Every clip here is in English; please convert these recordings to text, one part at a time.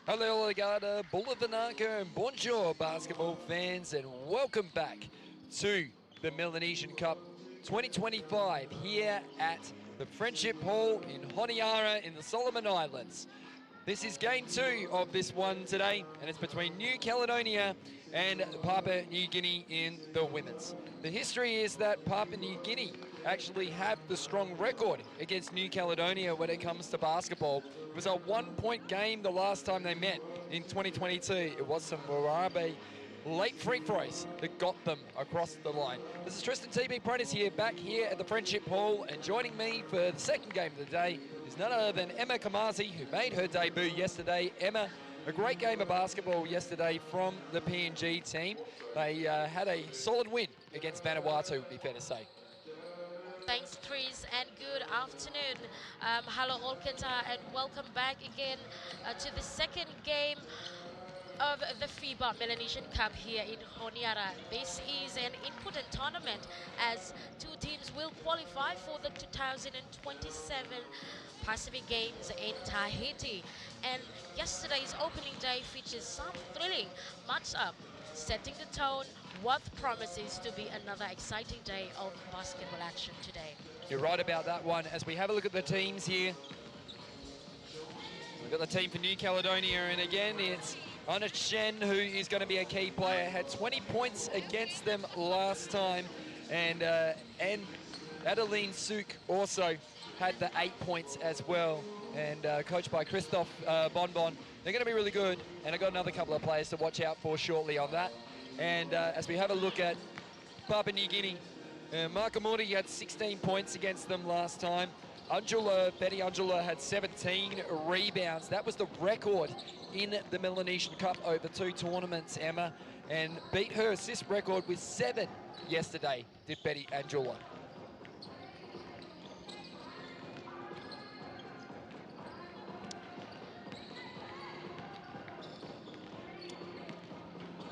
Hello, Alligator, Bulavanaka, and bonjour, basketball fans, and welcome back to the Melanesian Cup 2025 here at the Friendship Hall in Honiara in the Solomon Islands. This is game 2 of this one today, and it's between New Caledonia and Papua New Guinea in the women's. The history is that Papua New Guinea actually have the strong record against New Caledonia when it comes to basketball. It was a 1-point game the last time they met in 2022. It was some Warabe late free throws that got them across the line. This is Tristan TB Prentice here, back here at the Friendship Hall, and joining me for the second game of the day is none other than Emma Kamazi, who made her debut yesterday. Emma, a great game of basketball yesterday from the PNG team. They had a solid win against Vanuatu, would be fair to say. Thanks, Tris, and good afternoon. Hello, Olkata, and welcome back again to the second game of the FIBA Melanesian Cup here in Honiara. This is an important tournament as two teams will qualify for the 2027 Pacific Games in Tahiti. And yesterday's opening day features some thrilling match-up, setting the tone what promises to be another exciting day of basketball action today. You're right about that one. As we have a look at the teams here, we've got the team for New Caledonia, and again it's Anna Shen, who is going to be a key player, had 20 points against them last time, and Adeline Suk also had the 8 points as well, and coached by Christophe Bonbon. They're going to be really good, and I've got another couple of players to watch out for shortly on that. And as we have a look at Papua New Guinea, Markamuri had 16 points against them last time. Betty Angela had 17 rebounds. That was the record in the Melanesian Cup over 2 tournaments, Emma, and beat her assist record with 7 yesterday, did Betty Angela.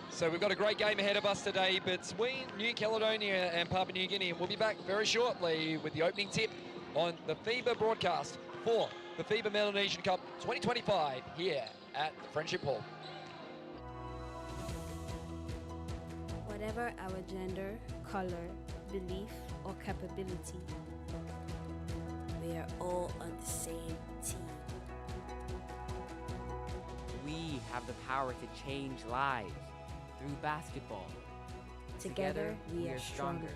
So we've got a great game ahead of us today between New Caledonia and Papua New Guinea, and we'll be back very shortly with the opening tip on the FIBA broadcast for the FIBA Melanesian Cup 2025 here at the Friendship Hall. Whatever our gender, color, belief, or capability, we are all on the same team. We have the power to change lives through basketball. Together, we are stronger.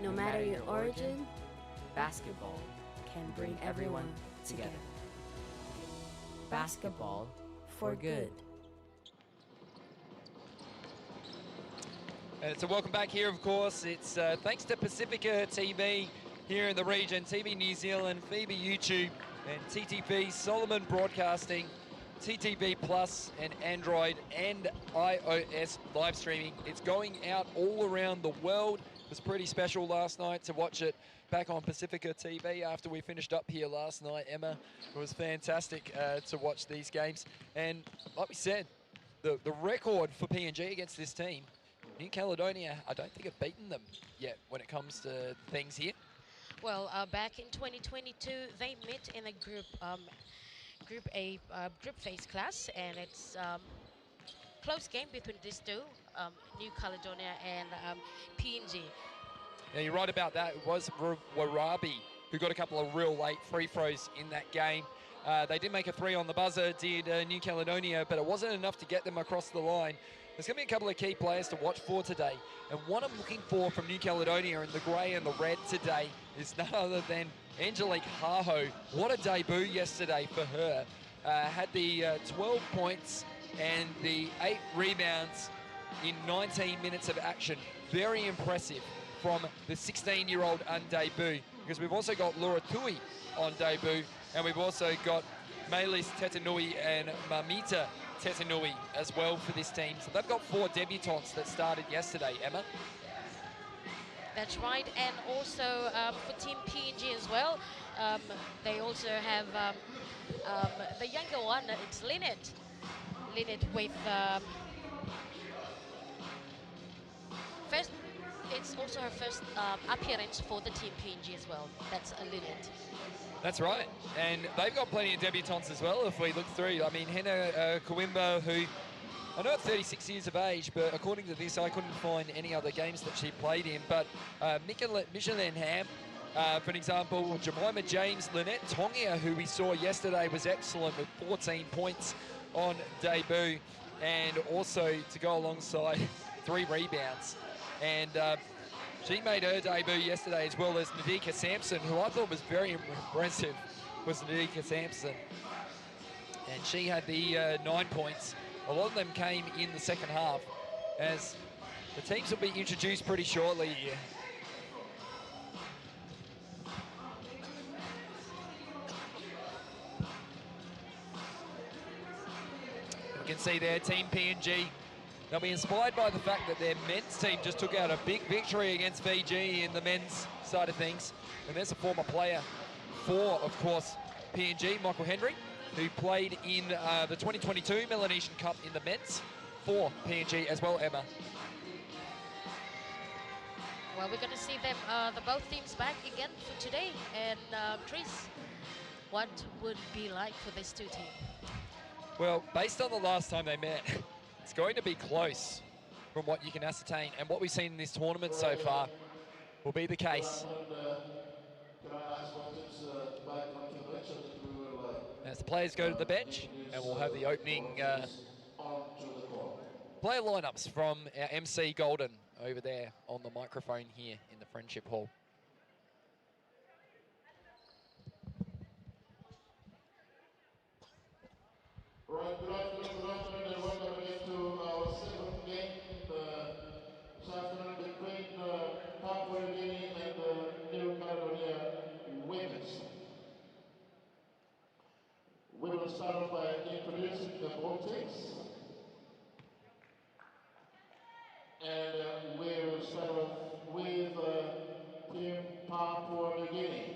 No matter your origin, basketball can bring everyone together. Basketball for good. So welcome back here, of course. It's thanks to Pacifica TV here in the region, TV New Zealand, FIBA YouTube, and TTV Solomon Broadcasting, TTV Plus, and Android and iOS live streaming. It's going out all around the world. It was pretty special last night to watch it back on Pacifica TV after we finished up here last night, Emma. It was fantastic to watch these games. And like we said, the record for PNG against this team, New Caledonia, I don't think have beaten them yet when it comes to things here. Well, back in 2022, they met in a group phase class, and it's close game between these two, New Caledonia and PNG. Yeah, you're right about that. It was Warabe who got a couple of real late free throws in that game. They did make a 3 on the buzzer, did New Caledonia, but it wasn't enough to get them across the line. There's going to be a couple of key players to watch for today. And what I'm looking for from New Caledonia in the grey and the red today is none other than Angelique Haho. What a debut yesterday for her. Had the 12 points and the 8 rebounds in 19 minutes of action. Very impressive from the 16-year-old on debut, because we've also got Laura Tui on debut, and we've also got Melis Tetanui and Mamita Tetanui as well for this team. So they've got 4 debutantes that started yesterday, Emma. That's right, and also for Team PNG as well, they also have the younger one, it's Lynette. Lynette with it's also her first appearance for the Team PNG as well. That's Lynette. That's right, and they've got plenty of debutants as well if we look through. I mean, Henna Kawimba, who I know at 36 years of age, but according to this, I couldn't find any other games that she played in. But Michelin Ham, for an example, Jemima James, Lynette Tongia, who we saw yesterday, was excellent with 14 points on debut, and also to go alongside 3 rebounds. And she made her debut yesterday, as well as Nadika Sampson, who I thought was very impressive, was Nadika Sampson. And she had the 9 points. A lot of them came in the second half, as the teams will be introduced pretty shortly here. You can see there, Team PNG, they'll be inspired by the fact that their men's team just took out a big victory against Fiji in the men's side of things. And there's a former player for, of course, PNG, Michael Henry, who played in the 2022 Melanesian Cup in the men's for PNG as well, Emma. Well, we're going to see them, the both teams back again for today. And Tris, what would it be like for these two teams? Well, based on the last time they met, it's going to be close from what you can ascertain. And what we've seen in this tournament so far will be the case. As the players go to the bench, and we'll have the opening player lineups from our MC Golden over there on the microphone here in the Friendship Hall. Right, good afternoon, and welcome again to our second game this afternoon between Papua New Guinea and New Caledonia women's. We will start off by introducing the both teams. And we will start off with Team Papua New Guinea.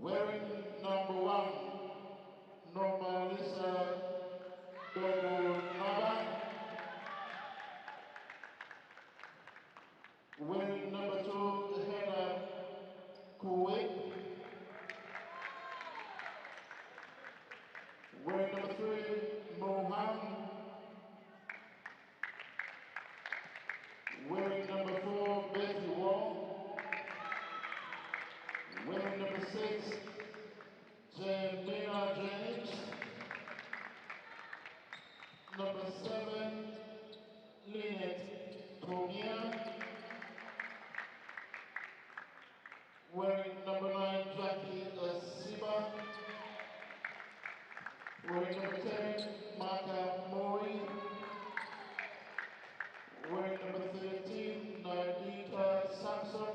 Wearing number 1, Normalisa Dogunaba. Wearing number 2, Hannah Kuwait. Wearing number 3, Mohan. Wearing number 4, Betty Wall. Wearing number 6, Jemina Jennings. Number 7, Lynette Tongia. Wearing number 9, Jackie Siba. Wearing number 10, Maka Mori. Wearing number 13, Nadita Sampson.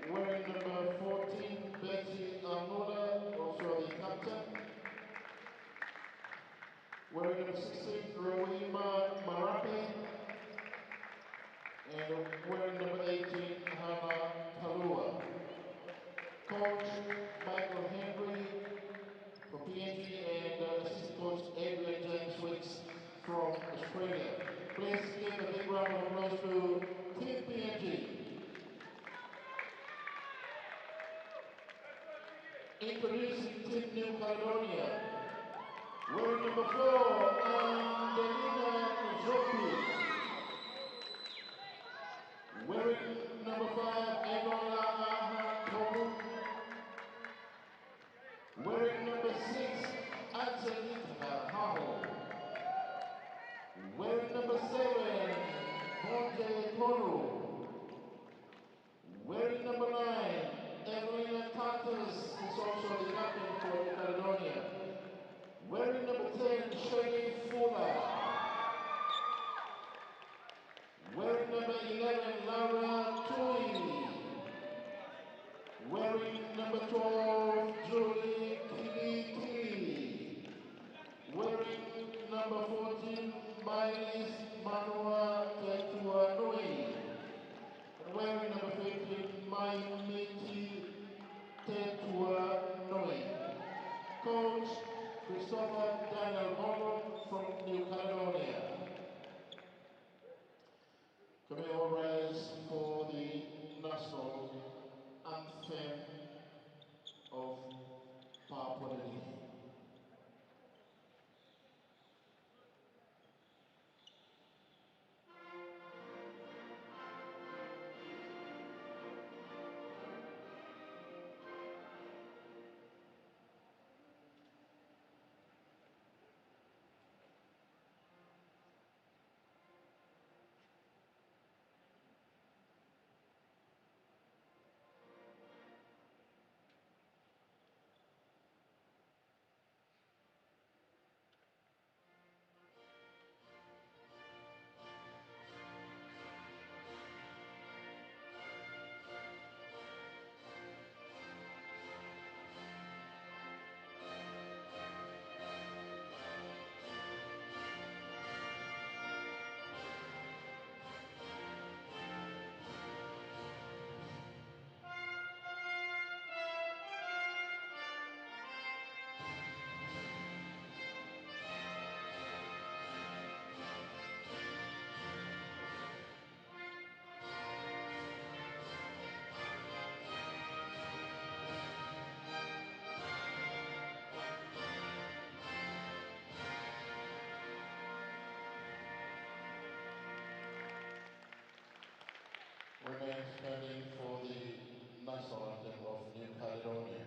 Wearing number 14, Betty Amoda, also the captain. Wearing number 16, Roima Marape. And wearing number 18, Hannah Kalua. Coach Michael Henry from PNG and assistant coach Adrian James Wicks from Australia. Please give a big round of applause to Team PNG. Introducing Team New Caledonia. Wearing number 4, Angelina Zopi. Wearing number 5, Enola Aha Tomu. remains pending for the national anthem of New Caledonia.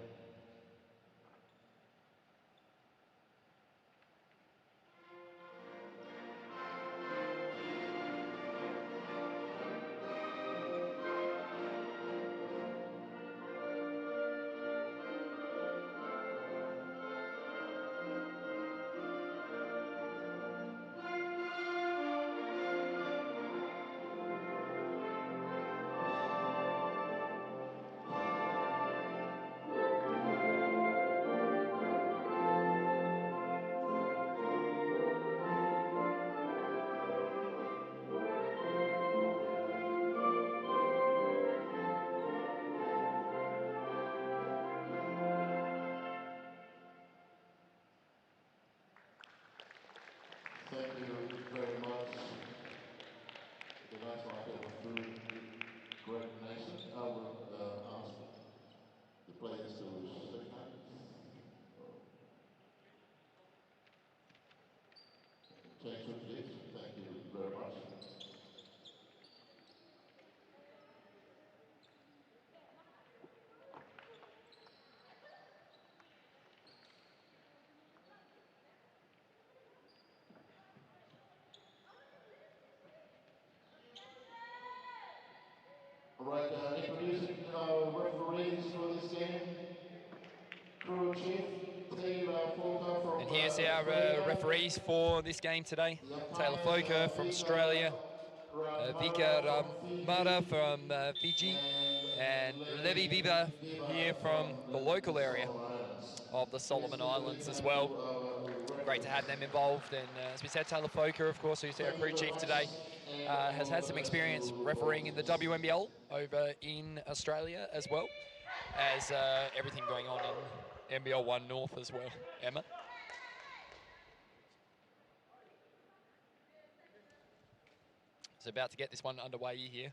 Thank you very much. The national anthem was through great nation. I will ask the players to shake hands. Change with this. Thank you very much. All right, introducing our referees for this game. Crew Chief Taylor Folker from And here's our Australia. referees for this game today. The Taylor umpires, Foker from Australia, Vika Mara from Fiji, and Levi Viva here from the local area of the Solomon Islands as well. Great to have them involved. And as we said, Taylor Foker, of course, who's our crew chief today, has had some experience refereeing in the WNBL over in Australia as well as everything going on in NBL 1 North as well. Emma? So about to get this one underway here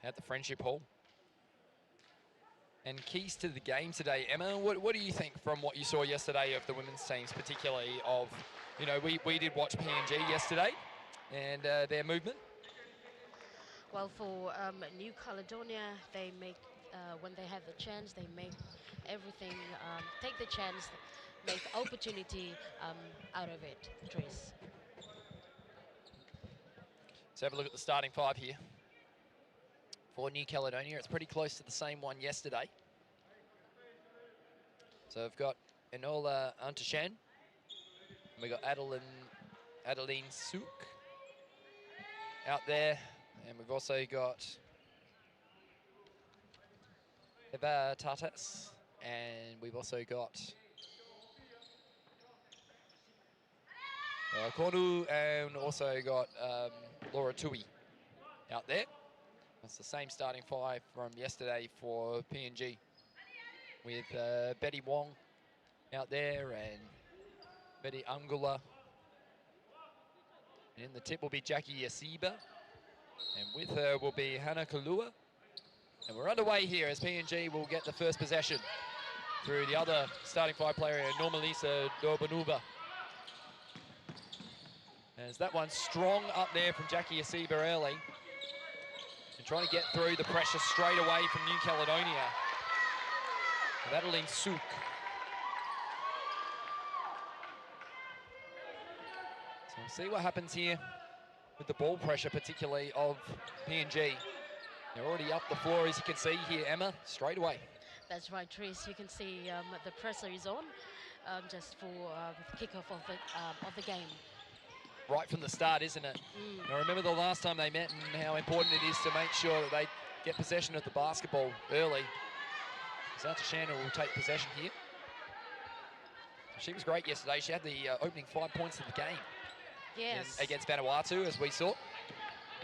at the Friendship Hall. And keys to the game today, Emma, what do you think from what you saw yesterday of the women's teams, particularly of, you know, we did watch PNG yesterday and their movement? Well, for New Caledonia, they make, when they have the chance, they make everything, take the chance, make opportunity out of it, Trace. Let's have a look at the starting five here. For New Caledonia, it's pretty close to the same one yesterday. So we've got Enola Antashan, and we've got Adeline Souk out there, and we've also got Eva Tatas, and we've also got Konu, and also got Laura Tui out there. That's the same starting five from yesterday for PNG, with Betty Wong out there and Betty Angula. And in the tip will be Jackie Yasiba, and with her will be Hannah Kalua. And we're underway here as PNG will get the first possession through the other starting five player, Normalisa Dorbanuba. As that one's strong up there from Jackie Yasiba early. And trying to get through the pressure straight away from New Caledonia. With Adeline Souk. So we'll see what happens here with the ball pressure, particularly of PNG. They're already up the floor, as you can see here, Emma, straight away. That's right, Trace. You can see the pressure is on just for the kickoff of the game. Right from the start, isn't it? I remember the last time they met and how important it is to make sure that they get possession of the basketball early. Zata Shannon will take possession here. She was great yesterday. She had the opening 5 points of the game. Yes. Against Vanuatu, as we saw.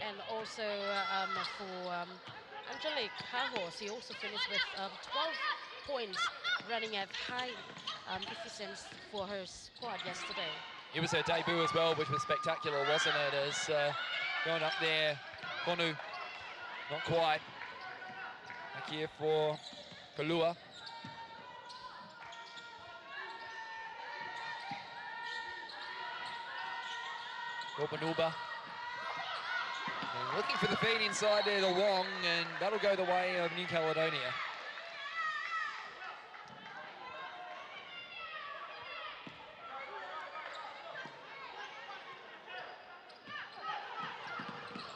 And also for Angelique Hahos, he also finished with 12 points, running at high efficiency for her squad yesterday. It was her debut as well, which was spectacular, wasn't it? As going up there, Konu, not quite. Back here for Kalua. Dorbanuba. And looking for the feed inside there to Wong, and that'll go the way of New Caledonia.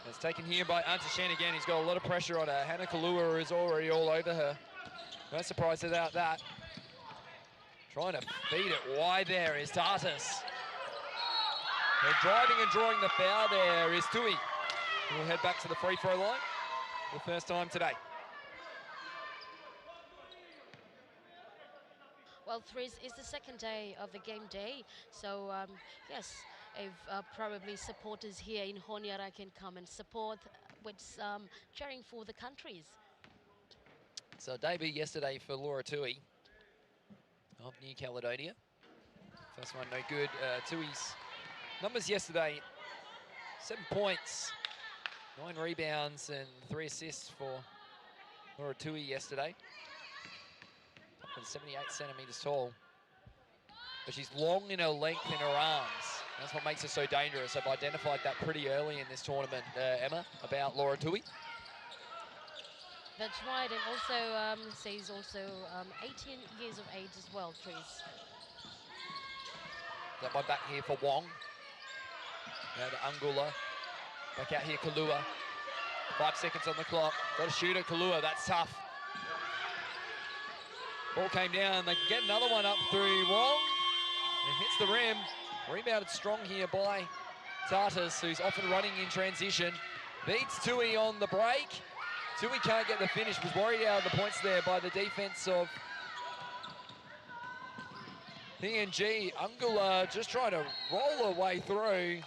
It's taken here by Antashen again. He's got a lot of pressure on her. Hannah Kalua is already all over her. No surprise about that. Trying to feed it wide there is Tartus. And driving and drawing the foul there is Tui. We'll head back to the free throw line for the first time today. Well, Threes is the second day of the game day, so yes, if probably supporters here in Honiara can come and support with cheering for the countries. So debut yesterday for Laura Tui of New Caledonia. First one no good. Tui's numbers yesterday: 7 points, 9 rebounds, and 3 assists for Laura Tui yesterday. And 78 centimeters tall, but she's long in her length in her arms. That's what makes her so dangerous. I've identified that pretty early in this tournament, Emma, about Laura Tui. That's right, and also she's also 18 years of age as well, Trees. Got one back here for Wong. Now to Angula. Back out here, Kalua. 5 seconds on the clock. Got to shoot at Kalua, that's tough. Ball came down, they can get another one up through Wong. It hits the rim. Rebounded strong here by Tartus, who's often running in transition. Beats Tui on the break. Tui can't get the finish, was worried out of the points there by the defense of PNG. Angula just trying to roll her way through.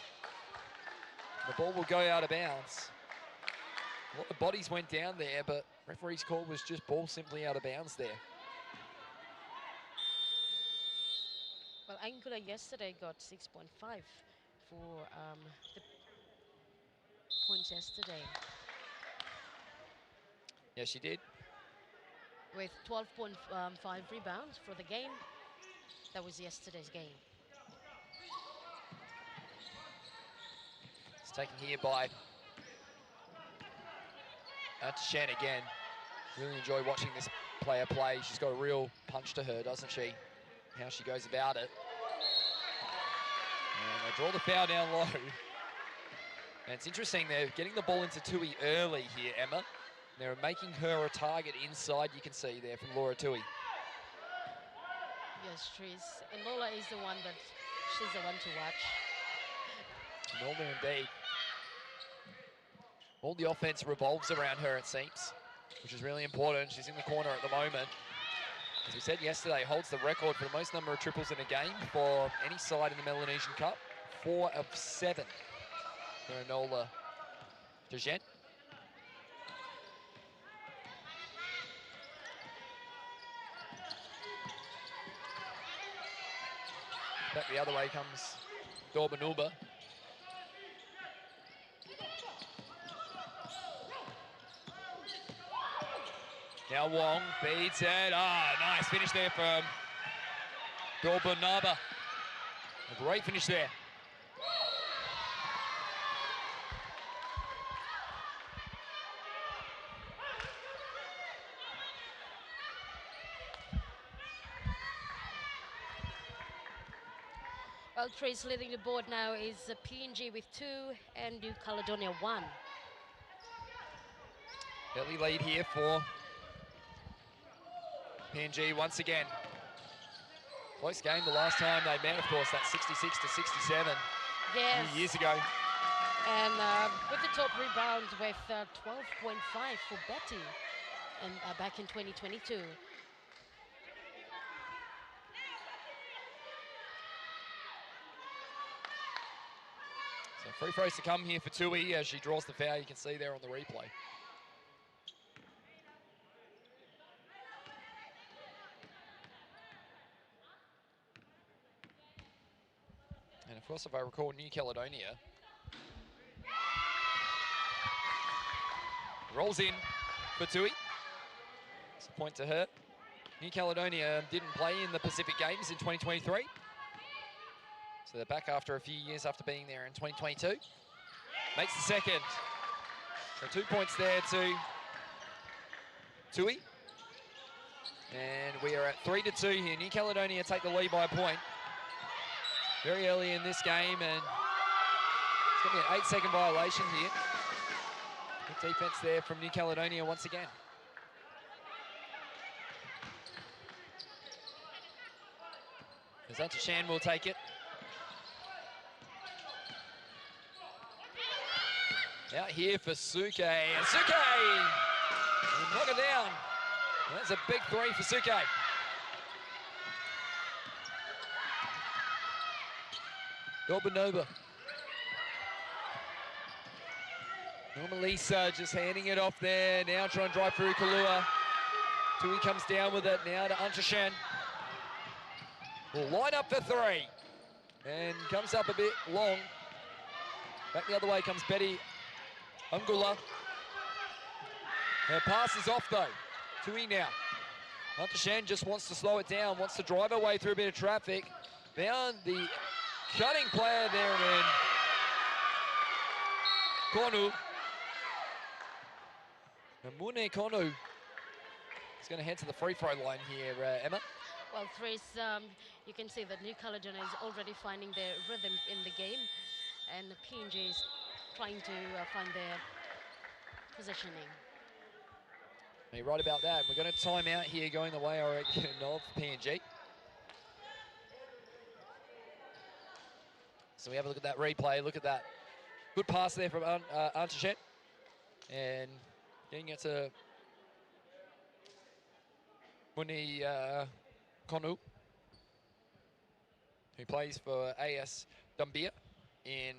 The ball will go out of bounds. A lot of bodies went down there, but referee's call was just ball simply out of bounds there. Well, Angula yesterday got 6.5 for the points yesterday. Yeah, she did. With 12.5 rebounds for the game. That was yesterday's game. It's taken here by Shan again. Really enjoy watching this player play. She's got a real punch to her, doesn't she? How she goes about it. And they draw the foul down low. And it's interesting, they're getting the ball into Tui early here, Emma. They're making her a target inside, you can see there from Laura Tui. Yes, Tris. And Lola is the one that she's the one to watch. Norma indeed. All the offense revolves around her, it seems, which is really important. She's in the corner at the moment. As we said yesterday, holds the record for the most number of triples in a game for any side in the Melanesian Cup. 4 of 7 for Enola Dejen. Back the other way comes Dorbanuba. Now Wong feeds it. Nice finish there from Dorbanaba. A great finish there. Well, Trace leading the board now is PNG with 2 and New Caledonia 1. Early lead here for PNG once again. Close game the last time they met, of course, that 66 to 67 Yes. a few years ago. And with the top rebound with 12.5 for Betty and back in 2022. So free throws to come here for Tui as she draws the foul. You can see there on the replay. And of course, if I recall, New Caledonia rolls in for Tui. It's a point to her. New Caledonia didn't play in the Pacific Games in 2023. So they're back after a few years after being there in 2022. Makes the second. So 2 points there to Tui. And we are at 3-2 here. New Caledonia take the lead by a point. Very early in this game, and it's going to be an 8-second violation here. Good defense there from New Caledonia once again. Shan will take it. Out here for Suke, and Suke! Will knock it down. That's a big three for Suke. Norbanova. Lisa just handing it off there. Now trying to drive through Kalua. Tui comes down with it now to Shan. Will line up for three. And comes up a bit long. Back the other way comes Betty Ungula. Her pass is off though. Tui now. Shan just wants to slow it down, wants to drive her way through a bit of traffic. Found the cutting player there in Konu. And Mune Konu is going to head to the free throw line here, Emma. Well, Trace, you can see that New Caledonia is already finding their rhythm in the game, and the PNG is trying to find their positioning. You're right about that. We're going to time out here going the way, I reckon, of PNG. So we have a look at that replay. Look at that. Good pass there from Antashen. And getting it to Muni Konu, who plays for AS Dumbia in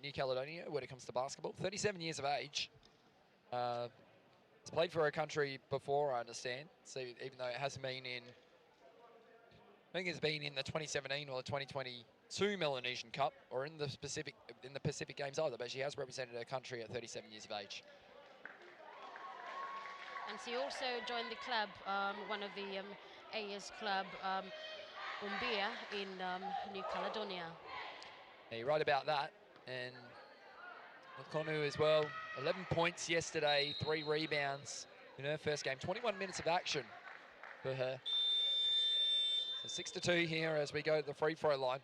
New Caledonia when it comes to basketball. 37 years of age. He's played for a country before, I understand. So even though it hasn't been in, I think it's been in the 2017 or the 2022 Melanesian Cup, or in the Pacific Games either. But she has represented her country at 37 years of age. And she also joined the club, one of the AS club, Umbia in New Caledonia. Yeah, you're right about that. And Konu as well, 11 points yesterday, 3 rebounds in her first game. 21 minutes of action for her. So 6-2 here as we go to the free throw line.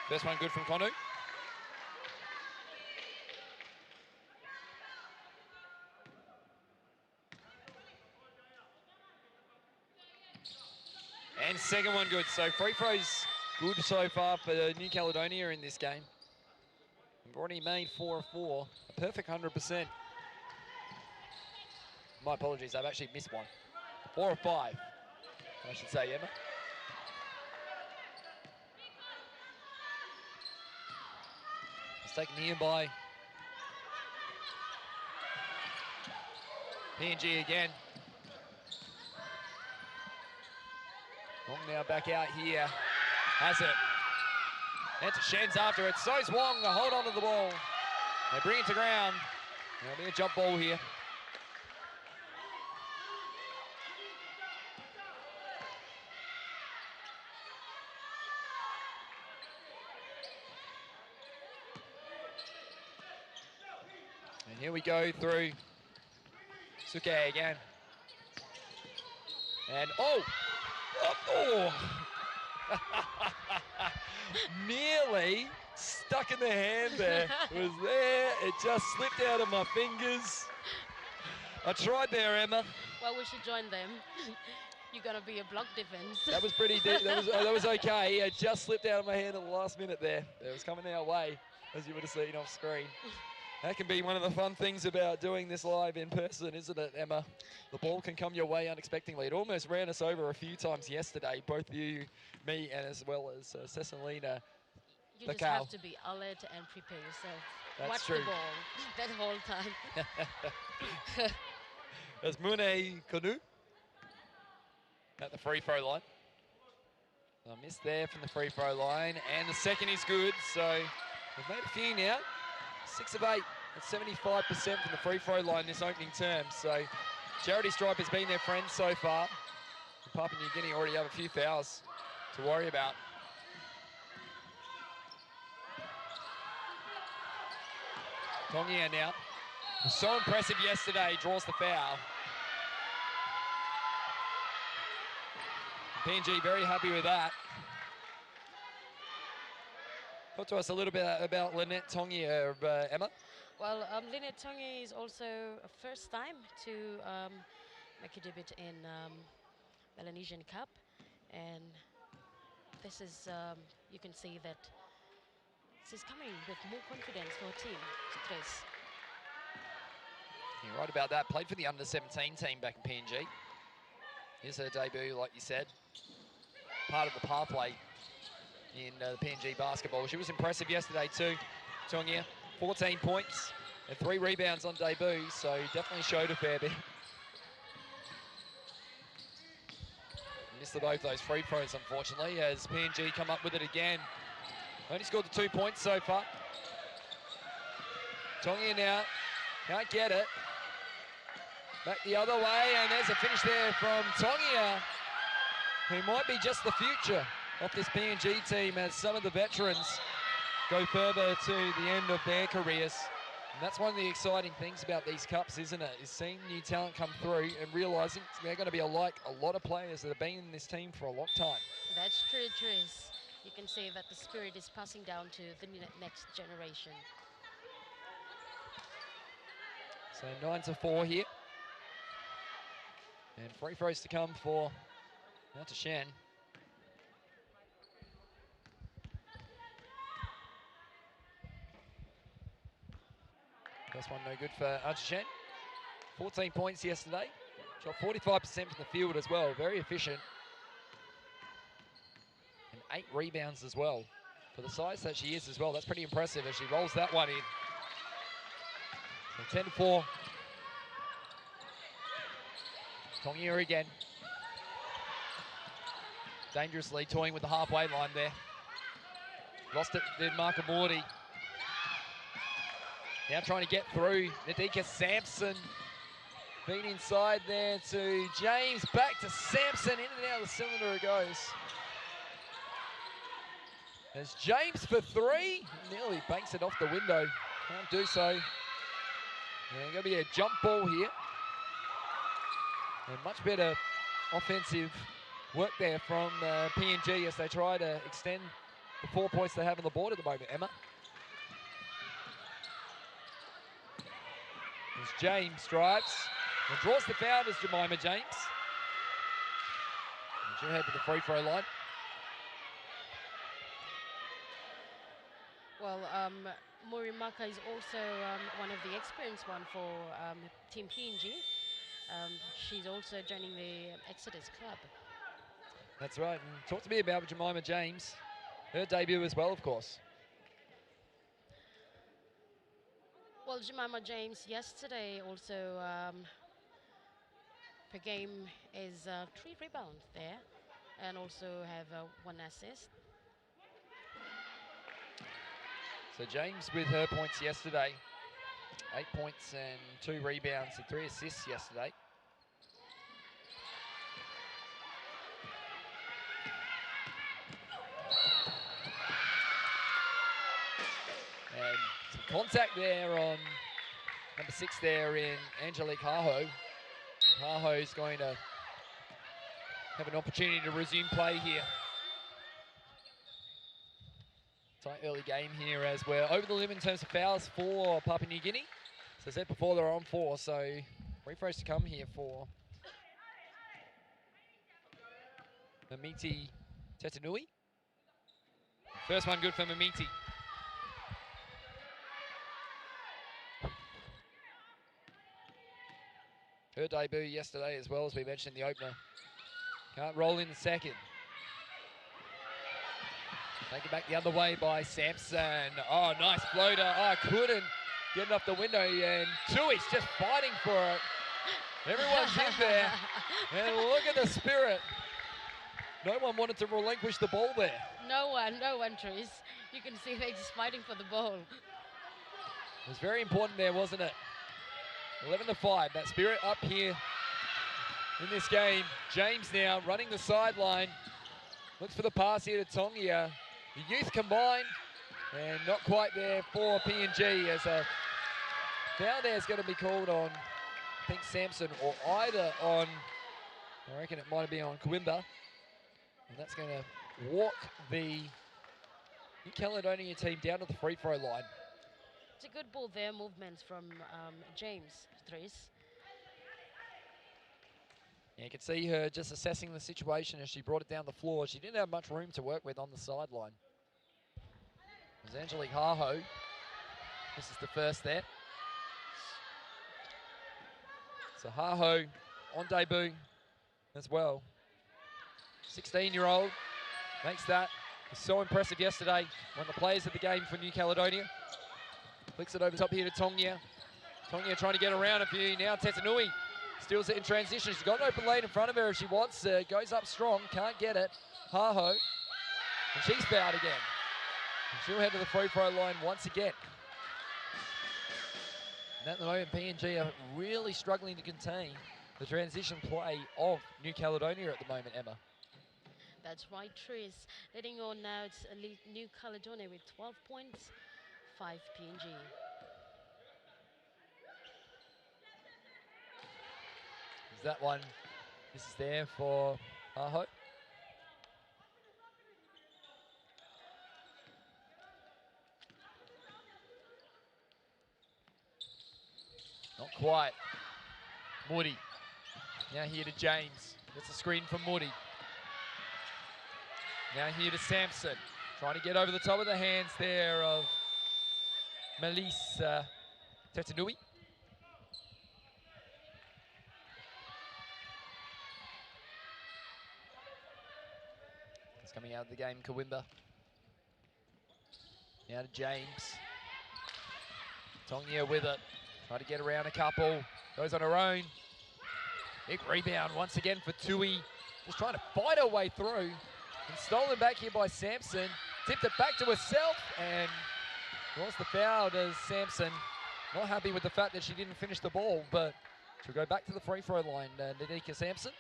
First one good from Konu. And second one good. So free throws good so far for New Caledonia in this game. We've already made 4 of 4. A perfect 100%. My apologies, I've actually missed one. 4 of 5, I should say, Emma. Taken here by PNG again. Wong now back out here. Has it. That's Shen's after it. So's Wong to hold on to the ball. They bring it to ground. There'll be a jump ball here. And here we go through Suke again. And nearly stuck in the hand there. It was there, it just slipped out of my fingers. I tried there, Emma. Well, we should join them. You're gonna be a block defense. That was pretty, that was okay. It just slipped out of my hand at the last minute there. It was coming our way, as you would have seen off screen. That can be one of the fun things about doing this live in person, isn't it, Emma? The ball can come your way unexpectedly. It almost ran us over a few times yesterday, both you, me, and as well as Cecilina. You just have to be alert and prepare yourself. That's Watch true. the ball that whole time. There's Mune Konu at the free throw line. A miss there from the free throw line, and the second is good. So we've made a few now. 6 of 8 at 75% from the free throw line this opening term. So Charity Stripe has been their friend so far. And Papua New Guinea already have a few fouls to worry about. Tongia now. Was so impressive yesterday, draws the foul. PNG very happy with that. Talk to us a little bit about Lynette Tongia, Emma. Well, Lynette Tongi is also a first time to make a debut in Melanesian Cup, and this is you can see that she's coming with more confidence for her team. Stress. You're right about that. Played for the under-17 team back in PNG. Here's her debut, like you said, part of the pathway in the PNG basketball. She was impressive yesterday too, Tongia. 14 points and 3 rebounds on debut, so definitely showed a fair bit. Missed both those free throws, unfortunately, as PNG come up with it again. Only scored the 2 points so far. Tongia now, can't get it. Back the other way, and there's a finish there from Tongia, who might be just the future of this PNG team as some of the veterans go further to the end of their careers. And that's one of the exciting things about these cups, isn't it? Is seeing new talent come through and realising they're going to be like a lot of players that have been in this team for a long time. That's true, Tris. You can say that the spirit is passing down to the next generation. So 9-4 here. And free throws to come for Shan. First one no good for Shan. 14 points yesterday. Shot 45% from the field as well. Very efficient. And 8 rebounds as well. For the size that she is as well, that's pretty impressive as she rolls that one in. So 10-4. Tongia again. Dangerously toying with the halfway line there. Lost it, did Marka Morty. Now trying to get through. Nadika Sampson. Been inside there to James. Back to Sampson. In and out of the cylinder it goes. There's James for 3. Nearly banks it off the window. Can't do so. Yeah, going to be a jump ball here. And much better offensive work there from PNG as they try to extend the 4 points they have on the board at the moment, Emma. As James drives and draws the foul as Jemima James. And she'll head to the free throw line. Well, Morimaka is also one of the experienced one for Team PNG. She's also joining the Exodus Club. That's right. And talk to me about Jemima James. Her debut as well, of course. Well, Jemima James yesterday also per game is 3 rebounds there and also have 1 assist. So James with her points yesterday. 8 points and 2 rebounds and 3 assists yesterday. And some contact there on number 6 there in Angelique Haho. Haho's going to have an opportunity to resume play here. Tight early game here as we're over the limit in terms of fouls for Papua New Guinea. As I said before, they're on 4, so free throws to come here for Mamiti Tetanui. First one good for Mamiti. Her debut yesterday as well, as we mentioned in the opener. Can't roll in the second. Taken back the other way by Sampson. Oh, nice floater. Oh, couldn't get it off the window. And Tui's just fighting for it. Everyone's in there. And look at the spirit No one wanted to relinquish the ball there. No one, Tris. You can see they're just fighting for the ball. It was very important there, wasn't it? 11-5, that spirit up here in this game. James now running the sideline. Looks for the pass here to Tongia. The youth combined, and not quite there for PNG as a foul there is going to be called on, I think, Sampson, or either on, I reckon it might be on Coimbra. And that's going to walk the New Caledonia team down to the free throw line. It's a good ball there, movements from James, Tris. Yeah, you can see her just assessing the situation as she brought it down the floor. She didn't have much room to work with on the sideline. There's Angelique Haho. This is the first there. So Haho on debut as well. 16-year-old makes that. It was so impressive yesterday. One of the players of the game for New Caledonia. Flicks it over top here to Tongia. Tongia trying to get around a few. Now Tetanui steals it in transition. She's got an open lane in front of her if she wants. Goes up strong, can't get it. Haho, and she's fouled again. And she'll head to the free throw line once again. And at the moment, PNG are really struggling to contain the transition play of New Caledonia at the moment, Emma. That's right, Tris. Leading on now, it's New Caledonia with 12 points, 5 PNG. Is that one? This is there for Haho. Not quite. Moody. Now here to James. Gets a screen from Moody. Now here to Sampson. Trying to get over the top of the hands there of Melissa Tetanui. It's coming out of the game, Coimbra. Now to James. Tongia with it. Try to get around a couple. Goes on her own. Big rebound once again for Tui. Just trying to fight her way through. And stolen back here by Sampson. Tipped it back to herself. And wants the foul as Sampson. Not happy with the fact that she didn't finish the ball. But she'll go back to the free throw line. Nadika Sampson.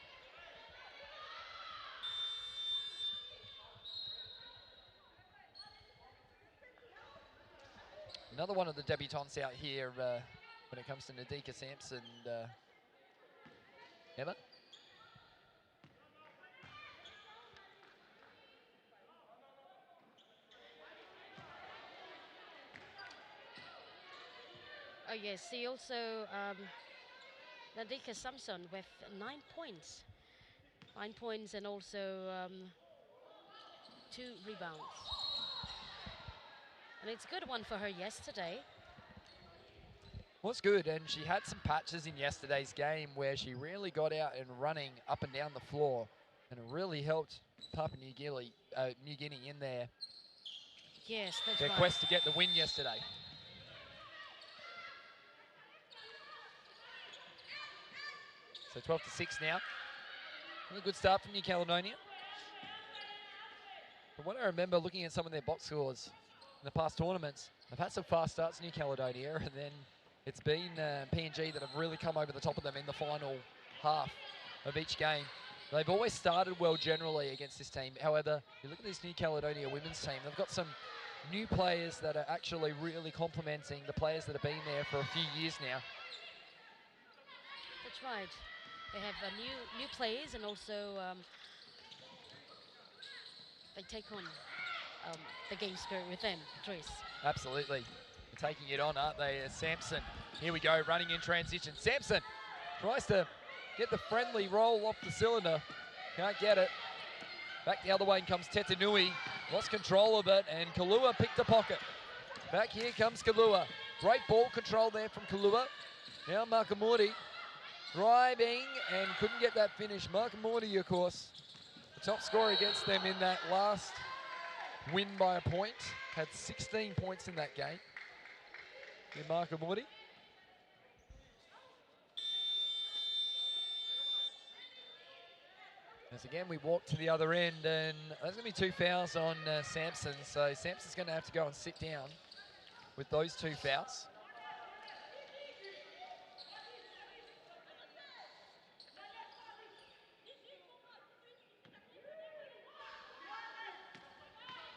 Another one of the debutantes out here when it comes to Nadika Sampson. Emma? Oh yes, see also Nadika Sampson with 9 points. 9 points and also 2 rebounds. And it's a good one for her yesterday. Was good, and she had some patches in yesterday's game where she really got out and running up and down the floor, and it really helped Papua New Guinea in their Yes, that's their right. quest to get the win yesterday. So 12-6 now. Really good start from New Caledonia. But when I remember looking at some of their box scores in the past tournaments, they've had some fast starts, New Caledonia, and then it's been PNG that have really come over the top of them in the final half of each game. They've always started well generally against this team. However, you look at this New Caledonia women's team, they've got some new players that are actually really complementing the players that have been there for a few years now. That's right. They have new players, and also they take on the game spirit with them, Tris. Absolutely. They're taking it on, aren't they? Sampson, here we go, running in transition. Sampson tries to get the friendly roll off the cylinder. Can't get it. Back the other way comes Tetanui. Lost control of it, and Kalua picked a pocket. Back here comes Kalua. Great ball control there from Kalua. Now Makamori driving and couldn't get that finish. Makamori, of course, the top scorer against them in that last win by a point. Had 16 points in that game. Makamori. As again, we walk to the other end, and there's going to be 2 fouls on Sampson. So Sampson's going to have to go and sit down with those 2 fouls.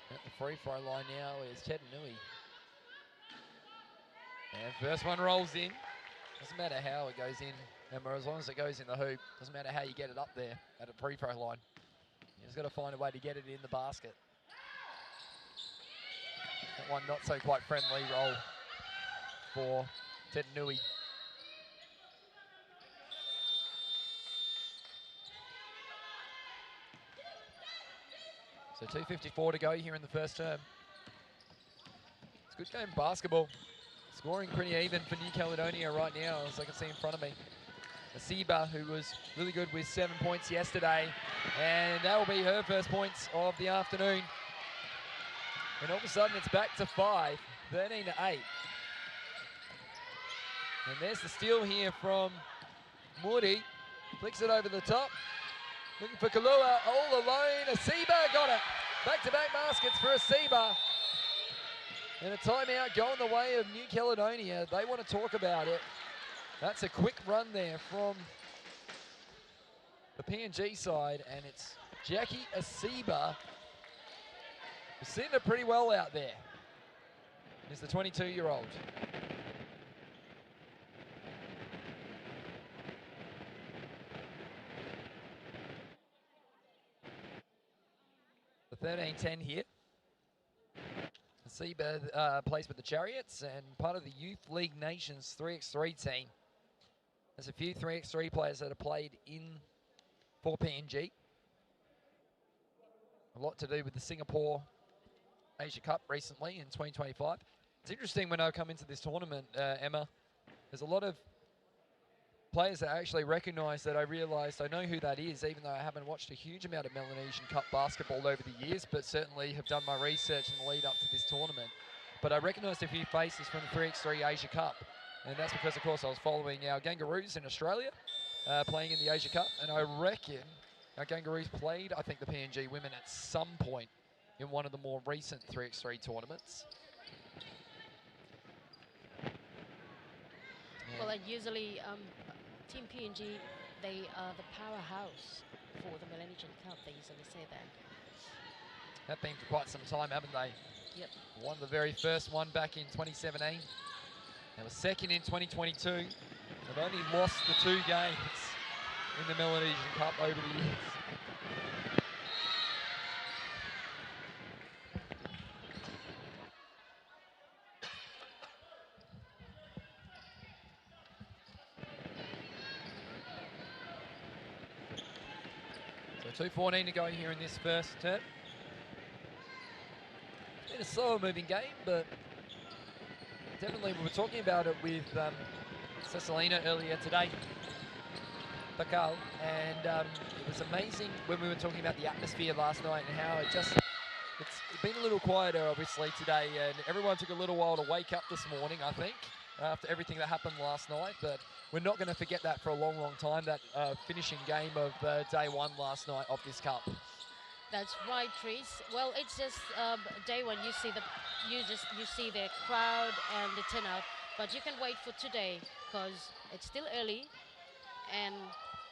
At the free throw line now is Caledonia. And first one rolls in. Doesn't matter how it goes in, Emma, as long as it goes in the hoop. Doesn't matter how you get it up there at a free throw line. You just got to find a way to get it in the basket. That one not so quite friendly roll for Caledonia. So 2:54 to go here in the first term. It's a good game of basketball. Scoring pretty even for New Caledonia right now, as I can see in front of me. FIBA, who was really good with 7 points yesterday, and that will be her first points of the afternoon. And all of a sudden it's back to 5, 13 to 8. And there's the steal here from Muri. Flicks it over the top. Looking for Kalua, all alone. FIBA got it. Back-to-back baskets for FIBA. And a timeout going the way of New Caledonia. They want to talk about it. That's a quick run there from the PNG side, and it's Jackie FIBA, who's sitting it pretty well out there. Is the 22-year-old. The 13-10 here. FIBA plays with the Chariots and part of the Youth League Nations 3x3 team. There's a few 3x3 players that have played in for PNG. A lot to do with the Singapore Asia Cup recently in 2025. It's interesting when I come into this tournament, Emma, there's a lot of players that I actually recognise that I realised I know who that is, even though I haven't watched a huge amount of Melanesian Cup basketball over the years, but certainly have done my research in the lead up to this tournament. But I recognised a few faces from the 3x3 Asia Cup, and that's because, of course, I was following our Kangaroos in Australia, playing in the Asia Cup, and I reckon our Kangaroos played, I think, the PNG women at some point in one of the more recent 3x3 tournaments. Well, and usually Team PNG, they are the powerhouse for the Melanesian Cup. They usually say that. Have been for quite some time, haven't they? Yep. Won the very first one back in 2017. They were second in 2022. They've only lost the 2 games in the Melanesian Cup over the years. So 2:14 to go here in this first term. It's been a slower moving game, but definitely we were talking about it with Cecilina earlier today, Bakal, and it was amazing when we were talking about the atmosphere last night and how it's been a little quieter obviously today, and everyone took a little while to wake up this morning, I think, after everything that happened last night, but we're not going to forget that for a long, long time, that finishing game of day 1 last night of this cup. That's right, Tris. Well, it's just day 1. You see the crowd and the turnout, but you can wait for today because it's still early, and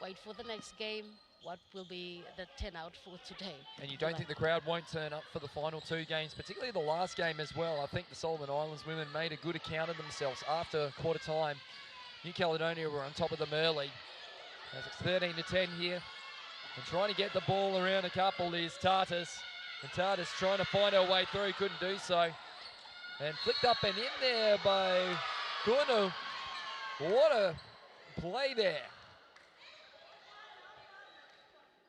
wait for the next game. What will be the turnout for today? And you don't think the crowd won't turn up for the final 2 games, particularly the last game as well. I think the Solomon Islands women made a good account of themselves after quarter time. New Caledonia were on top of them early. As it's 13 to 10 here. And trying to get the ball around a couple is Tartas. And Tartas trying to find her way through, couldn't do so. And flicked up and in there by Kunu. What a play there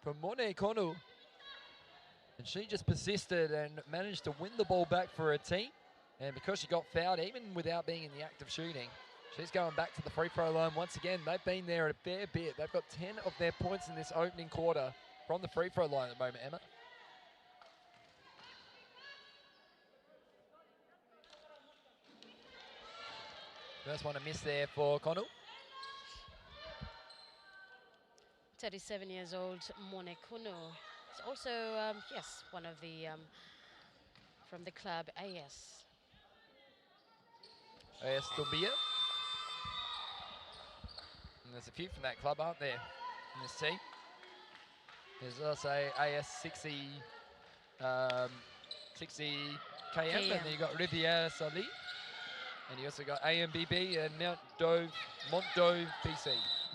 from Mone Konu. And she just persisted and managed to win the ball back for her team. And because she got fouled, even without being in the act of shooting, she's going back to the free throw line once again. They've been there a fair bit. They've got 10 of their points in this opening quarter from the free throw line at the moment, Emma. First one a miss there for Konu. 37 years old, Monekuno. It's also, yes, one of the, from the club AS. AS Dumbia. And there's a few from that club, aren't there, in this team? There's also AS 60, 60 KM, and then you got Riviera Sali. And you also got AMBB and Mount Dove BC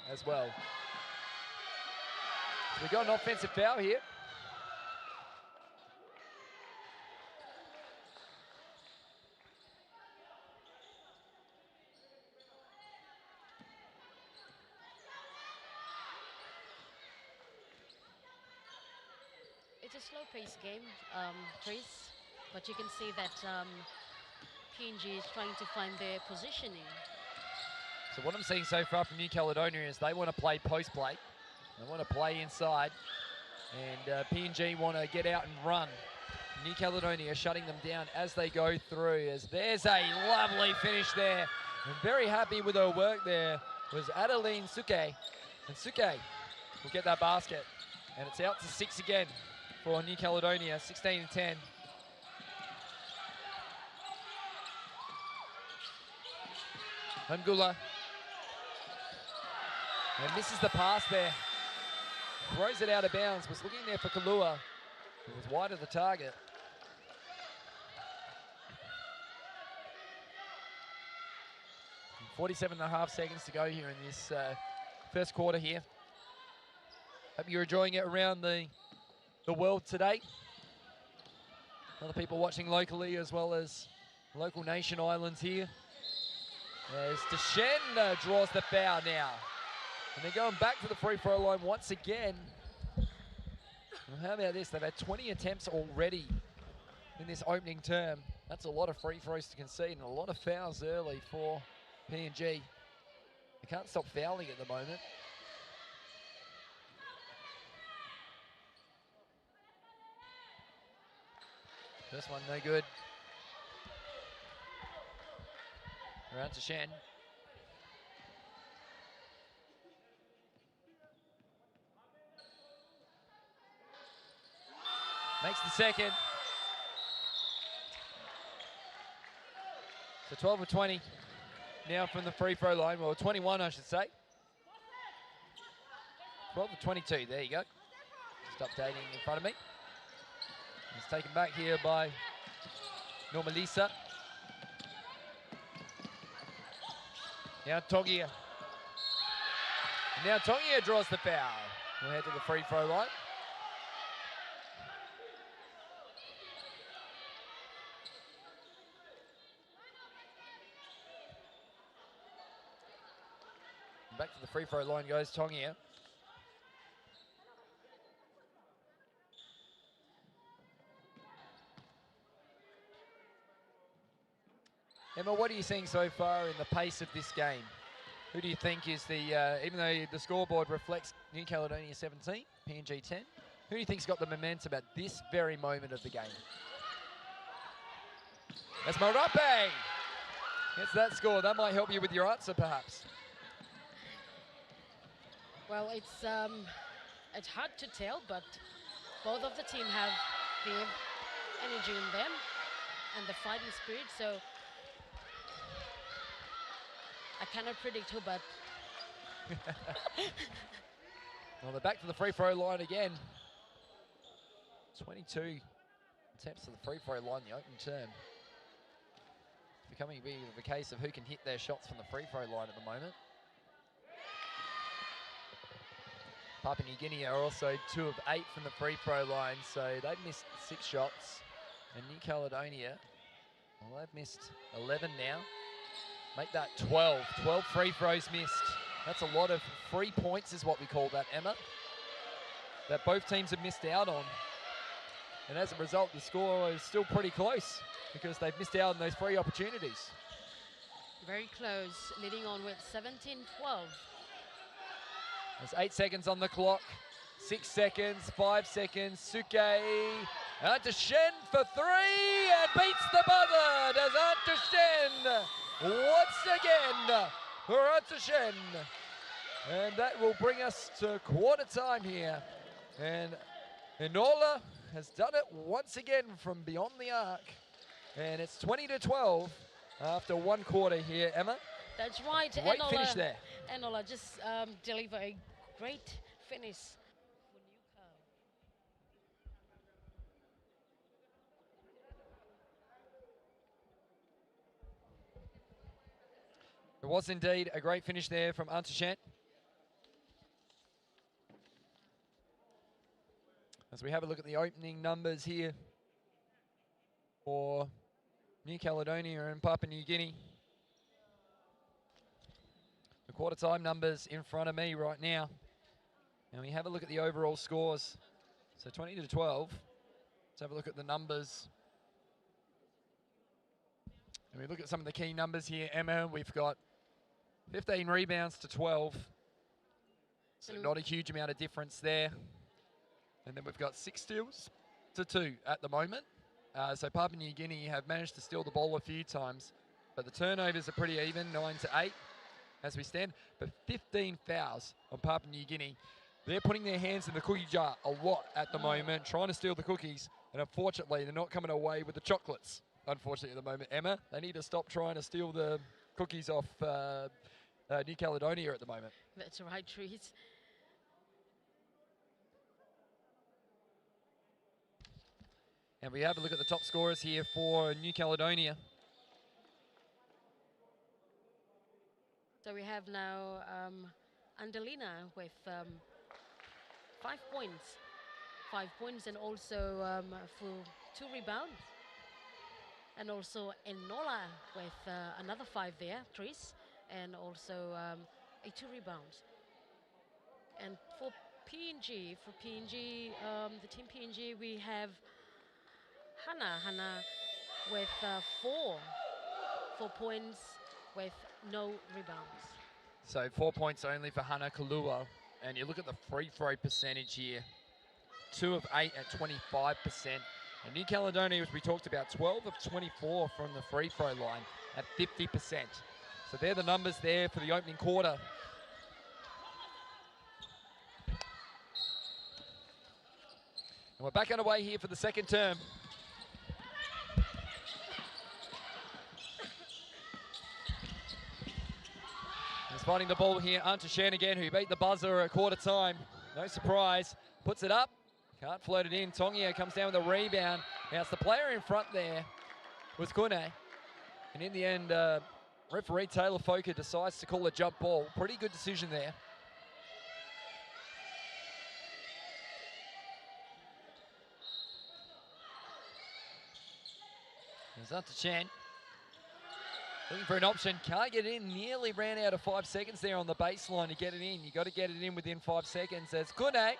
as well. So we got an offensive foul here. It's a slow-paced game, Chris, but you can see that PNG is trying to find their positioning. So what I'm seeing so far from New Caledonia is they want to play post-play. They want to play inside. And PNG want to get out and run. New Caledonia shutting them down as they go through. As there's a lovely finish there. I'm very happy with her work there. Was Adeline Suke. And Suke will get that basket. And it's out to 6 again for New Caledonia, 16-10. Hungula. And misses the pass there. Throws it out of bounds. Was looking there for Kalua. It was wide of the target. And 47.5 seconds to go here in this first quarter here. Hope you're enjoying it around the world today. A lot of people watching locally as well as local nation islands here. As Deshen draws the foul now. And they're going back to the free throw line once again. Well, how about this? They've had 20 attempts already in this opening term. That's a lot of free throws to concede and a lot of fouls early for PNG. They can't stop fouling at the moment. First one, no good. Around to Shen. Makes the second. So 12 of 20 now from the free throw line. Well, 21, I should say. 12 of 22, there you go. Just updating in front of me. It's taken back here by Normalisa. Now Togia. Now Togia draws the foul. We'll head to the free throw line. Back to the free throw line goes Tongia. Emma, what are you seeing so far in the pace of this game? Who do you think is the, even though the scoreboard reflects New Caledonia 17, PNG 10, who do you think's got the momentum at this very moment of the game? That's Marape! Gets that score. That might help you with your answer, perhaps. Well, it's hard to tell, but both of the team have the energy in them and the fighting spirit, so I cannot predict who, but... Well, they're back to the free throw line again. 22 attempts to the free throw line, the open term. It's becoming a bit of a case of who can hit their shots from the free throw line at the moment. Papua New Guinea are also 2 of 8 from the free throw line, so they've missed 6 shots. And New Caledonia, well, they've missed 11 now. Make that 12. 12 free throws missed. That's a lot of free points is what we call that, Emma. That both teams have missed out on. And as a result, the score is still pretty close because they've missed out on those free opportunities. Very close, leading on with 17-12. There's 8 seconds on the clock. 6 seconds, 5 seconds. Suke out to Shen for 3 and beats the buzzer. Does out to Shen once again for Shen. And that will bring us to quarter time here. And Enola has done it once again from beyond the arc. And it's 20-12 after one quarter here, Emma. That's right. Great finish there. Enola just deliver a great finish. It was indeed a great finish there from Antashan. As we have a look at the opening numbers here for New Caledonia and Papua New Guinea. The quarter time numbers in front of me right now. And we have a look at the overall scores. So 20-12. Let's have a look at the numbers. And we look at some of the key numbers here, Emma. We've got 15 rebounds to 12. So not a huge amount of difference there. And then we've got 6 steals to 2 at the moment. So Papua New Guinea have managed to steal the ball a few times, but the turnovers are pretty even, 9-8 as we stand. But 15 fouls on Papua New Guinea. They're putting their hands in the cookie jar a lot at the moment, trying to steal the cookies, and unfortunately they're not coming away with the chocolates. Unfortunately at the moment, Emma, they need to stop trying to steal the cookies off New Caledonia at the moment. That's right, Trees. And we have a look at the top scorers here for New Caledonia. So we have now Andelina with 5 points. 5 points, and also for 2 rebounds. And also Enola with another 5 there, Tris, and also 2 rebounds. And for PNG, the team PNG, we have Hannah with 4 points with no rebounds. So 4 points only for Hannah Kalua. And you look at the free throw percentage here. 2 of 8 at 25%. And New Caledonia, as we talked about, 12 of 24 from the free throw line at 50%. So they're the numbers there for the opening quarter. And we're back underway here for the second term. He's finding the ball here, Antashan again, who beat the buzzer at quarter time. No surprise. Puts it up. Can't float it in. Tongia comes down with a rebound. Now it's the player in front there was Guinea. And in the end, referee Taylor Foker decides to call a jump ball. Pretty good decision there. There's Antashan. Looking for an option, can't get it in, nearly ran out of 5 seconds there on the baseline to get it in. You got to get it in within 5 seconds. As Kune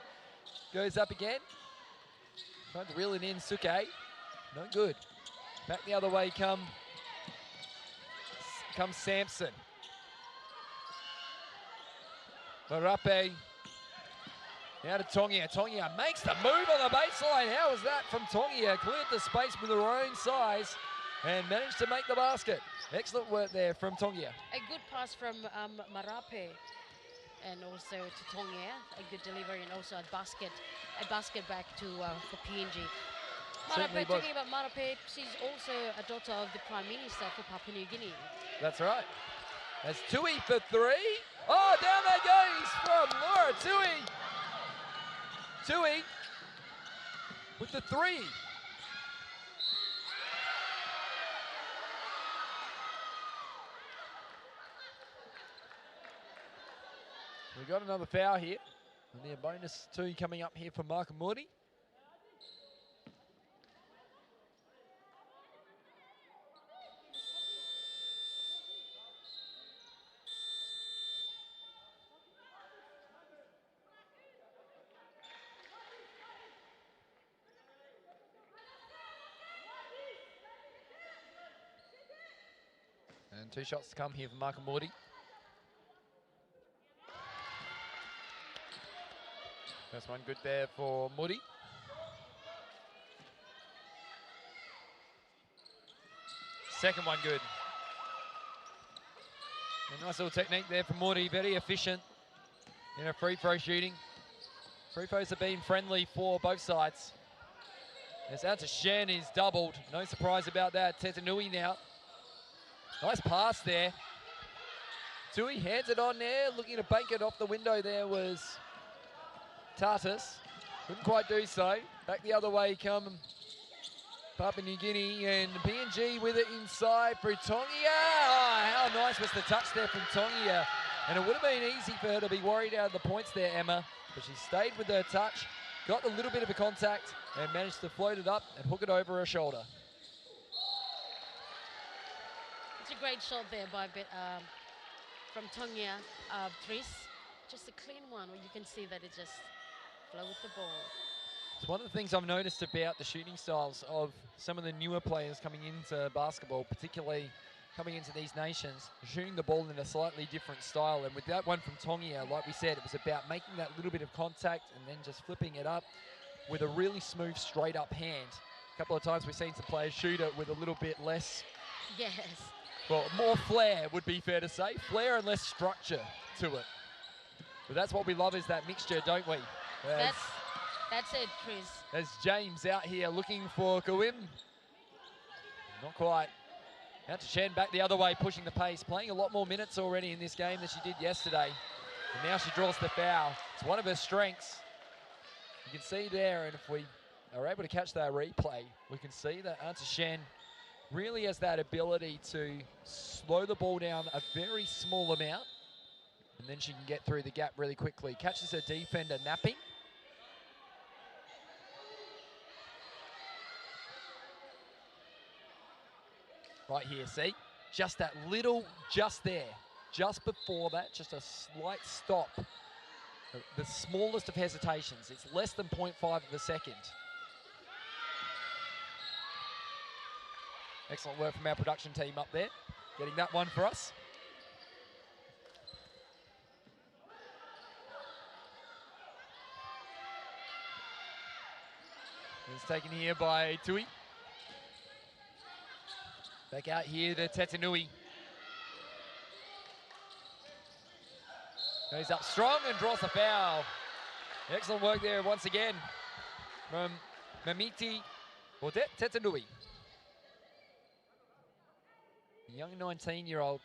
goes up again. Trying to reel it in, Suke. No good. Back the other way comes Sampson. Marape. Now to Tongia. Tongia makes the move on the baseline. How was that from Tongia? Cleared the space with her own size and managed to make the basket. Excellent work there from Tongia. A good pass from Marape, and also to Tongia. A good delivery, and also a basket back to for PNG. Marape, talking about Marape, she's also a daughter of the Prime Minister for Papua New Guinea. That's right. That's Tui for 3. Oh, down that goes from Laura Tui. Tui with the 3. We got another foul here. And the bonus 2 coming up here for Mark Morty. And 2 shots to come here for Mark Morty. First one good there for Moody. Second one good. A nice little technique there for Moody, very efficient. in a free throw shooting. Free throws have been friendly for both sides. As out to Shen is doubled. No surprise about that. Tetanui now. Nice pass there. Tui hands it on there. Looking to bank it off the window there was Tartus. Couldn't quite do so. Back the other way come Papua New Guinea, and PNG with it inside for Tongia. Oh, how nice was the touch there from Tongia. And it would have been easy for her to be worried out of the points there, Emma. But she stayed with her touch, got a little bit of a contact, and managed to float it up and hook it over her shoulder. It's a great shot there by from Tongia, Tris. Just a clean one where you can see that it just flow with the ball. It's one of the things I've noticed about the shooting styles of some of the newer players coming into basketball, particularly coming into these nations, shooting the ball in a slightly different style. And with that one from Tongia, like we said, it was about making that little bit of contact and then just flipping it up with a really smooth, straight up hand. A couple of times we've seen some players shoot it with a little bit less, Yes. well, more flair would be fair to say. Flair and less structure to it. But that's what we love, is that mixture, don't we? That's it, Tris. As James out here looking for Kawim. Not quite. Out to Shen, back the other way, pushing the pace. Playing a lot more minutes already in this game than she did yesterday. And now she draws the foul. It's one of her strengths. You can see there, and if we are able to catch that replay, we can see that Anta Shen really has that ability to slow the ball down a very small amount, and then she can get through the gap really quickly. Catches her defender napping. Right here, see? Just that little, just there. Just before that, just a slight stop. The smallest of hesitations. It's less than 0.5 of a second. Excellent work from our production team up there, getting that one for us. It's taken here by Tui. Back out here to Tetanui. Goes up strong and draws the foul. Excellent work there once again from Mamiti or Tetanui. Young 19-year-old.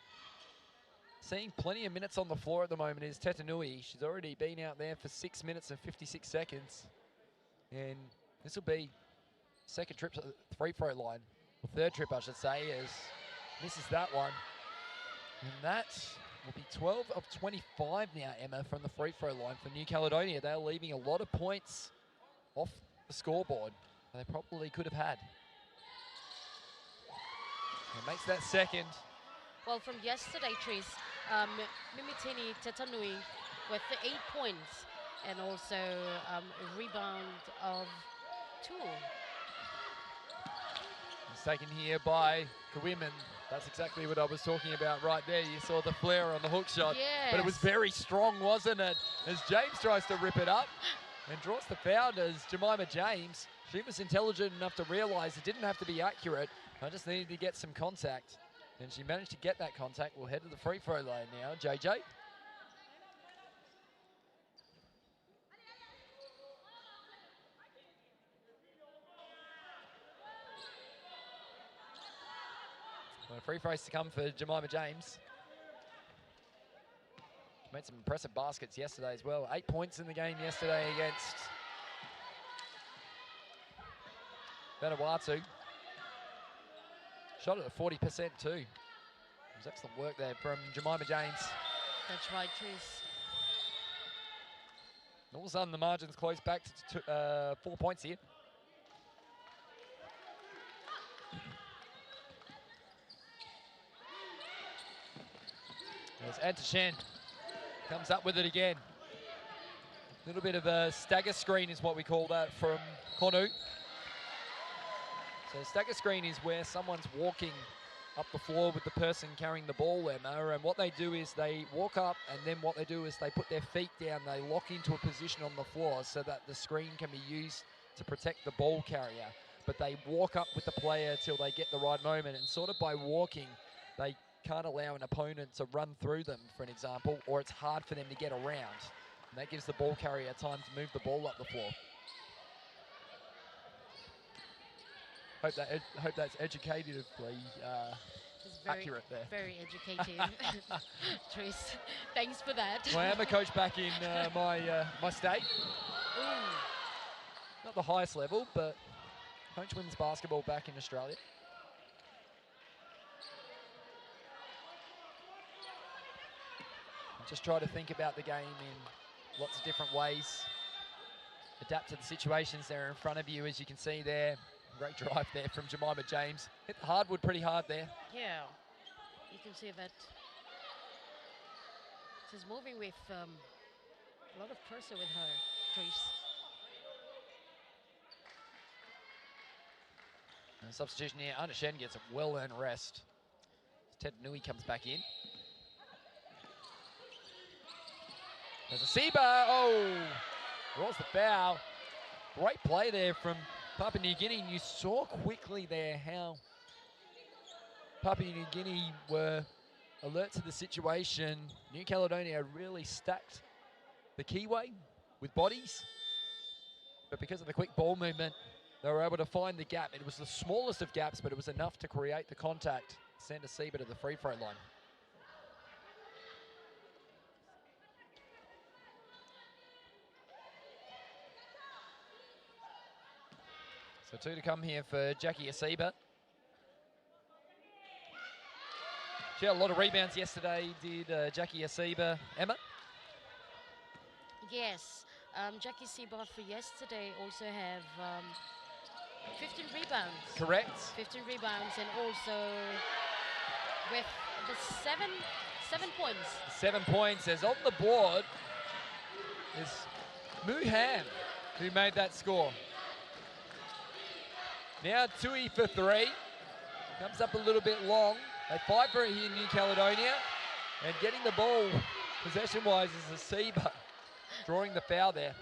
Seeing plenty of minutes on the floor at the moment is Tetanui. She's already been out there for 6 minutes and 56 seconds. And this will be second trip to the free throw line. Well, third trip, I should say, as misses that one. And that will be 12 of 25 now, Emma, from the free throw line for New Caledonia. They're leaving a lot of points off the scoreboard they probably could have had. And makes that second. Well, from yesterday, Tris, Mimitini Tetanui with the 8 points and also a rebound of 2. It's taken here by Kawim, and that's exactly what I was talking about right there. You saw the flare on the hook shot, Yes. but it was very strong, wasn't it? As James tries to rip it up and draws the foul as Jemima James. She was intelligent enough to realise it didn't have to be accurate. I just needed to get some contact, and she managed to get that contact. We'll head to the free throw line now. JJ. Well, free throws to come for Jemima James. Made some impressive baskets yesterday as well. 8 points in the game yesterday against Vanuatu. Shot it at 40% too. It was excellent work there from Jemima James. That's right, Tris. All of a sudden the margin's close back to 4 points here. There's Antashen. Comes up with it again. A little bit of a stagger screen is what we call that from Konu. So stagger screen is where someone's walking up the floor with the person carrying the ball, Emma, and what they do is they walk up, and then what they do is they put their feet down, they lock into a position on the floor so that the screen can be used to protect the ball carrier. But they walk up with the player till they get the right moment, and sort of by walking, they can't allow an opponent to run through them, for an example, or it's hard for them to get around. And that gives the ball carrier time to move the ball up the floor. Hope that's educatively It's very, accurate there. very educative. Tris, thanks for that. Well, I am a coach back in my state. Ooh. Not the highest level, but coach women's basketball back in Australia. Just try to think about the game in lots of different ways. Adapt to the situations that are in front of you, as you can see there. Great drive there from Jemima James. Hit the hardwood pretty hard there. Yeah, you can see that she's moving with a lot of pressure with her, Tris. And substitution here, Anna Shen gets a well-earned rest. Ted Nui comes back in. There's a Siba. Oh, draws the foul. Great play there from Papua New Guinea. And you saw quickly there how Papua New Guinea were alert to the situation. New Caledonia really stacked the keyway with bodies. But because of the quick ball movement, they were able to find the gap. It was the smallest of gaps, but it was enough to create the contact. Send a Siba to the free throw line. So 2 to come here for Jackie Asiba. She had a lot of rebounds yesterday, did Jackie Asiba. Emma? Yes, Jackie Siba for yesterday also have 15 rebounds. Correct. 15 rebounds, and also with the seven points. 7 points. As on the board is Muhan, who made that score. Now Tui for 3. Comes up a little bit long. They fight for it here in New Caledonia. And getting the ball possession-wise is Asiba, drawing the foul there.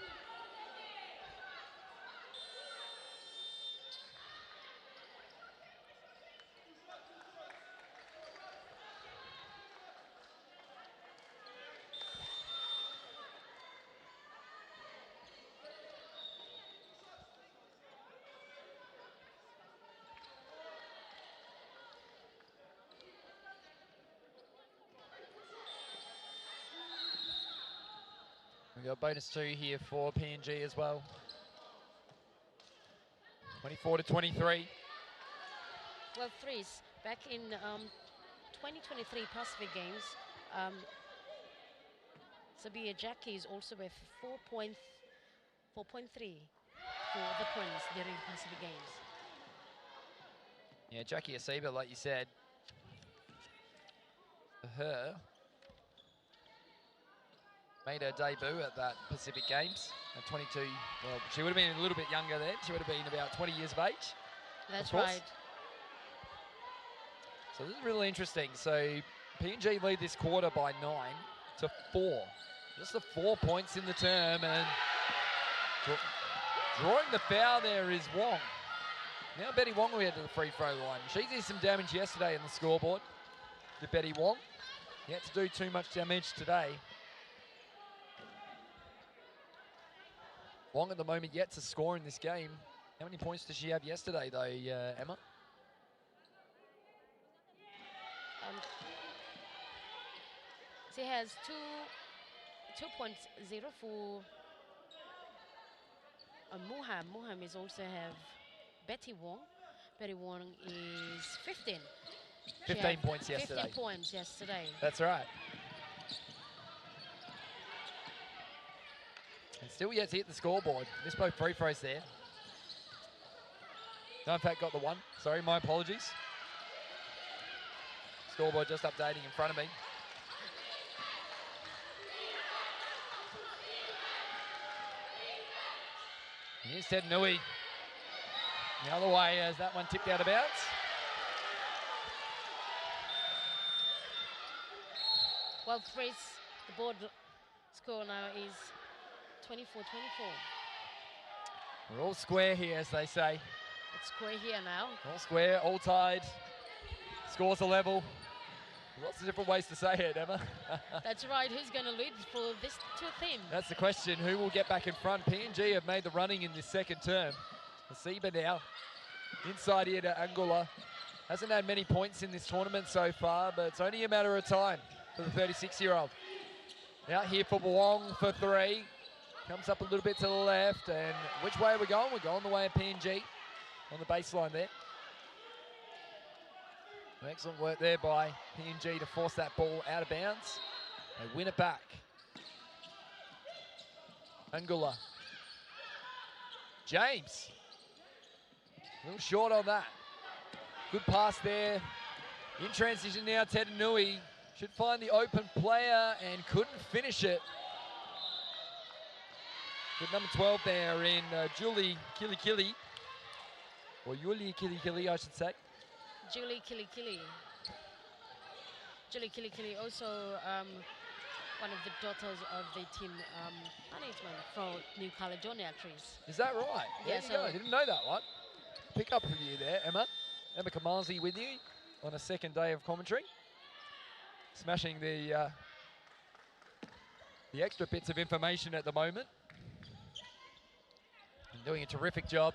We got bonus 2 here for PNG as well. 24 to 23. Well, Tris, back in 2023 Pacific Games, Sabia Jackie is also with 4.3 for the points during Pacific Games. Yeah, Jackie Asiba, like you said, for her, made her debut at that Pacific Games at 22. Well, she would have been a little bit younger then. She would have been about 20 years of age. That's of course. right. So this is really interesting. So PNG lead this quarter by 9 to 4. Just the 4 points in the term, and drawing the foul there is Wong. Now Betty Wong will head to the free throw line. She did some damage yesterday in the scoreboard to Betty Wong. Yet to do too much damage today. Wong at the moment yet to score in this game. How many points did she have yesterday though, Emma? She has 2.0 for Muham. Muham is also have Betty Wong. Betty Wong is 15. 15 points yesterday. 15 points yesterday. That's right. And still yet to hit the scoreboard. Missed both free throws there. No, in fact, got the one. Sorry, my apologies. Scoreboard just updating in front of me. Here's Ted Nui. The other way as that one tipped out of bounds. Well, Tris, the board score now is 24-24. We're all square here, as they say. It's square here now. All square, all tied. Scores are level. Lots of different ways to say it, Emma. That's right. Who's going to lead for this team? That's the question. Who will get back in front? PNG have made the running in this second term. FIBA now. Inside here to Angola. Hasn't had many points in this tournament so far, but it's only a matter of time for the 36-year-old. Out here for Wong for three. Comes up a little bit to the left. And which way are we going? We're going the way of PNG on the baseline there. Excellent work there by PNG to force that ball out of bounds. They win it back. Angola. James. A little short on that. Good pass there. In transition now, Tedanui should find the open player and couldn't finish it. Good number 12 there in Julie Kilikili. Or Yuli Kilikili, I should say. Julie Kilikili. Julie Kilikili, also one of the daughters of the team management from New Caledonia trees. Is that right? Yeah, so I didn't know that one. Pick up from you there, Emma. Emma Kamazi with you on a second day of commentary. Smashing the extra bits of information at the moment. And doing a terrific job.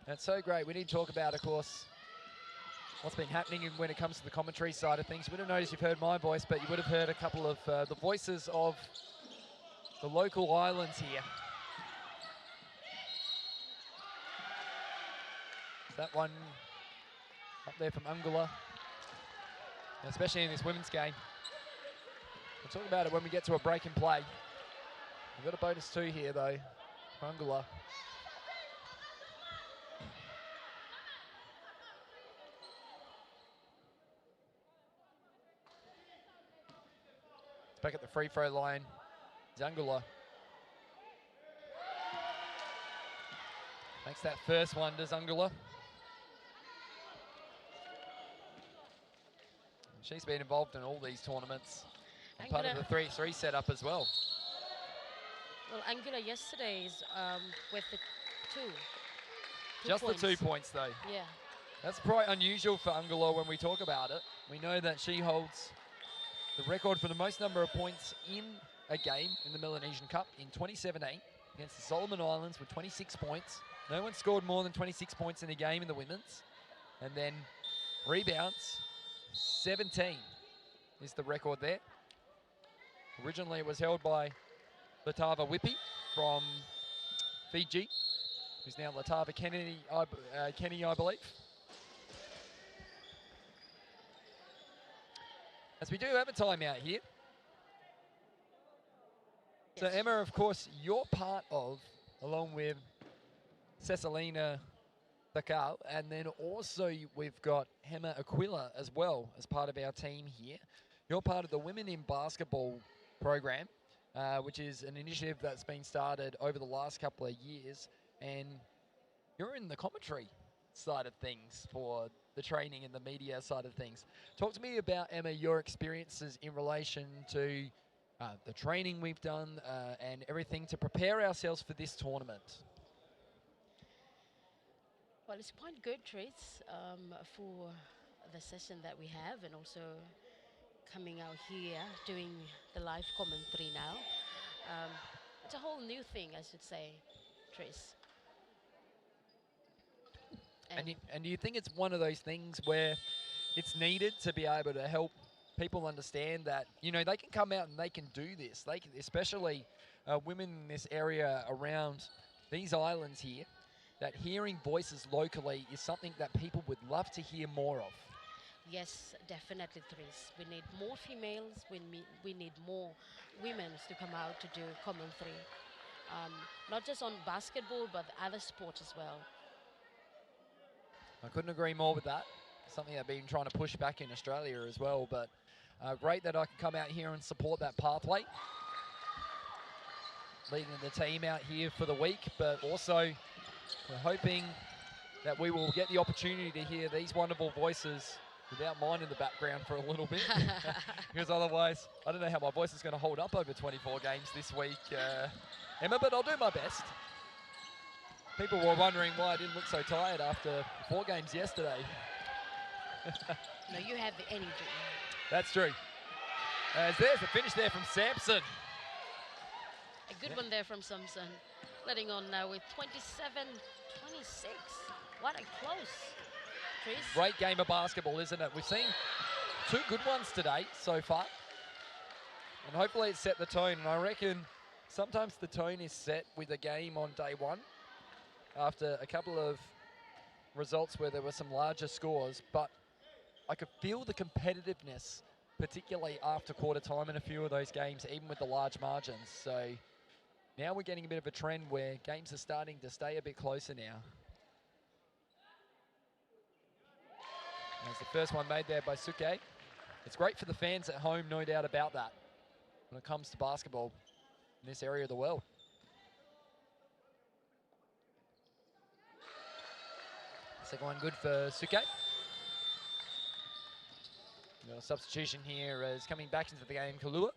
That's so great. We need to talk about, of course, what's been happening when it comes to the commentary side of things. You would have noticed you've heard my voice, but you would have heard a couple of the voices of the local islands here. That one up there from Angola, especially in this women's game. We'll talk about it when we get to a break in play. We've got a bonus 2 here though, for Angola. Back at the free throw line, Angola. Makes that first one, does Angola. She's been involved in all these tournaments. And part of the 3-3 setup as well. Well, Angola yesterday is with the two Just points. the 2 points though. Yeah. That's quite unusual for Angola when we talk about it. We know that she holds the record for the most number of points in a game in the Melanesian Cup in 2017 against the Solomon Islands with 26 points. No one scored more than 26 points in a game in the women's. And then rebounds, 17 is the record there. Originally it was held by Latava Whippy from Fiji, who's now Latava Kenny, I believe. As we do have a timeout here. Yes. So Emma, of course, you're part of, along with Cecilina Thakal, and then also we've got Hema Aquila as well as part of our team here. You're part of the Women in Basketball program, which is an initiative that's been started over the last couple of years, and you're in the commentary side of things for the training and the media side of things. Talk to me about, Emma, your experiences in relation to the training we've done and everything to prepare ourselves for this tournament. Well, it's quite good treats for the session that we have, and also coming out here doing the live commentary now. It's a whole new thing, I should say, Trace. And do you think it's one of those things where it's needed to be able to help people understand that, you know, they can come out and they can do this. They can, especially women in this area around these islands here, that hearing voices locally is something that people would love to hear more of. Yes, definitely, Trace. We need more females. We need more women to come out to do commentary. Not just on basketball, but other sports as well. I couldn't agree more with that. Something I've been trying to push back in Australia as well, but great that I can come out here and support that pathway. Leading the team out here for the week, but also we're hoping that we will get the opportunity to hear these wonderful voices without mine in the background for a little bit. Because otherwise, I don't know how my voice is going to hold up over 24 games this week, Emma, but I'll do my best. People were wondering why I didn't look so tired after 4 games yesterday. No, you have the energy. That's true. As there's the finish there from Sampson. A good one there from Samson. Letting on now with 27-26. What a close, Tris. Great game of basketball, isn't it? We've seen 2 good ones today so far. And hopefully it set the tone. And I reckon sometimes the tone is set with a game on day one after a couple of results where there were some larger scores. But I could feel the competitiveness, particularly after quarter time in a few of those games, even with the large margins. So now we're getting a bit of a trend where games are starting to stay a bit closer now. There's the first one made there by Suke. It's great for the fans at home, no doubt about that, when it comes to basketball in this area of the world. Second one good for Suke. A substitution here is coming back into the game, Kalua.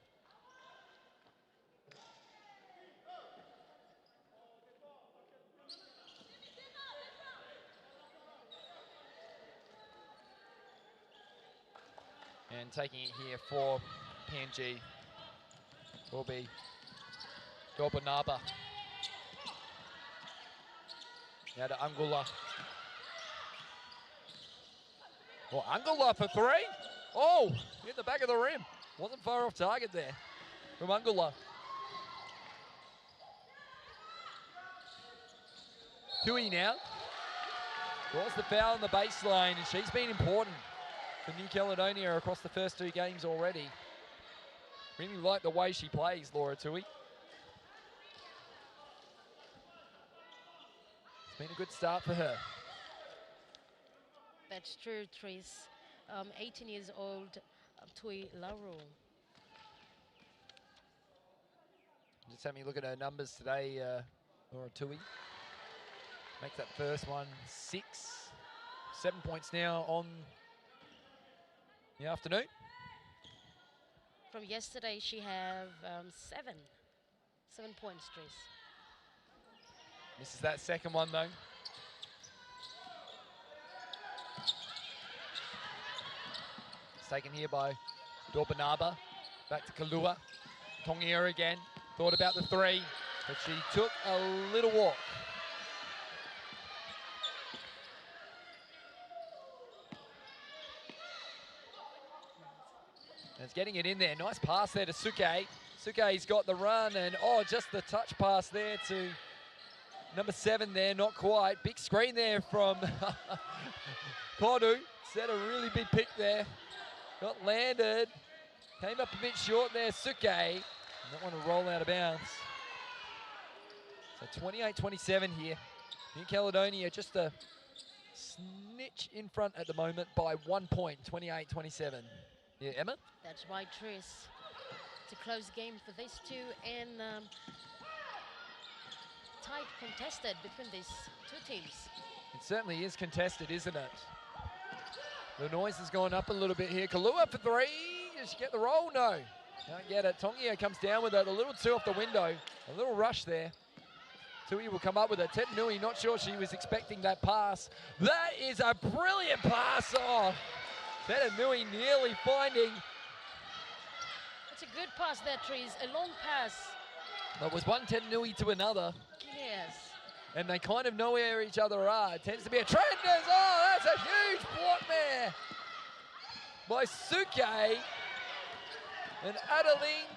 And taking it here for PNG will be Dorbanaba. Now to Angula. Well, Angula for 3. Oh, hit the back of the rim. Wasn't far off target there from Angula. Tui now. Draws the foul on the baseline, and she's been important for New Caledonia across the first 2 games already. Really like the way she plays, Laura Tui. It's been a good start for her. That's true, Tris. 18 years old, Tui Lauro. Just having a look at her numbers today, Laura Tui. Makes that first one 6. 7 points now on the afternoon. From yesterday, she have 7 points, Tris. Misses that second one though. It's taken here by Dorbanaba. Back to Kalua. Tongia again. Thought about the 3, but she took a little walk. And it's getting it in there. Nice pass there to Suke. Suke's got the run, and oh, just the touch pass there to number 7 there, not quite. Big screen there from Kodu. Set a really big pick there. Got landed. Came up a bit short there, Suke. Not want to roll out of bounds. So 28-27 here. New Caledonia just a snitch in front at the moment by 1 point, 28-27. Yeah, Emma? That's right, Tris. It's a close game for these 2, and tight contested between these 2 teams. It certainly is contested, isn't it? The noise has gone up a little bit here. Kalua for 3. Does she get the roll? No. Can't get it. Tongia comes down with it. A little too off the window. A little rush there. Tui will come up with it. Tetanui, not sure she was expecting that pass. That is a brilliant pass. Oh, Tetanui nearly finding. It's a good pass there, Tris. A long pass. It was one Tetanui to another. Yes. And they kind of know where each other are. It tends to be a trend. Oh, that's a huge block there by Suke. And Adeline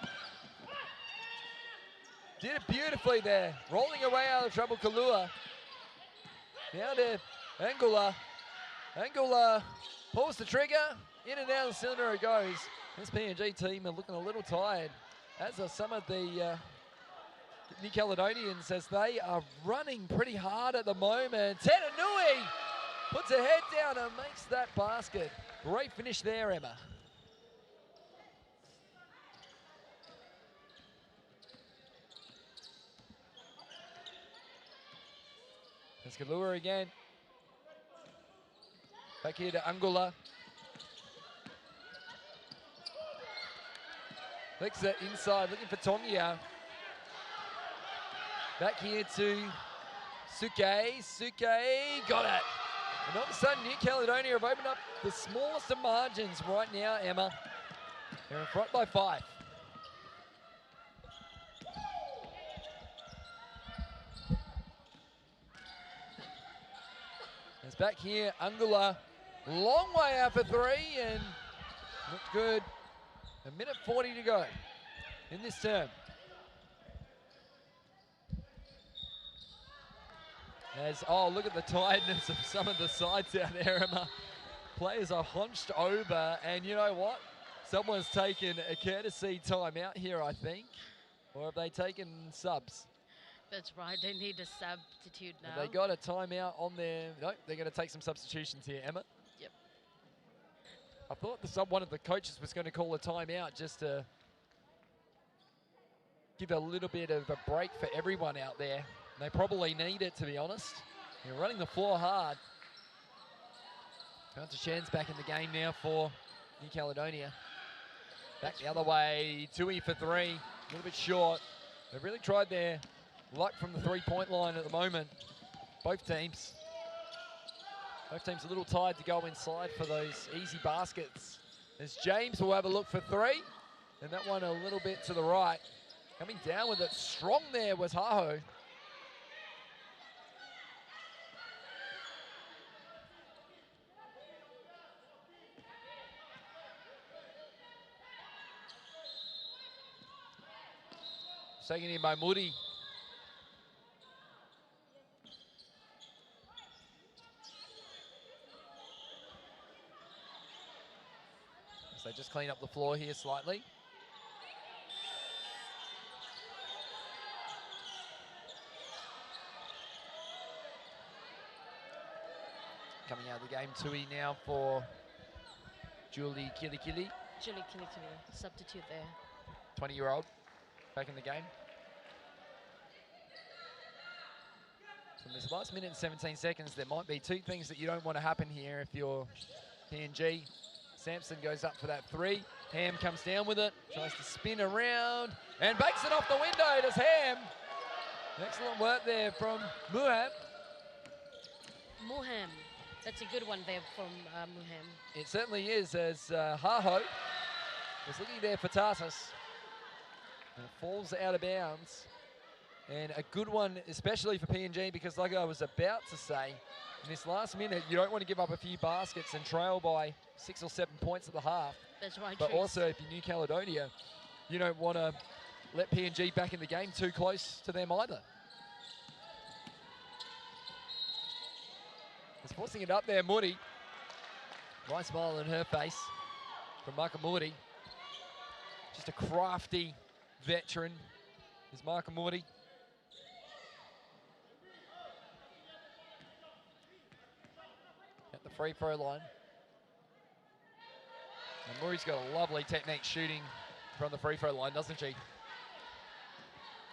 did it beautifully there. Rolling away out of trouble, Kalua. Now to Angula. Angula pulls the trigger. In and out of the cylinder it goes. This PNG team are looking a little tired, as are some of the New Caledonians, as they are running pretty hard at the moment. Tetanui puts her head down and makes that basket. Great finish there, Emma. There's Kalua again. Back here to Angula. Flicks it inside, looking for Tongia. Back here to Suke. Suke got it. And all of a sudden, New Caledonia have opened up the smallest of margins right now, Emma. They're in front by 5. It's back here, Angula, long way out for 3 and looked good. 1:40 to go in this term. Oh, look at the tiredness of some of the sides out there, Emma. Players are hunched over, and you know what? Someone's taken a courtesy timeout here, I think. Or have they taken subs? That's right, they need a substitute now. Have they got a timeout on their... No, they're going to take some substitutions here, Emma. Yep. I thought one of the coaches was going to call a timeout just to give a little bit of a break for everyone out there. They probably need it, to be honest. They're running the floor hard. Hunter Shen's back in the game now for New Caledonia. Back the other way, Tui for 3, a little bit short. They've really tried their luck from the 3-point line at the moment, both teams. Both teams a little tired to go inside for those easy baskets. As James will have a look for 3, and that one a little bit to the right. Coming down with it strong there was Haho. Taken in by Moody. So just clean up the floor here slightly. Coming out of the game, Tui now for Julie Kilikili. Julie Kilikili, substitute there. 20-year-old. Back in the game. So in this last minute and 17 seconds, there might be 2 things that you don't want to happen here if you're PNG. Sampson goes up for that 3. Ham comes down with it, tries to spin around, and bakes it off the window. Does Ham. Excellent work there from Muham. Muham. That's a good one there from Muham. It certainly is, as Haho was looking there for Tarsus. And it falls out of bounds. And a good one, especially for PNG, because like I was about to say, in this last minute, you don't want to give up a few baskets and trail by 6 or 7 points at the half. That's right, But Tris. also, if you're New Caledonia, you don't want to let PNG back in the game too close to them either. He's forcing it up there, Moody. Nice smile on her face from Makamudi. Just a crafty veteran is Makamudi. At the free throw line. And Muri's got a lovely technique shooting from the free throw line, doesn't she?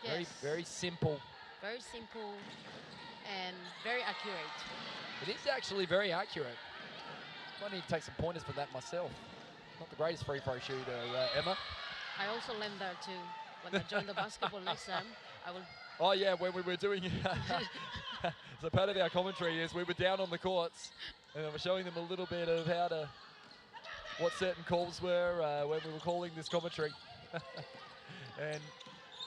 Yes. Very simple. Very simple and very accurate. It is actually very accurate. I need to take some pointers for that myself. Not the greatest free throw shooter, Emma. I also learned that too. When I join the basketball next time, I will... Oh yeah, when we were doing... So part of our commentary is we were down on the courts and I was showing them a little bit of what certain calls were when we were calling this commentary. And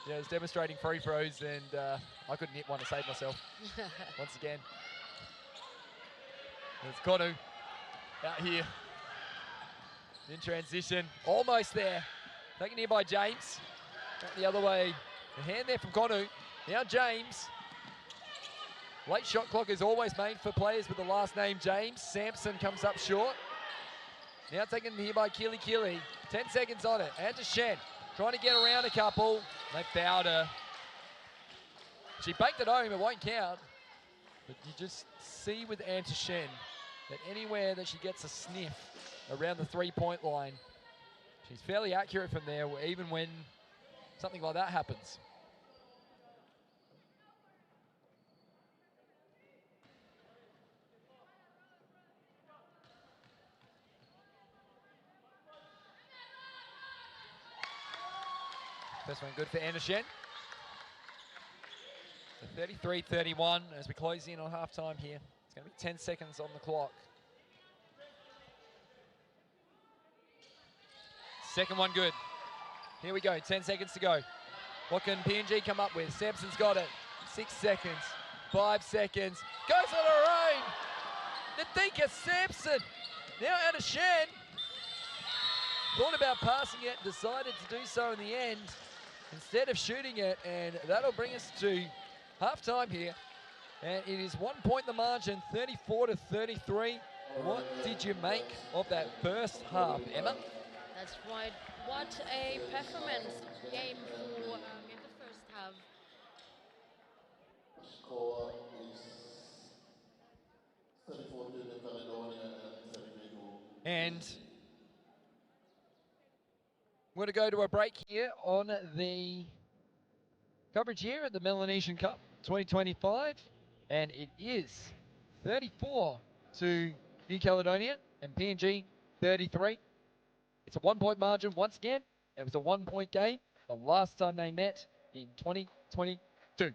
yeah, I was demonstrating free throws and I couldn't hit one to save myself once again. There's Konu out here in transition, almost there. Taken here by James. Back the other way. The hand there from Konu. Now James. Late shot clock is always made for players with the last name James. Sampson comes up short. Now taken here by Kili Kili. 10 seconds on it. And to Shen. Trying to get around a couple. They fouled her. She baked it home, it won't count. But you just see with Anta Shen that anywhere that she gets a sniff around the 3-point line, she's fairly accurate from there, even when something like that happens. First one good for Andershen. 33-31 as we close in on halftime here It's going to be 10 seconds on the clock. Second one good. Here we go, 10 seconds to go. What can PNG come up with? Sampson's got it. 6 seconds, 5 seconds. Goes on the rain. Nadika Sampson. Now out of Shan. Thought about passing it, decided to do so in the end instead of shooting it, and that'll bring us to halftime here. And it is 1 point the margin, 34-33. What did you make of that first half, Emma? That's right. What a performance game for in the first half. Score is 34 to the Caledonia and 33 to. And we're going to go to a break here on the coverage here at the Melanesian Cup 2025. And it is 34 to New Caledonia and PNG 33. It's a 1 point margin once again. It was a 1 point game the last time they met in 2022.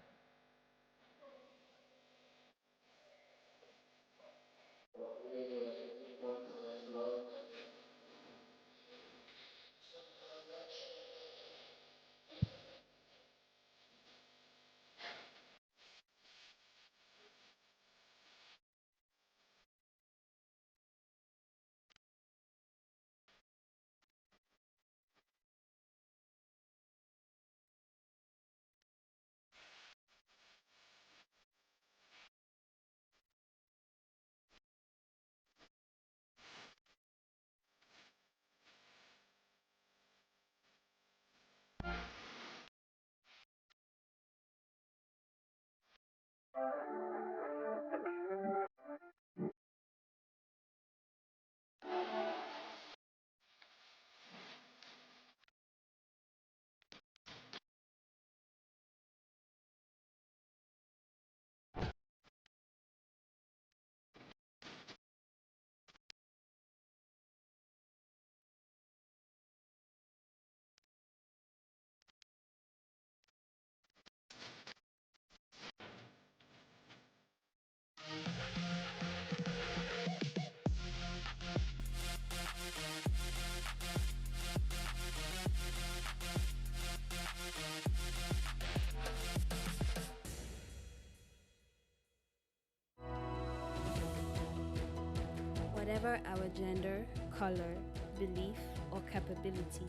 Whatever our gender, color, belief, or capability,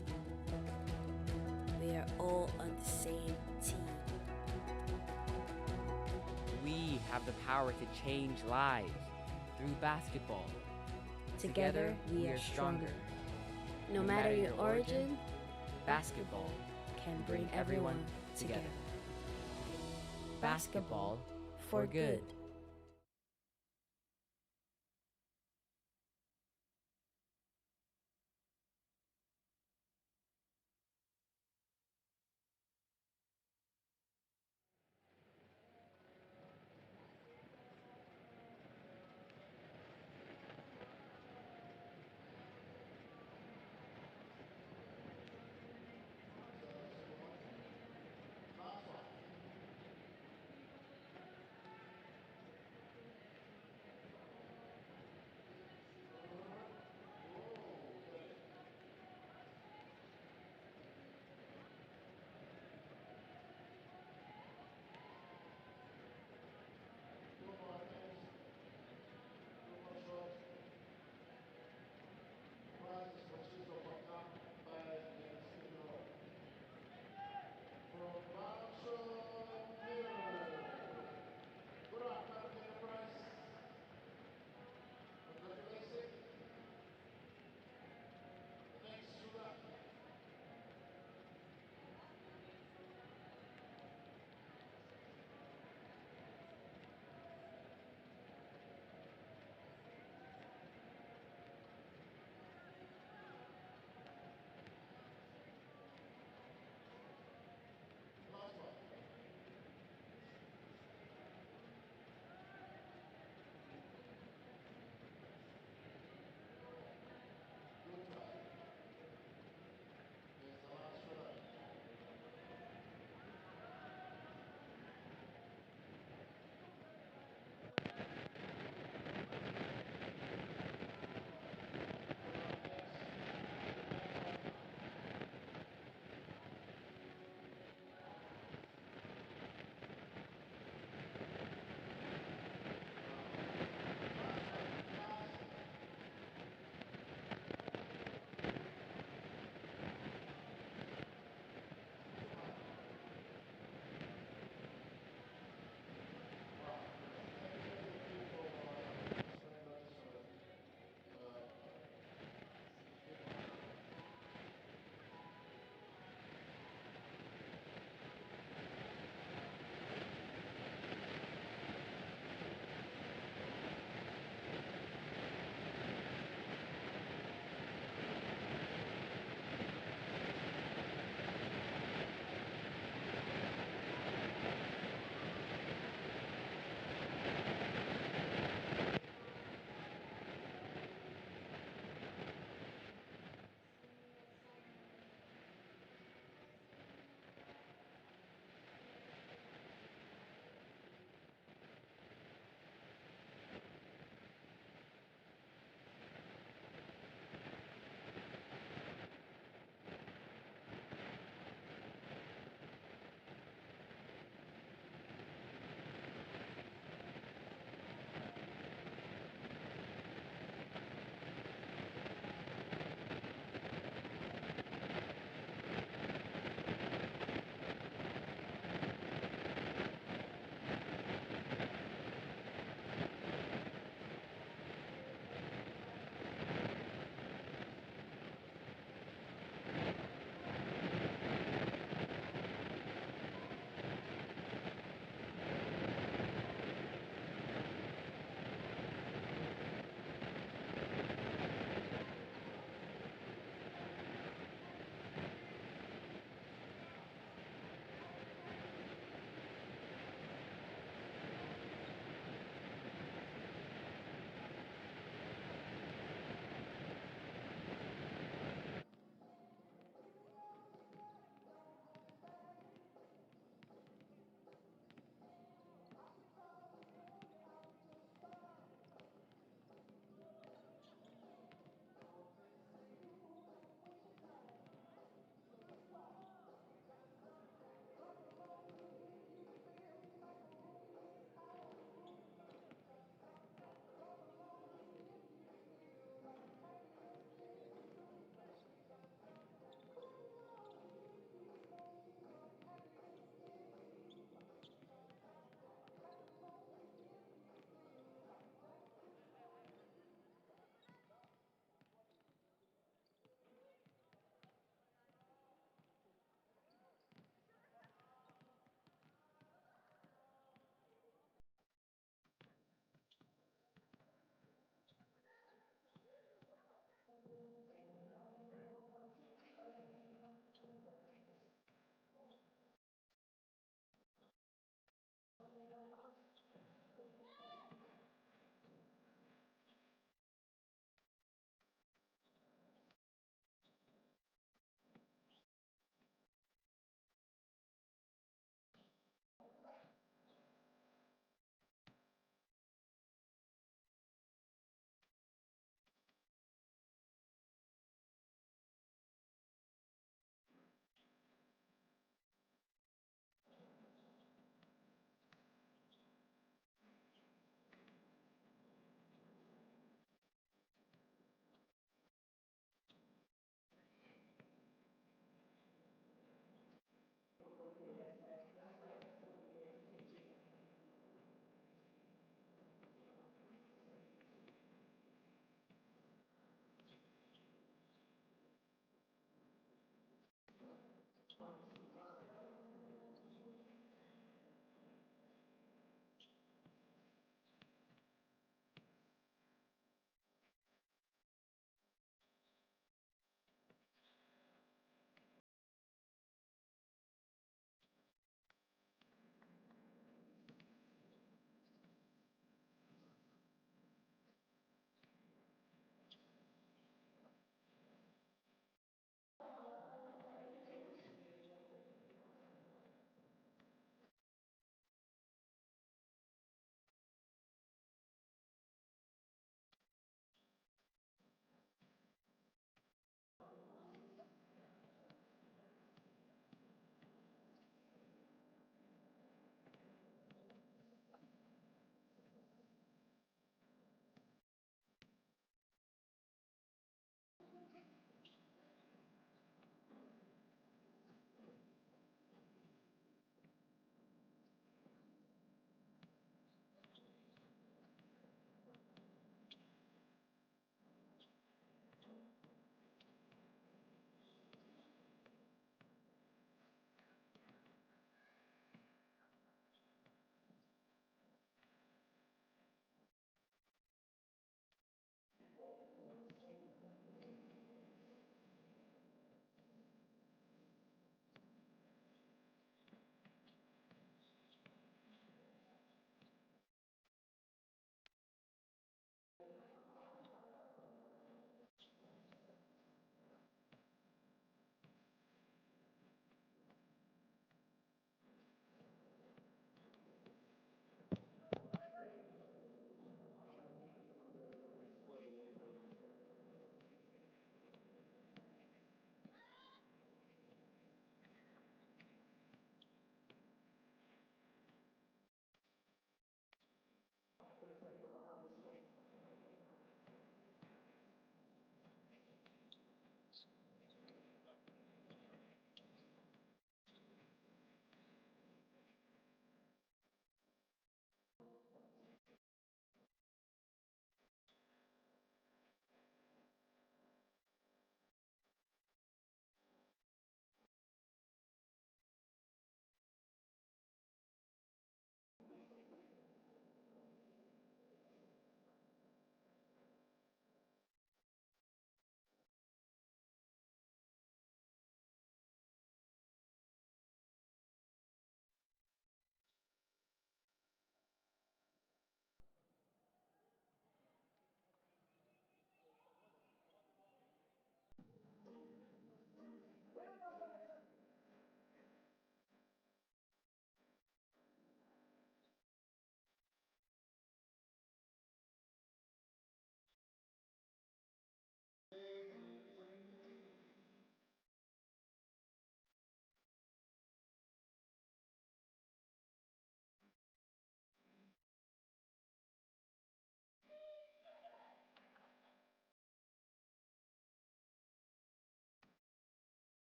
we are all on the same team. We have the power to change lives through basketball. Together, we are stronger. No matter your origin, basketball can bring everyone together. Basketball for good.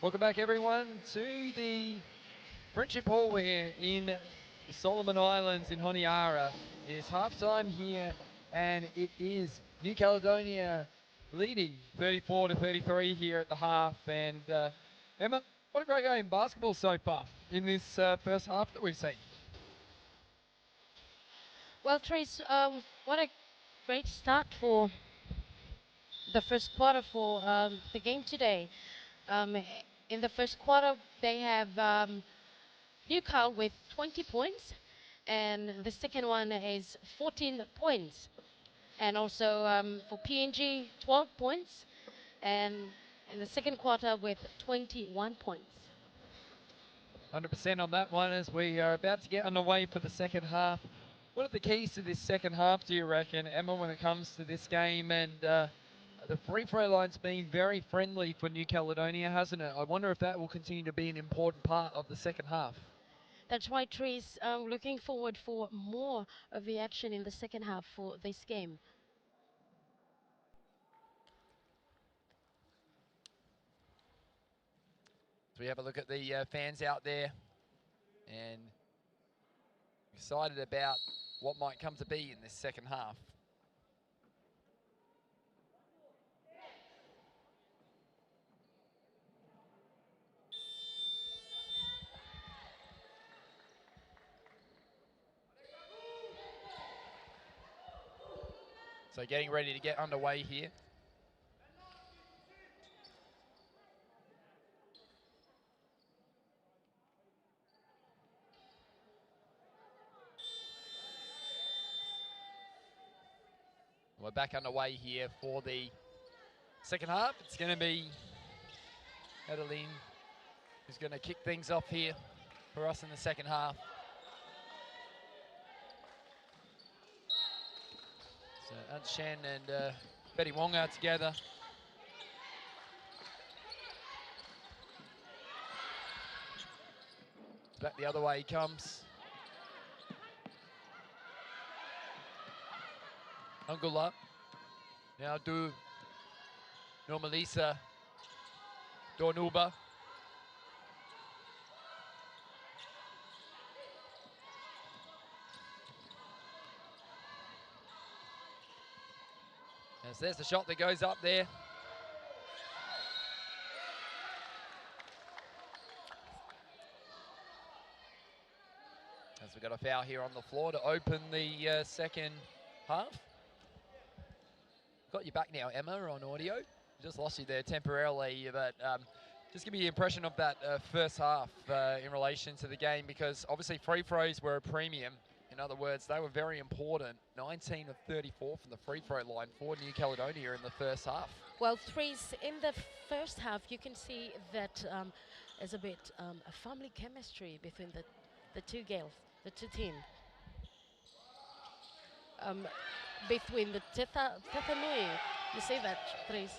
Welcome back, everyone, to the Friendship Hall here in Solomon Islands in Honiara. It is halftime here, and it is New Caledonia leading 34-33 here at the half. And Emma, what a great game basketball so far in this first half that we've seen. Well, Trace, what a great start for the first quarter for the game today. In the first quarter, they have Newcastle with 20 points, and the second one is 14 points. And also for PNG, 12 points, and in the second quarter with 21 points. 100% on that one as we are about to get underway for the second half. What are the keys to this second half, do you reckon, Emma, when it comes to this game? And the free throw line's been very friendly for New Caledonia, hasn't it? I wonder if that will continue to be an important part of the second half. That's why Trace looking forward for more of the action in the second half for this game. So we have a look at the fans out there and excited about what might come to be in this second half. So getting ready to get underway here. We're back underway here for the second half. It's going to be Adeline who's going to kick things off here for us in the second half. So Aunt Shen and Betty Wong are together. Back the other way he comes. Angula. Now do Normalisa Dornuba. As there's the shot that goes up there. As we've got a foul here on the floor to open the second half. Got you back now, Emma, on audio. Just lost you there temporarily, but just give me the impression of that first half in relation to the game, because obviously free throws were a premium. In other words, they were very important. 19 of 34 from the free throw line for New Caledonia in the first half. Well, Trace, in the first half, you can see that there's a bit a family chemistry between the two girls, the two teams. Between the Tetanui, you see that, Trace?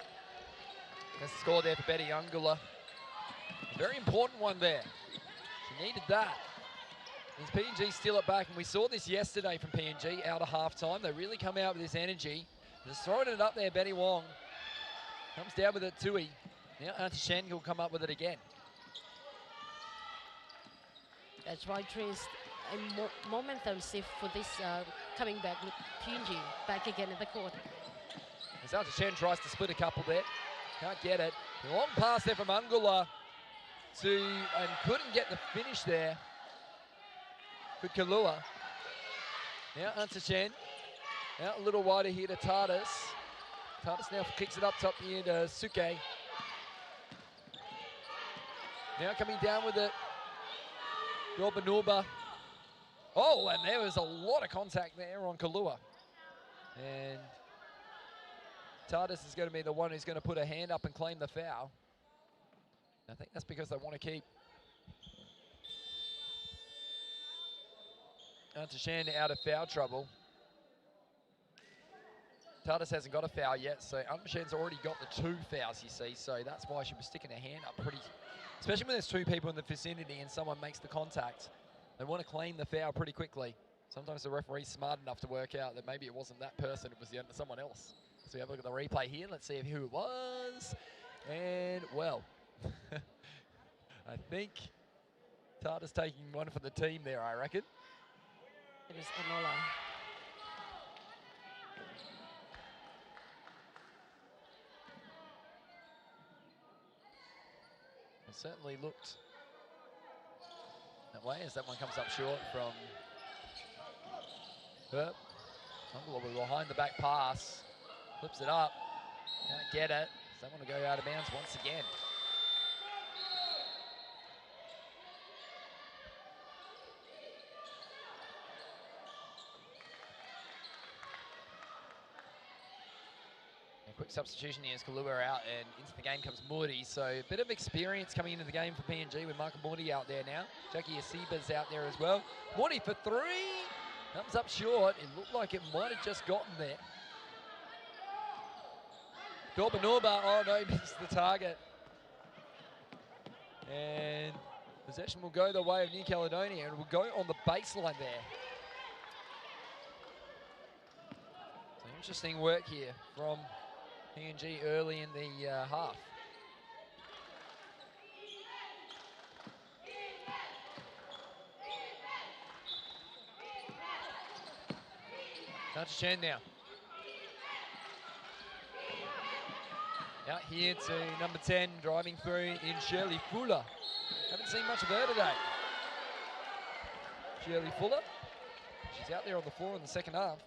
That's the score there for Betty Angula. A very important one there. She needed that. As PNG steal it back, and we saw this yesterday from PNG out of half-time. They really come out with this energy. Just throwing it up there, Betty Wong. Comes down with it, Tui. Now Auntie Shen will come up with it again. That's right, Trace. A momentum shift for this coming back with PNG back again in the court. As Auntie Shen tries to split a couple there. Can't get it. A long pass there from Angula and couldn't get the finish there. Good Kalua. Now Auntie Shen. Out a little wider here to Tardis. Tardis now kicks it up top here to Suke. Now coming down with it. Norba. Oh, and there was a lot of contact there on Kalua. And Tardis is going to be the one who's going to put a hand up and claim the foul. I think that's because they want to keep Auntie Shen out of foul trouble. Tardis hasn't got a foul yet, so Auntie Shen's already got the 2 fouls, you see, so that's why she was sticking her hand up pretty, especially when there's 2 people in the vicinity and someone makes the contact. They want to claim the foul pretty quickly. Sometimes the referee's smart enough to work out that maybe it wasn't that person, it was someone else. So we have a look at the replay here. Let's see who it was. And, well, I think Tata's taking one for the team there, I reckon. It is Enola. It certainly looked that way as that one comes up short from Herb. Behind the back pass, flips it up, can't get it. So they want to go out of bounds once again. A quick substitution here as Kalua out, and into the game comes Morty. So a bit of experience coming into the game for PNG with Mark Morty out there now. Jackie Asiba's out there as well. Morty for three. Comes up short. It looked like it might have just gotten there. Dorbanurba, oh no, missed the target. And possession will go the way of New Caledonia and will go on the baseline there. So interesting work here from PNG early in the half. Chen now. Out here to number 10, driving through in Shirley Fuller. Haven't seen much of her today. Shirley Fuller. She's out there on the floor in the second half.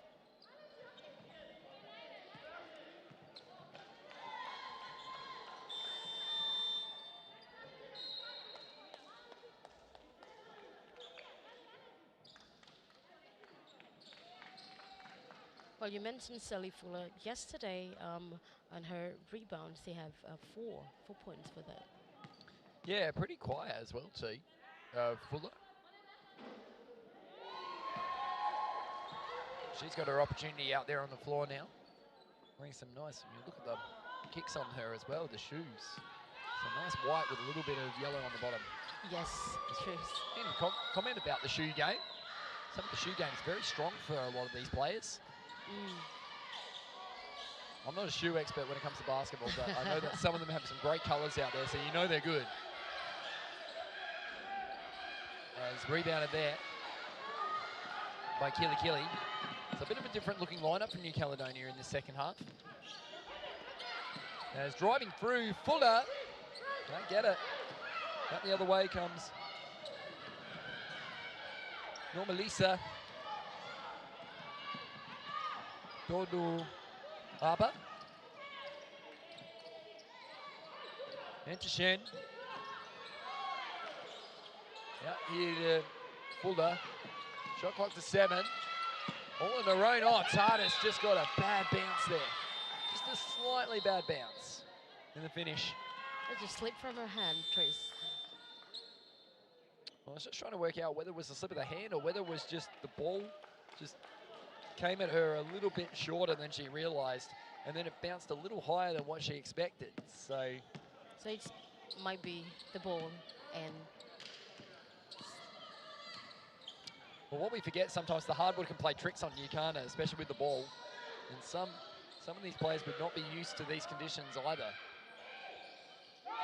Well, you mentioned Sally Fuller yesterday. On her rebounds, they have 4 points for that. Yeah, pretty quiet as well too. Fuller. She's got her opportunity out there on the floor now. Wearing some nice, you look at the kicks on her as well, the shoes. Some nice white with a little bit of yellow on the bottom. Yes, true. Any comment about the shoe game? Some of the shoe game is very strong for a lot of these players. I'm not a shoe expert when it comes to basketball, but I know that some of them have some great colours out there, so you know they're good. As rebounded there by Kili Kili. It's a bit of a different looking lineup from New Caledonia in the second half. As driving through, Fuller. Can't get it. Out the other way comes Normalisa. Dodo Arba. Entershen. Out here to Fuller. Shot clock to 7. All in their own. Oh, Tardis just got a bad bounce there. Just a slightly bad bounce in the finish. It just slipped from her hand, Trace. I was just trying to work out whether it was a slip of the hand or whether it was just the ball just came at her a little bit shorter than she realised, and then it bounced a little higher than what she expected. So it might be the ball. And well, what we forget sometimes, the hardwood can play tricks on you, can't it? Especially with the ball. And some of these players would not be used to these conditions either.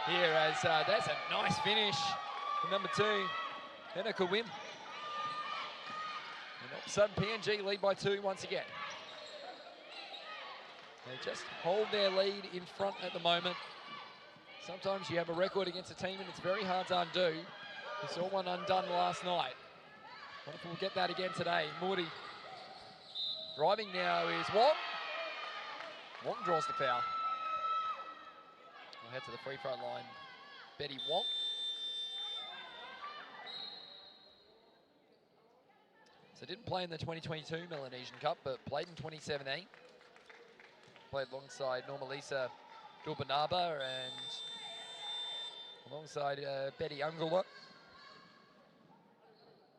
Here, as that's a nice finish for number 2, Henaka Wim. And all of a sudden, PNG lead by 2 once again. They just hold their lead in front at the moment. Sometimes you have a record against a team and it's very hard to undo. We saw one undone last night. What if we'll get that again today? Morty driving now is Wong. Wong draws the foul. We'll head to the free throw line. Betty Wong. So didn't play in the 2022 Melanesian Cup, but played in 2017. Played alongside Normalisa Dulbanaba and alongside Betty Ungala.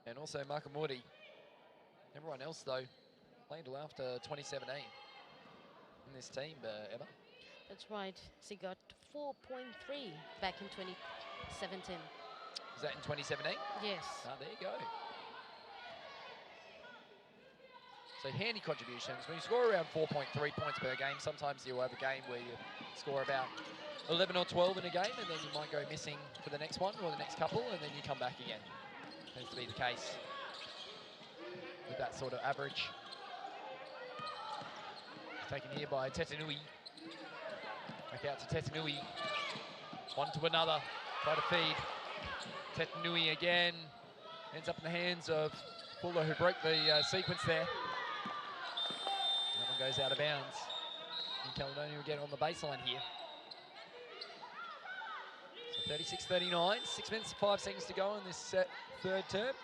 And also Makamuri. Everyone else, though, played until after 2017 in this team, Emma. That's right. She got 4.3 back in 2017. Was that in 2017? Yes. Ah, there you go. So handy contributions. When you score around 4.3 points per game, sometimes you'll have a game where you score about 11 or 12 in a game, and then you might go missing for the next one or the next couple, and then you come back again. Tends to be the case with that sort of average. Taken here by Tetanui. Back out to Tetanui. One to another. Try to feed. Tetanui again. Ends up in the hands of Fuller, who broke the sequence there. That one goes out of bounds. And Caledonia will get on the baseline here. So 36-39, 6 minutes and 5 seconds to go in this third term.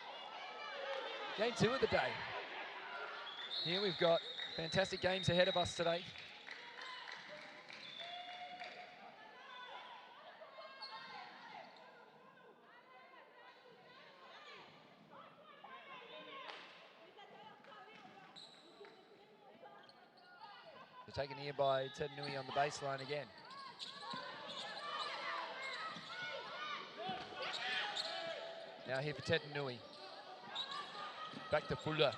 Game 2 of the day. Here we've got fantastic games ahead of us today. So taken here by Tetanui on the baseline again. Now here for Tetanui. Back to Fuller.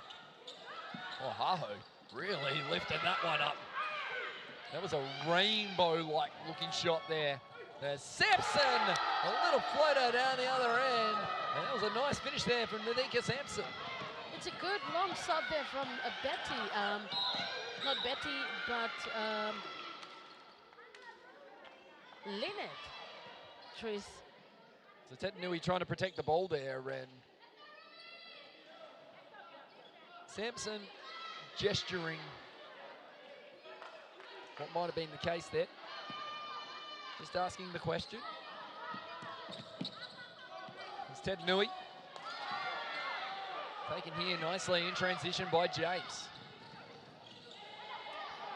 Oh, Haho really lifted that one up. That was a rainbow-like looking shot there. There's Sampson, a little floater down the other end. And that was a nice finish there from Nadika Sampson. It's a good long shot there from Betty. Not Betty, but Lynette. Tris. So Tetanui trying to protect the ball there, and Sampson gesturing what might have been the case there. Just asking the question. It's Tetanui. Taken here nicely in transition by James.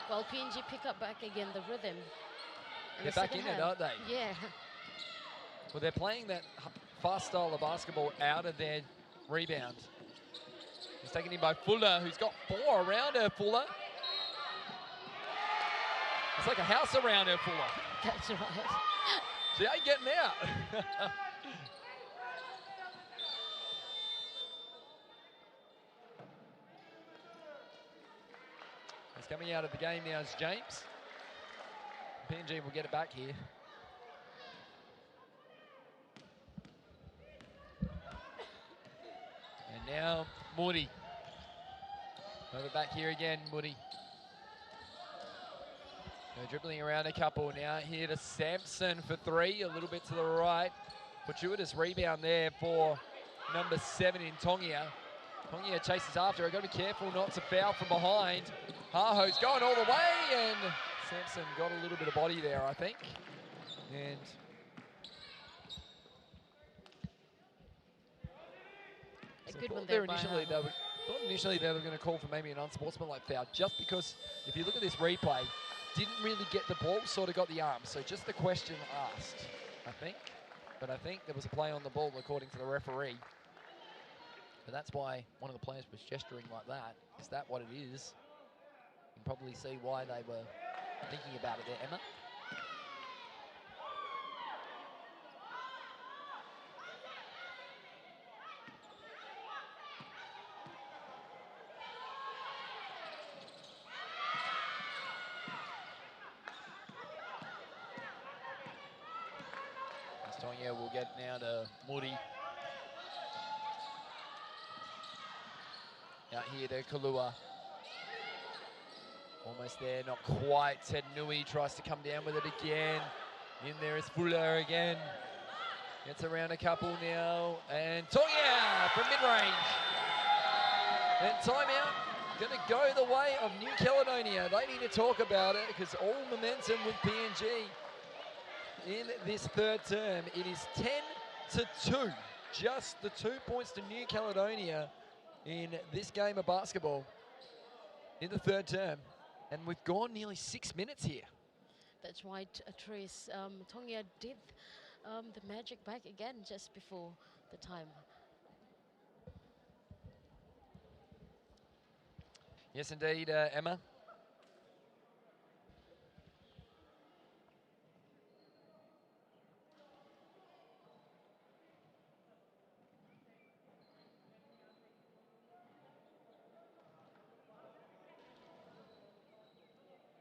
Well, PNG pick up back again the rhythm. They're back in it, aren't they? Yeah. Well, they're playing that fast style of basketball out of their rebound. He's taken in by Fuller, who's got 4 around her, Fuller. It's like a house around her, Fuller. That's right. She ain't getting out. He's coming out of the game now is James. PNG will get it back here. And now Moody. Over back here again, Moody. They're dribbling around a couple now. Here to Sampson for 3, a little bit to the right. Fortuitous rebound there for number 7 in Tongia. Tongia chases after her. Got to be careful not to foul from behind. Haho's going all the way, and Sampson got a little bit of body there, I think. And A so good one thought there thought initially they were going to call for maybe an unsportsmanlike foul, just because if you look at this replay, didn't really get the ball, sort of got the arm. So just the question asked, I think. But I think there was a play on the ball according to the referee. But that's why one of the players was gesturing like that. Is that what it is? You can probably see why they were thinking about it there, Emma. Estonia will get now to Moody. Out here to Kalua. Almost there, not quite. Tetanui tries to come down with it again. In there is Fuller again. Gets around a couple now. And Tongia from mid-range. And timeout. Going to go the way of New Caledonia. They need to talk about it because all momentum with PNG in this third term. It is 10-2. Just the 2 points to New Caledonia in this game of basketball in the third term. And we've gone nearly 6 minutes here. That's right, Trace. Tongia did the magic back again just before the time. Yes, indeed, Emma.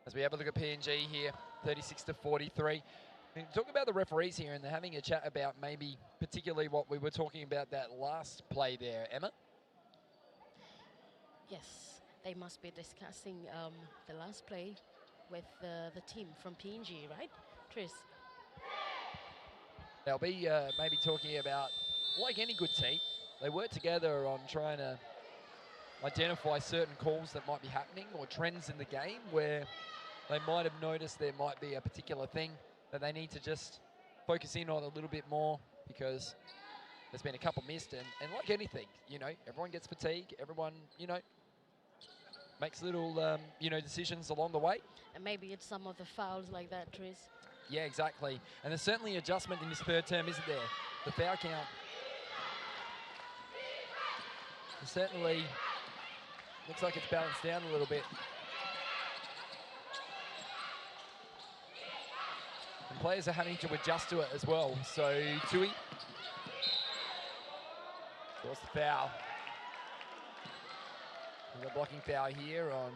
As we have a look at PNG here, 36-43. And talk about the referees here, and they're having a chat about maybe particularly what we were talking about that last play there, Emma. Yes, they must be discussing the last play with the team from PNG, right, Tris? They'll be maybe talking about, like any good team, they work together on trying to identify certain calls that might be happening or trends in the game where they might have noticed there might be a particular thing that they need to just focus in on a little bit more, because there's been a couple missed, and like anything, you know, everyone gets fatigue, everyone, you know, makes little, you know, decisions along the way. And maybe it's some of the fouls like that, Tris. Yeah, exactly. And there's certainly adjustment in this third term, isn't there? The foul count certainly looks like it's balanced down a little bit. And players are having to adjust to it as well. So Tui draws the foul. There's a blocking foul here on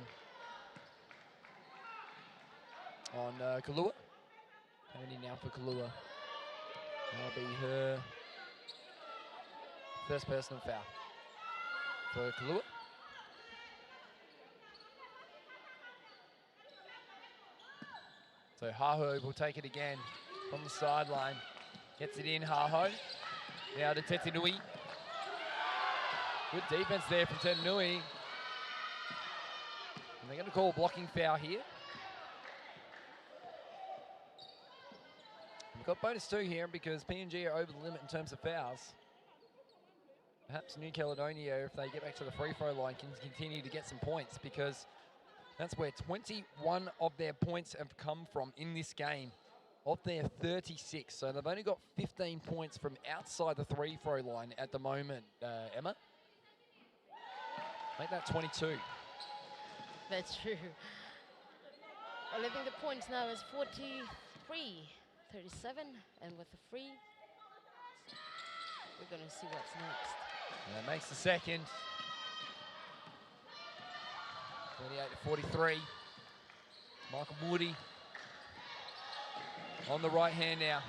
Kalua. Coming in now for Kalua. That'll be her first personal foul for Kalua. So Haho will take it again from the sideline. Gets it in, Haho. Now to Tetinui. Good defense there from Tetinui. And they're going to call a blocking foul here. We've got bonus 2 here because PNG are over the limit in terms of fouls. Perhaps New Caledonia, if they get back to the free throw line, can continue to get some points, because that's where 21 of their points have come from in this game, of their 36. So they've only got 15 points from outside the free throw line at the moment, Emma. Make that 22. That's true. Well, I think the points now is 43-37, and with the free, we're going to see what's next. And that makes the second. 38-43. Michael Moody on the right hand now.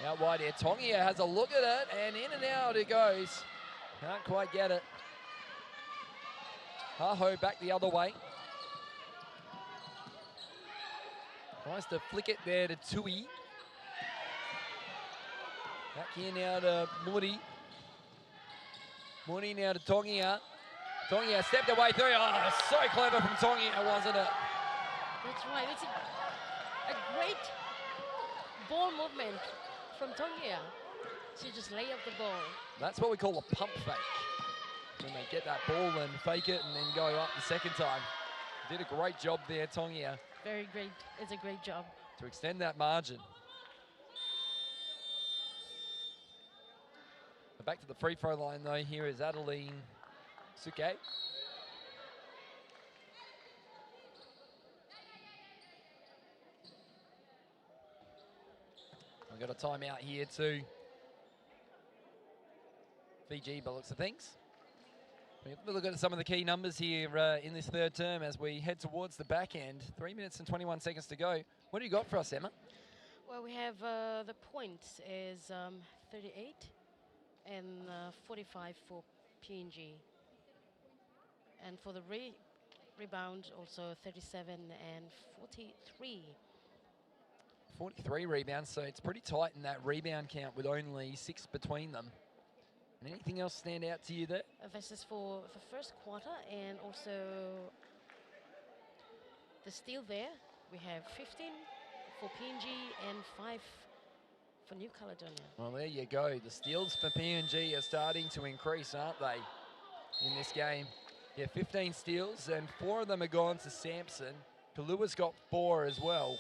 Out wide here. Tongia has a look at it, and in and out it goes. Can't quite get it. Haho back the other way. Tries to flick it there to Tui. Back here now to Moody. Moody now to Tongia. Tongia stepped away through. Oh, so clever from Tongia, wasn't it? That's right. It's a great ball movement from Tongia. She just lay up the ball. That's what we call a pump fake. When they get that ball and fake it and then go up the second time. Did a great job there, Tongia. Very great. It's a great job. To extend that margin. But back to the free throw line though, here is Adeline Suke. We've got a timeout here too. Fiji, by the looks of things. We'll look at some of the key numbers here in this third term as we head towards the back end. 3 minutes and 21 seconds to go. What do you got for us, Emma? Well, we have the points is 38 and 45 for PNG. And for the rebound, also 37 and 43. 43 rebounds, so it's pretty tight in that rebound count with only 6 between them. And anything else stand out to you there? This is for the first quarter, and also the steal there. We have 15 for PNG and 5 for New Caledonia. Well, there you go. The steals for PNG are starting to increase, aren't they, in this game? Yeah, 15 steals, and 4 of them are gone to Sampson. Kalua's got 4 as well.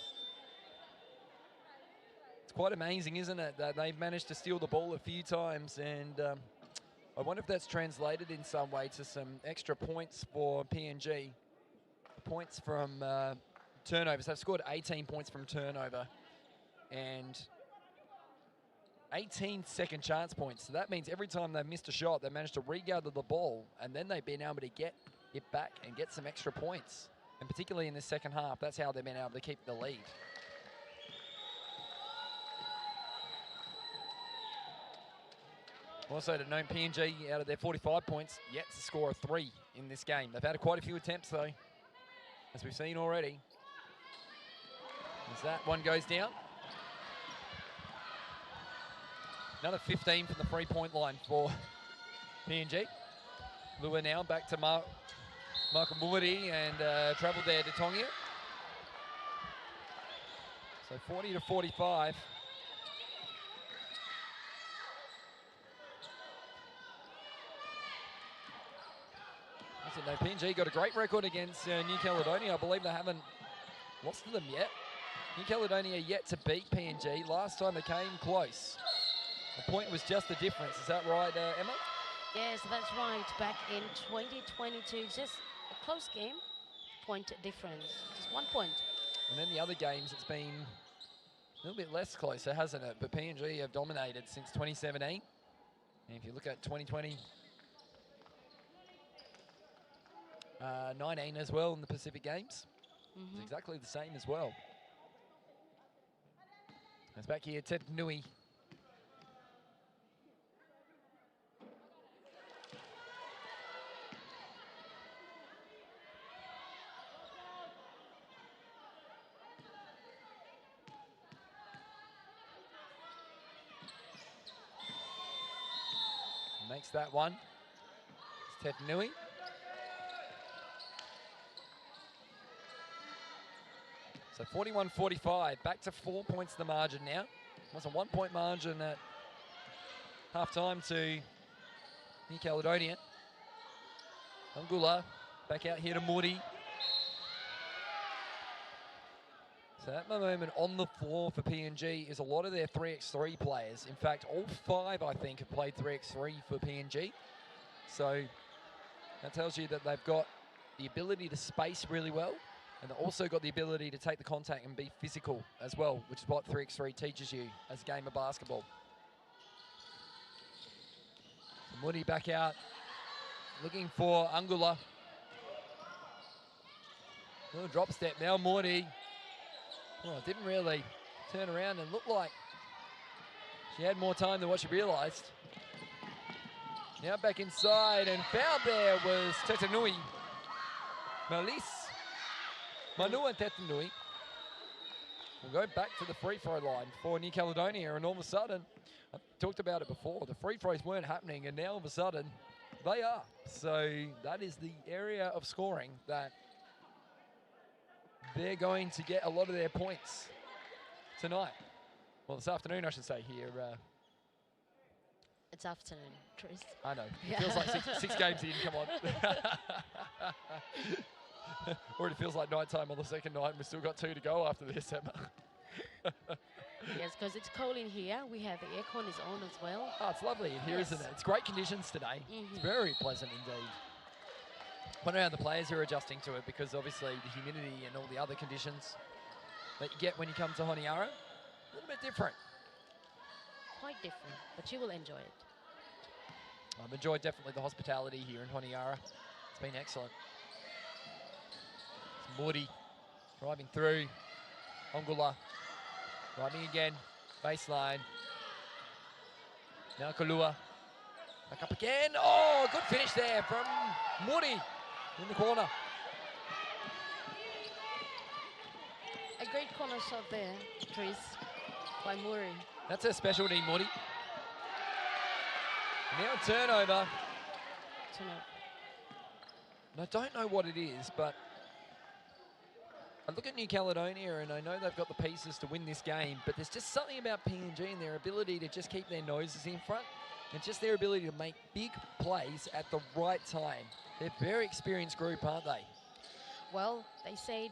It's quite amazing, isn't it, that they've managed to steal the ball a few times, and I wonder if that's translated in some way to some extra points for PNG. Points from turnovers. They've scored 18 points from turnover and 18 second chance points. So that means every time they've missed a shot, they managed to regather the ball, and then they've been able to get it back and get some extra points. And particularly in the second half, that's how they've been able to keep the lead. Also to note, PNG out of their 45 points, yet to score a 3 in this game. They've had quite a few attempts though, as we've seen already. As that one goes down. Another 15 from the 3-point line for PNG. Lua now back to Makamuri and travel there to Tongia. So 40 to 45. No, PNG got a great record against New Caledonia. I believe they haven't lost to them yet. New Caledonia yet to beat PNG. Last time they came close. The point was just the difference. Is that right, Emma? Yes, that's right. Back in 2022, just a close game. Point difference, just 1 point. And then the other games, it's been a little bit less closer, hasn't it? But PNG have dominated since 2017. And if you look at 2020, 19 as well in the Pacific Games. It's exactly the same as well. It's back here, Ted Nui. Makes that one. It's Ted Nui. So 41-45, back to 4 points the margin now. It was a 1 point margin at half time to New Caledonia. Angula back out here to Muri. So at the moment on the floor for PNG is a lot of their 3x3 players. In fact, all 5 I think have played 3x3 for PNG. So that tells you that they've got the ability to space really well. And they've also got the ability to take the contact and be physical as well, which is what 3x3 teaches you as a game of basketball. So Muri back out, looking for Angula. Little drop step now, Muri. Oh, didn't really turn around and look like she had more time than what she realised. Now back inside, and foul there was Tetanui. Manua Tetanui will go back to the free throw line for New Caledonia, and all of a sudden, I've talked about it before, the free throws weren't happening, and now all of a sudden, they are. So that is the area of scoring that they're going to get a lot of their points tonight. Well, this afternoon, I should say here. It's afternoon, Tris. I know. It feels like six games in, come on. Already feels like night time on the second night, and we've still got 2 to go after this, Emma. Yes, because it's cold in here. We have the aircon is on as well. Oh, it's lovely in here, Yes. isn't it? It's great conditions today. It's very pleasant indeed. I wonder how the players are adjusting to it, because obviously the humidity and all the other conditions that you get when you come to Honiara, a little bit different. Quite different, but you will enjoy it. I've enjoyed definitely the hospitality here in Honiara. It's been excellent. It's Muri driving through. Ongula driving again. Baseline. Now Kalua. Back up again. Oh, good finish there from Muri in the corner. A great corner shot there, Tris, by Muri. That's her specialty, Muri. Now a turnover. And I don't know what it is, but I look at New Caledonia and I know they've got the pieces to win this game, but there's just something about PNG and their ability to just keep their noses in front and just their ability to make big plays at the right time. They're a very experienced group, aren't they? Well, they said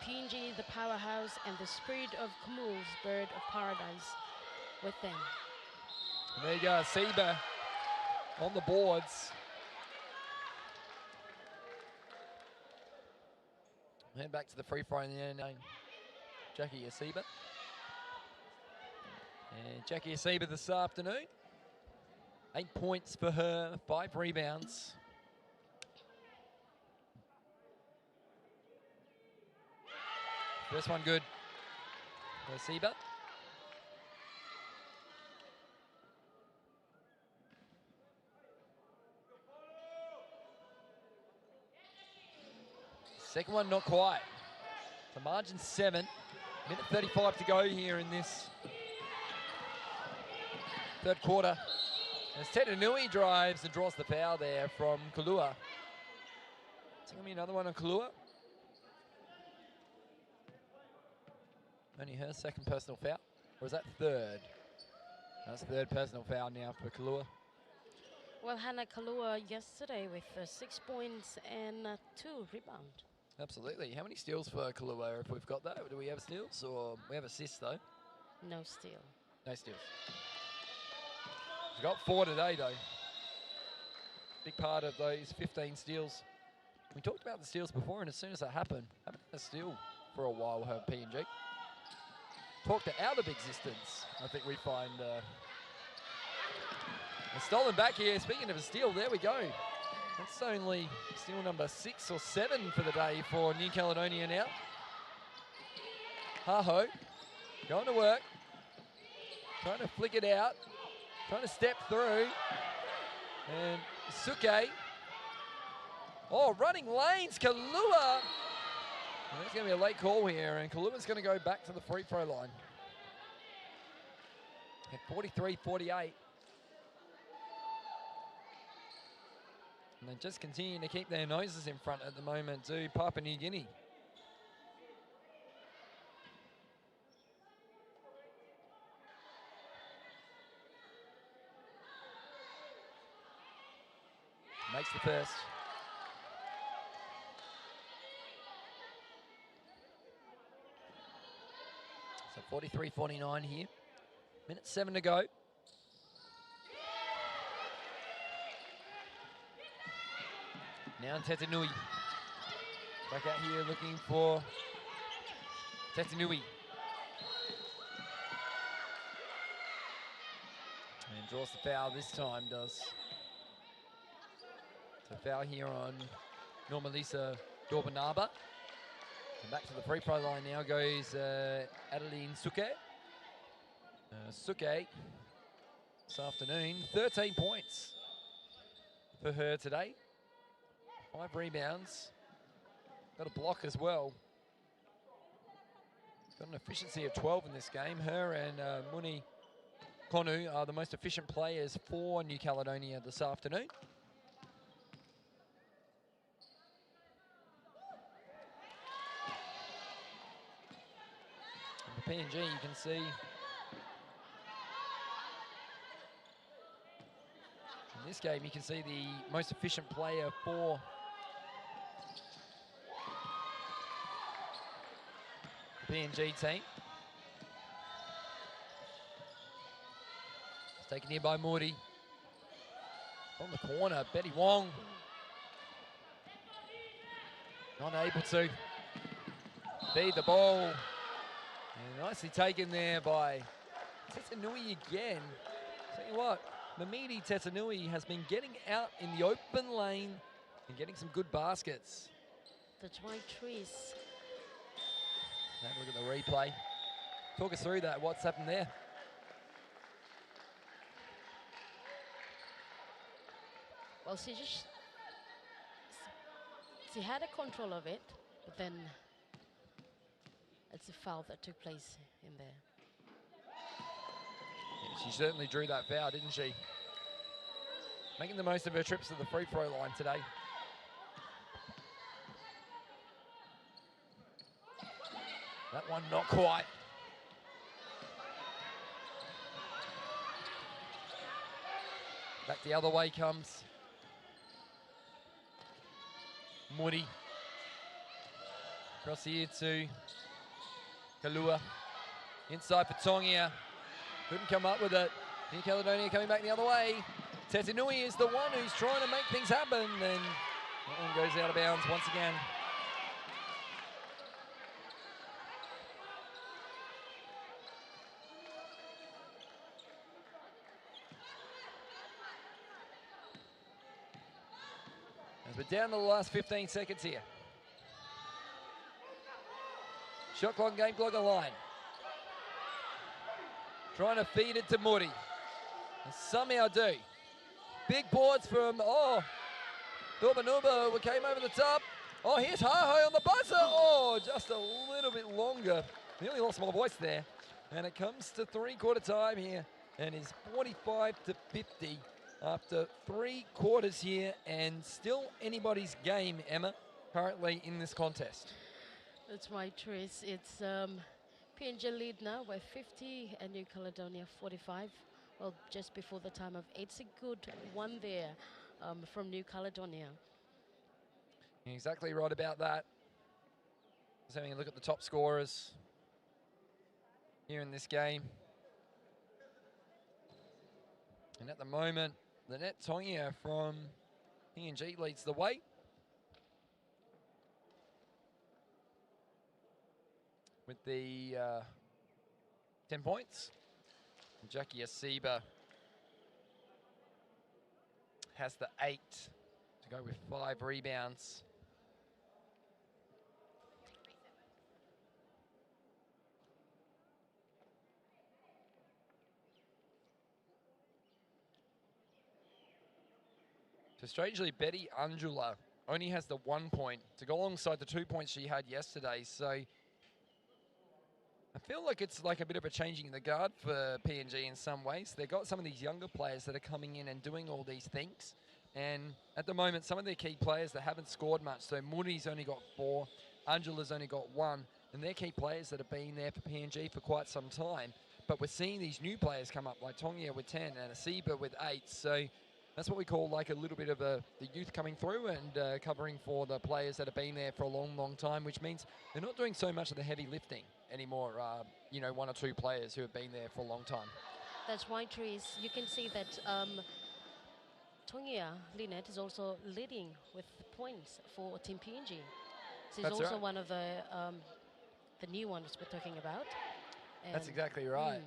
PNG, the powerhouse, and the spirit of Kumul's bird of paradise with them. And there you go, Seba on the boards. Head back to the free throw in the end, Jackie Asiba. And Jackie Asiba this afternoon. 8 points for her, 5 rebounds. First one good for Asiba. Second one, not quite. The margin 7. Minute 35 to go here in this third quarter. As Tetanui drives and draws the foul there from Kalua. It's going to be another one on Kalua. Only her second personal foul. Or is that third? That's third personal foul now for Kalua. Well, Hannah Kalua yesterday with 6 points and 2 rebounds. Absolutely. How many steals for Kalua if we've got that? Do we have steals or we have assists though? No steal. No steals. She's got 4 today though. Big part of those 15 steals. We talked about the steals before, and as soon as that happened, haven't had a steal for a while, her PNG. Talked her out of existence, I think we find. A stolen back here. Speaking of a steal, there we go. That's only steal number 6 or 7 for the day for New Caledonia now. Haho going to work, trying to flick it out, trying to step through, and Suke. Oh, running lanes, Kalua. And that's going to be a late call here, and Kalua's going to go back to the free throw line. At 43-48. And they just continue to keep their noses in front at the moment to Papua New Guinea. Makes the first. So 43-49 here. Minute 7 to go. Now Tetanui. Back out here looking for Tetanui. And draws the foul this time, does. So foul here on Normalisa Dorbanaba. And back to the free throw line now goes Adeline Suke. Suke this afternoon, 13 points for her today. 5 rebounds. Got a block as well. Got an efficiency of 12 in this game. Her and Muni Konu are the most efficient players for New Caledonia this afternoon. And the PNG, you can see in this game, you can see the most efficient player for the PNG team. It's taken here by Morty. From the corner, Betty Wong. Not able to feed the ball. And nicely taken there by Tetanui again. Tell you what, Mamidi Tetanui has been getting out in the open lane and getting some good baskets. The dry trees. Have a look at the replay. Talk us through that. What's happened there? Well, she had a control of it, but then it's a foul that took place in there. Yeah, she certainly drew that foul, didn't she? Making the most of her trips to the free throw line today. That one not quite. Back the other way comes Muri. Across here to Kalua. Inside for Tongia. Couldn't come up with it. New Caledonia coming back the other way. Tetanui is the one who's trying to make things happen. And that one goes out of bounds once again. As we're down to the last 15 seconds here. Shot clock, game clock line. Trying to feed it to Muri. And somehow do. Big boards from, Dorbanuba came over the top. Oh, here's Haho on the buzzer. Oh, just a little bit longer. Nearly lost my voice there. And it comes to three-quarter time here. And is 45 to 50 after 3 quarters here. And still anybody's game, Emma, currently in this contest. That's right, Trace. It's PNG lead now with 50 and New Caledonia 45. Well, just before the time of 8. It's a good one there from New Caledonia. You're exactly right about that. Just having a look at the top scorers here in this game. And at the moment, Lynette Tongia from PNG leads the way. With the 10 points. And Jackie Asiba has the 8 to go with 5 rebounds. So strangely, Betty Angela only has the 1 point to go alongside the 2 points she had yesterday. So I feel like it's like a bit of a changing of the guard for PNG in some ways. They've got some of these younger players that are coming in and doing all these things. And at the moment, some of their key players that haven't scored much. So Muri's only got 4, Angela's only got 1. And they're key players that have been there for PNG for quite some time. But we're seeing these new players come up, like Tongia with 10 and Asiba with 8. So that's what we call like a little bit of the youth coming through and covering for the players that have been there for a long, long time, which means they're not doing so much of the heavy lifting anymore. You know, 1 or 2 players who have been there for a long time. That's why, Trace, you can see that Tongia Lynette is also leading with points for Team PNG. She's That's also right. one of the new ones we're talking about. That's And, exactly right.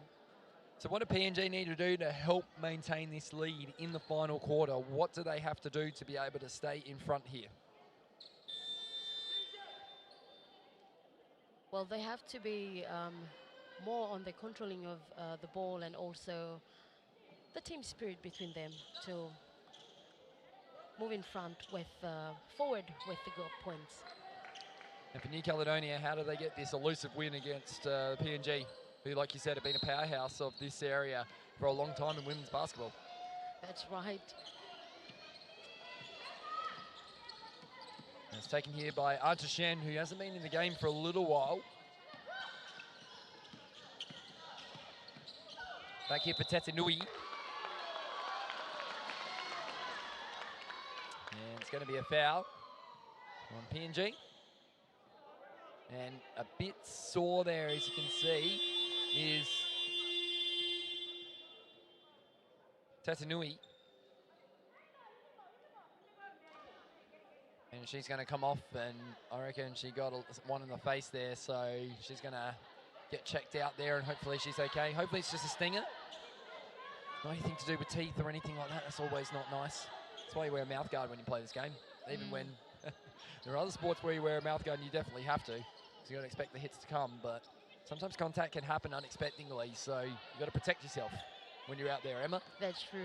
So what do PNG need to do to help maintain this lead in the final quarter? What do they have to do to be able to stay in front here? Well, they have to be more on the controlling of the ball and also the team spirit between them to move in front with forward with the goal points. And for New Caledonia, how do they get this elusive win against PNG, who, like you said, have been a powerhouse of this area for a long time in women's basketball? That's right. And it's taken here by Arta Shen, who hasn't been in the game for a little while. Back here for Tetanui. And it's going to be a foul on PNG. And a bit sore there, as you can see, is Tetanui. And she's going to come off, and I reckon she got one in the face there, so she's going to get checked out there, and hopefully she's okay. Hopefully it's just a stinger. Not anything to do with teeth or anything like that. That's always not nice. That's why you wear a mouth guard when you play this game. Even when there are other sports where you wear a mouth guard and you definitely have to. So you got to expect the hits to come, but sometimes contact can happen unexpectedly, so you got to protect yourself when you're out there, Emma. That's true.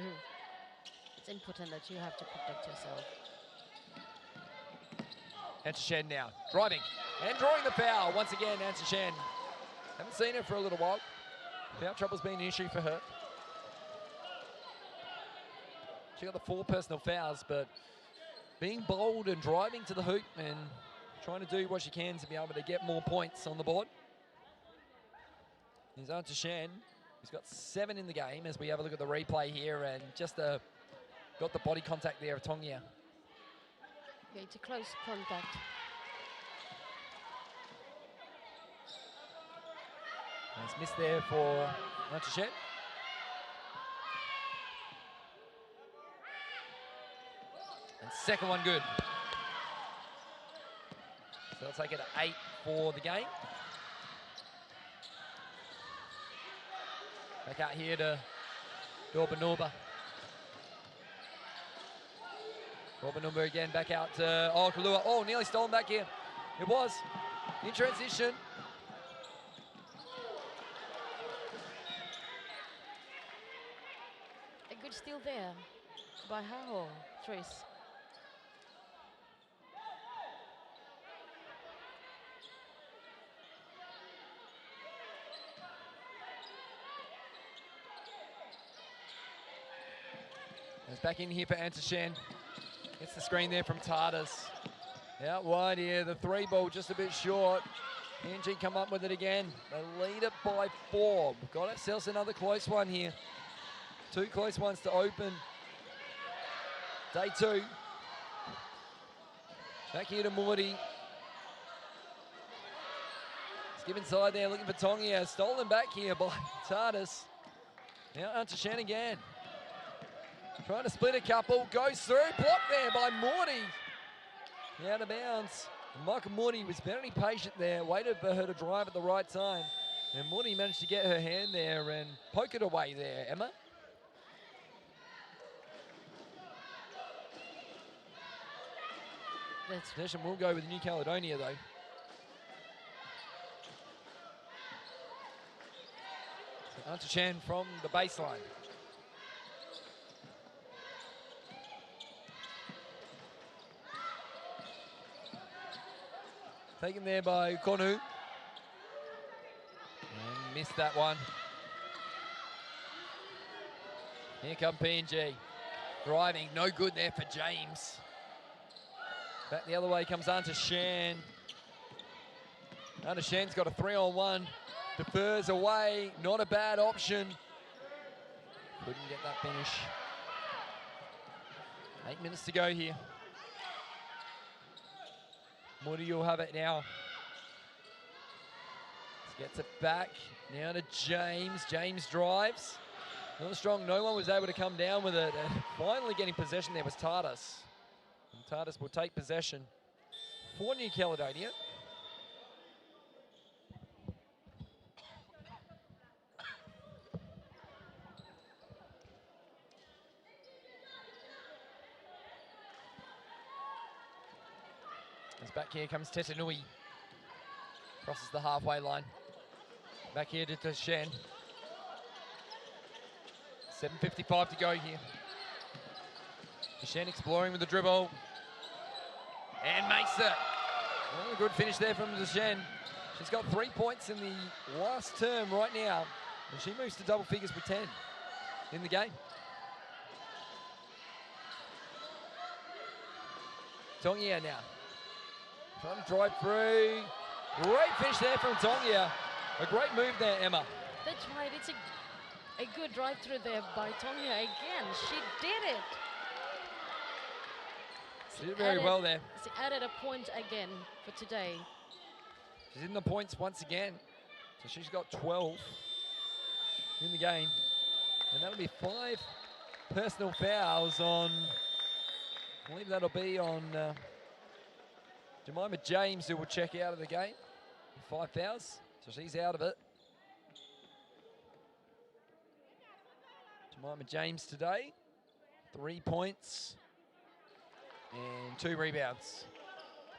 It's important that you have to protect yourself. Anta Shen now, driving and drawing the foul. Once again, Anta Shen. Haven't seen her for a little while. Foul trouble's been an issue for her. She got the 4 personal fouls, but being bold and driving to the hoop and trying to do what she can to be able to get more points on the board. Here's Anta Shen, who's got 7 in the game as we have a look at the replay here, and just got the body contact there of Tongia. Okay, to close contact. Nice miss there for Anta Shen. And second one good. So they'll take it to 8 for the game. Back out here to Dorbanumba. Dorbanumba again, back out to Kalua. Oh, nearly stolen back here. It was in transition. A good steal there by Haho, Trace. It's back in here for Antashen. Gets the screen there from Tardis. Out wide here, the 3 ball just a bit short. PNG come up with it again. They lead it by 4. We've got ourselves another close one here. 2 close ones to open. Day 2. Back here to Morty. Skip inside there, looking for Tongia. Stolen back here by Tardis. Now Antashen again. Trying to split a couple. Goes through. Blocked there by Morty. Out of bounds. Michael Morty was very patient there. Waited for her to drive at the right time. And Morty managed to get her hand there and poke it away there, Emma. Possession will go with New Caledonia though. So Antashen from the baseline. Taken there by Konu. And missed that one. Here come PNG. Driving, no good there for James. Back the other way comes Antashen. Antashen's got a 3-on-1. Defers away, not a bad option. Couldn't get that finish. 8 minutes to go here. Moody will have it now. Gets it back. Now to James. James drives. Not strong. No one was able to come down with it. And finally getting possession there was Tardis. And Tardis will take possession for New Caledonia. As back here comes Tetanui. Crosses the halfway line. Back here to Tashen. 7:55 to go here. Tashen exploring with the dribble. And makes it. Well, a good finish there from Tashen. She's got 3 points in the last term right now. And she moves to double figures with 10 in the game. Tongia now. Trying to drive through. Great finish there from Tongia. A great move there, Emma. That's right. It's a good drive through there by Tongia again. She did it. She did very well there. She added a point again for today. She's in the points once again. So she's got 12 in the game. And that'll be 5 personal fouls on, I believe that'll be on Jemima James, who will check out of the game. 5 fouls, so she's out of it. Jemima James today, 3 points and 2 rebounds.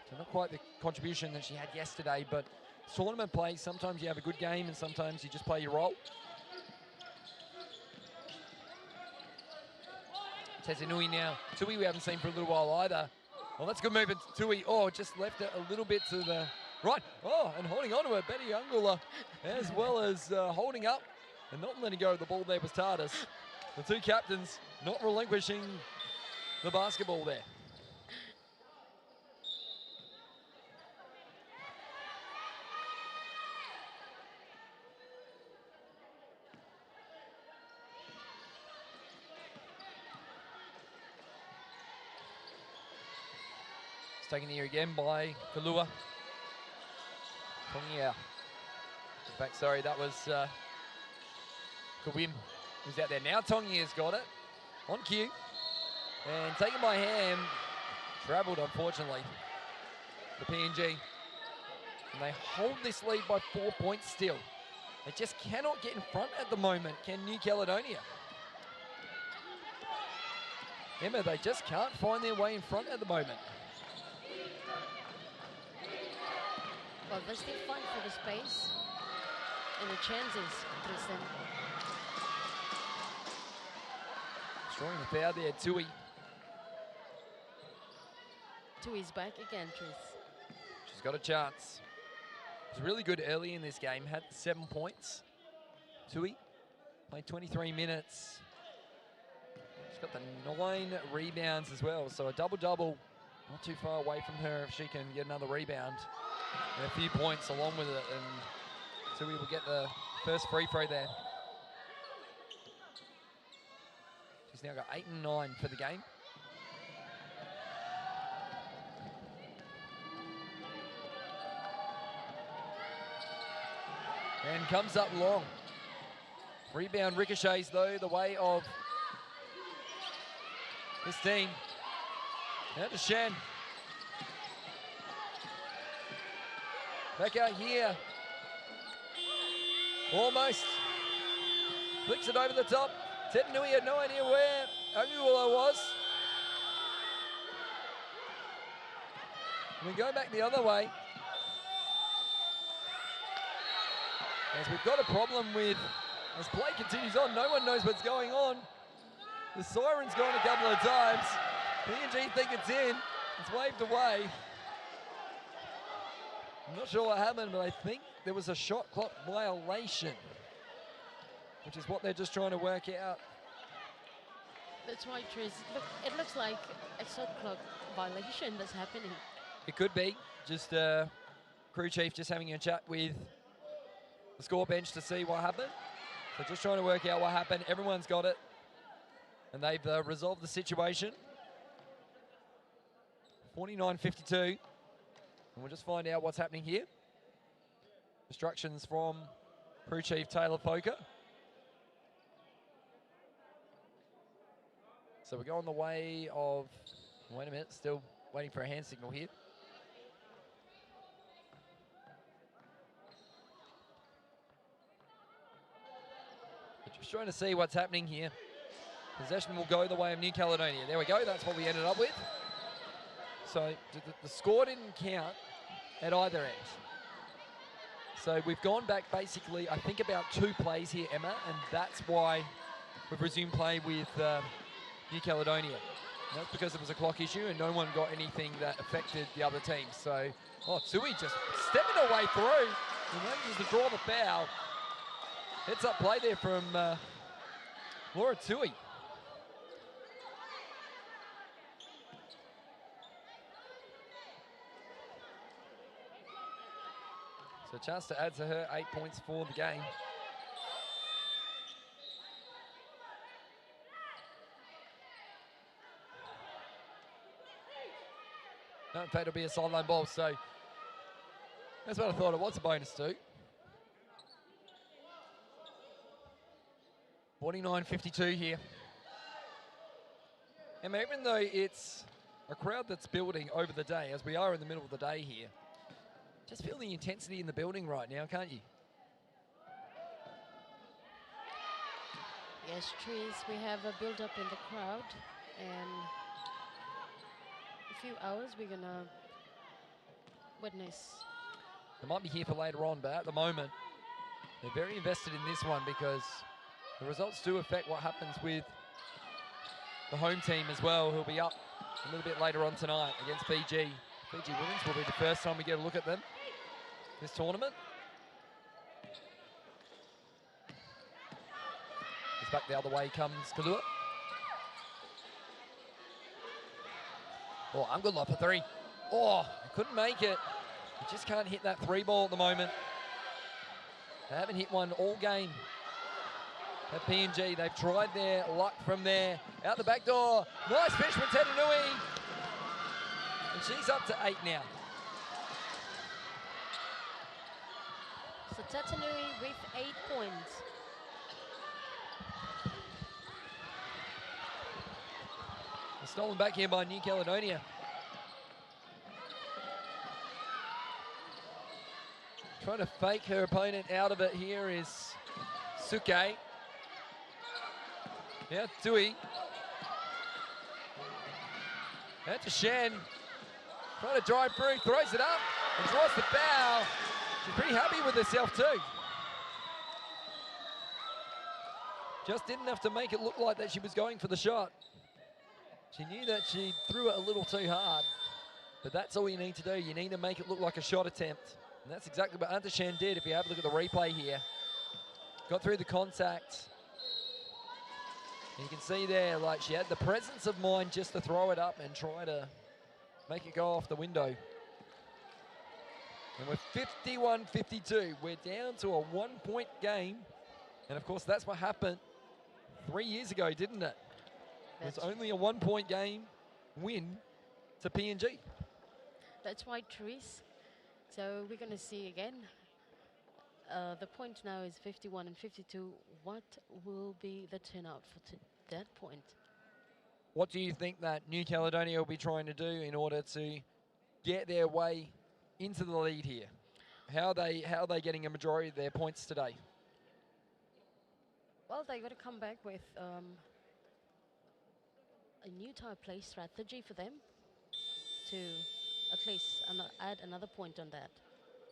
So not quite the contribution that she had yesterday, but tournament play, sometimes you have a good game and sometimes you just play your role. Tetanui now. Tui we haven't seen for a little while either. Well, that's good movement. Tui, just left it a little bit to the right. And holding on to it, Betty Ungula, as well as holding up and not letting go of the ball there was Tardis. The 2 captains not relinquishing the basketball there. Taken here again by Kalua. Tongia. Back, sorry, that was Kawim who's out there. Now Tongia's got it on cue. And taken by Ham. Travelled, unfortunately, the PNG. And they hold this lead by 4 points still. They just cannot get in front at the moment, can New Caledonia. Emma, they just can't find their way in front at the moment. Well, they're still fighting for the space and the chances, Tristan. Drawing the foul there, Tui. Tui's back again, Tris. She's got a chance. Was really good early in this game, had 7 points. Tui played 23 minutes. She's got the 9 rebounds as well, so a double-double, not too far away from her if she can get another rebound and a few points along with it, and so we will get the first free throw there. She's now got 8 and 9 for the game. And comes up long. Rebound ricochets, though, the way of this team. Now to Shen. Back out here. Almost. Flicks it over the top. Tetanui had no idea where Angula was. We go back the other way. As we've got a problem with, as play continues on, no one knows what's going on. The siren's gone a couple of times. P&G think it's in. It's waved away. I'm not sure what happened, but I think there was a shot clock violation, which is what they're just trying to work out. That's right, Tris. Look, it looks like a shot clock violation that's happening. It could be. Just crew chief just having a chat with the score bench to see what happened. So just trying to work out what happened. Everyone's got it. And they've resolved the situation. 49-52. And we'll just find out what's happening here. Instructions from crew chief Taylor Foker. So we're going the way of, wait a minute, still waiting for a hand signal here. Just trying to see what's happening here. Possession will go the way of New Caledonia. There we go, that's what we ended up with. So the score didn't count at either end. So we've gone back basically, I think about 2 plays here, Emma, and that's why we've resumed play with New Caledonia. And that's because it was a clock issue and no one got anything that affected the other team. So, Tui just stepping away through. He manages to draw the foul. Heads up play there from Laura Tui. So a chance to add to her 8 points for the game. No, in fact, it'll be a sideline ball, so that's what I thought it was, a bonus too. 49-52 here. And even though it's a crowd that's building over the day, as we are in the middle of the day here, just feel the intensity in the building right now, can't you? Yes, Tris, we have a build-up in the crowd, and a few hours we're gonna witness. They might be here for later on, but at the moment, they're very invested in this one because the results do affect what happens with the home team as well, who'll be up a little bit later on tonight against Fiji. Fiji Women's will be the first time we get a look at them this tournament. It's back the other way comes Kalua. Oh, I'm good luck for 3. Oh, couldn't make it. You just can't hit that 3 ball at the moment. They haven't hit one all game. At PNG, they've tried their luck from there. Out the back door. Nice finish from Tetanui. And she's up to 8 now. So Tetanui with 8 points. Stolen back here by New Caledonia. Trying to fake her opponent out of it here is Suke. Yeah, Tui. Out to Shen. Trying to drive through, throws it up, and draws the foul. She's pretty happy with herself too. Just didn't have to make it look like that she was going for the shot. She knew that she threw it a little too hard, but that's all you need to do. You need to make it look like a shot attempt. And that's exactly what Anta Shan did if you have a look at the replay here. Got through the contact. You can see there, like, she had the presence of mind just to throw it up and try to make it go off the window. And we're 51-52. We're down to a 1-point game. And of course, that's what happened 3 years ago, didn't it? It was only a 1-point game win to PNG. That's right, Therese. So we're going to see again. The point now is 51-52. What will be the turnout for that point? What do you think that New Caledonia will be trying to do in order to get their way into the lead here? How are they getting a majority of their points today? Well, they got to come back with a new type play strategy for them to at least add another point on that.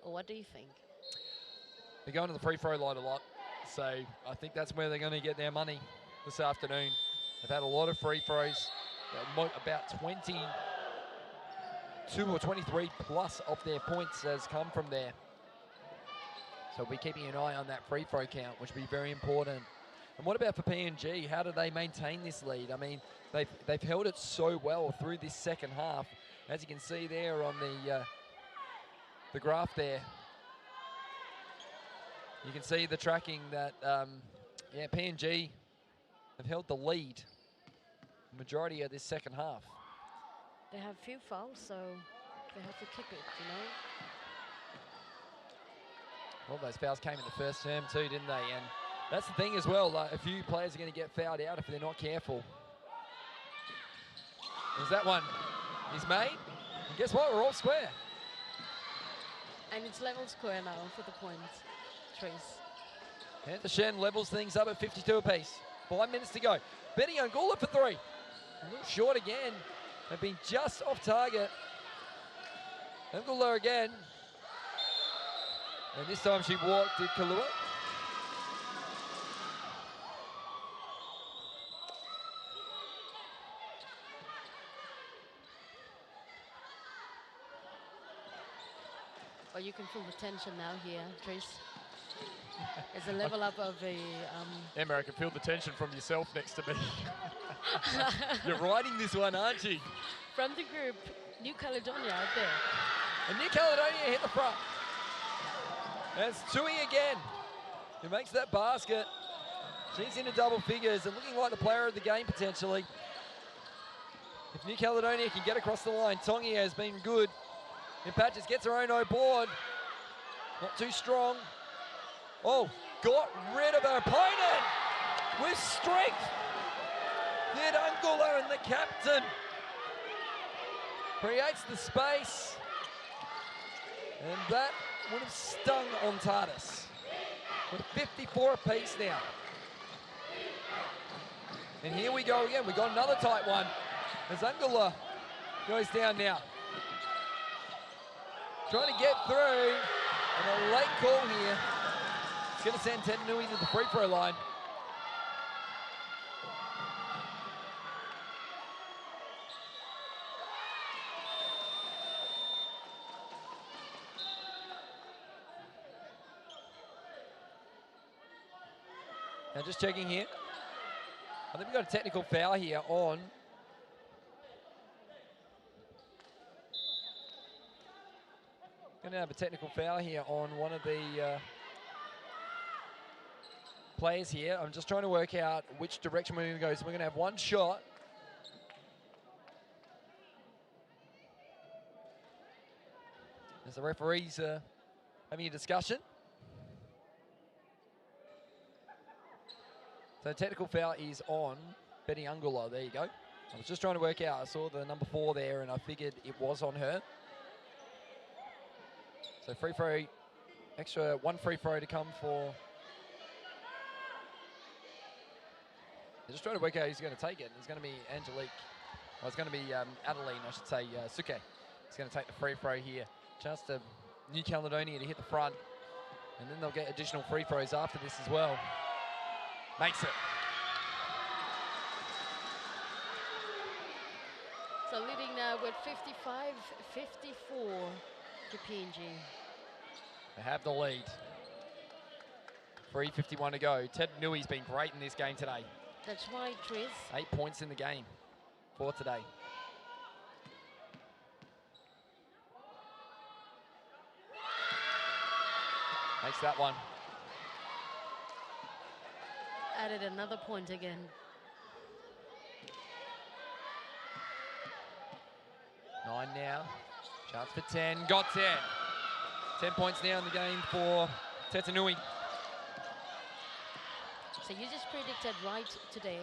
Or what do you think? They're going to the free throw line a lot, so I think that's where they're going to get their money this afternoon. They've had a lot of free throws, about 22 or 23 plus of their points has come from there. So we'll be keeping an eye on that free throw count, which will be very important. And what about for PNG? How do they maintain this lead? I mean, they've held it so well through this second half. As you can see there on the graph there, you can see the tracking that, PNG have held the lead the majority of this second half. They have few fouls, so they have to keep it, you know. Well, those fouls came in the first term too, didn't they? And that's the thing as well, like, a few players are going to get fouled out if they're not careful. There's that one. He's made. And guess what? We're all square. And it's level square now for the points, Trace. And the Shen levels things up at 52 apiece. 5 minutes to go. Betty Angula for three. A little short again. They've been just off target. Angula again. And this time she walked, did Kalua. Well, you can feel the tension now here, Trace. It's a level up of a... Emma, I can feel the tension from yourself next to me. You're riding this one, aren't you? From the group, New Caledonia out there. And New Caledonia hit the front. That's Tui again, who makes that basket. She's into double figures and looking like the player of the game potentially. If New Caledonia can get across the line, Tongi has been good. And Patches gets her own board. Not too strong. Oh, got rid of her opponent with strength. Did Angula, and the captain creates the space. And that would have stung on Tardis. With 54 apiece now. And here we go again. We got another tight one as Angula goes down now. Trying to get through, and a late call here. It's going to send Tetanui to the free throw line. Now just checking here. I think we've got a technical foul here on going to have a technical foul here on one of the players here. I'm just trying to work out which direction we're going to go. So we're going to have one shot. As the referees having a discussion. So technical foul is on Betty Angula. There you go. I was just trying to work out. I saw the number 4 there and I figured it was on her. So free throw, extra one free throw to come for. They're just trying to work out who's going to take it. It's going to be Angelique. Well, it's going to be Adeline, I should say, Suke. It's going to take the free throw here. Chance to New Caledonia to hit the front. And then they'll get additional free throws after this as well. Makes it. So leading now with 55-54 to PNG. They have the lead. 3:51 to go. Ted Nui's been great in this game today. That's right, Tris. 8 points in the game for today. Makes that one. Added another point again. 9 now. Chance for 10. Got 10. 10 points now in the game for Tetanui. So you just predicted right today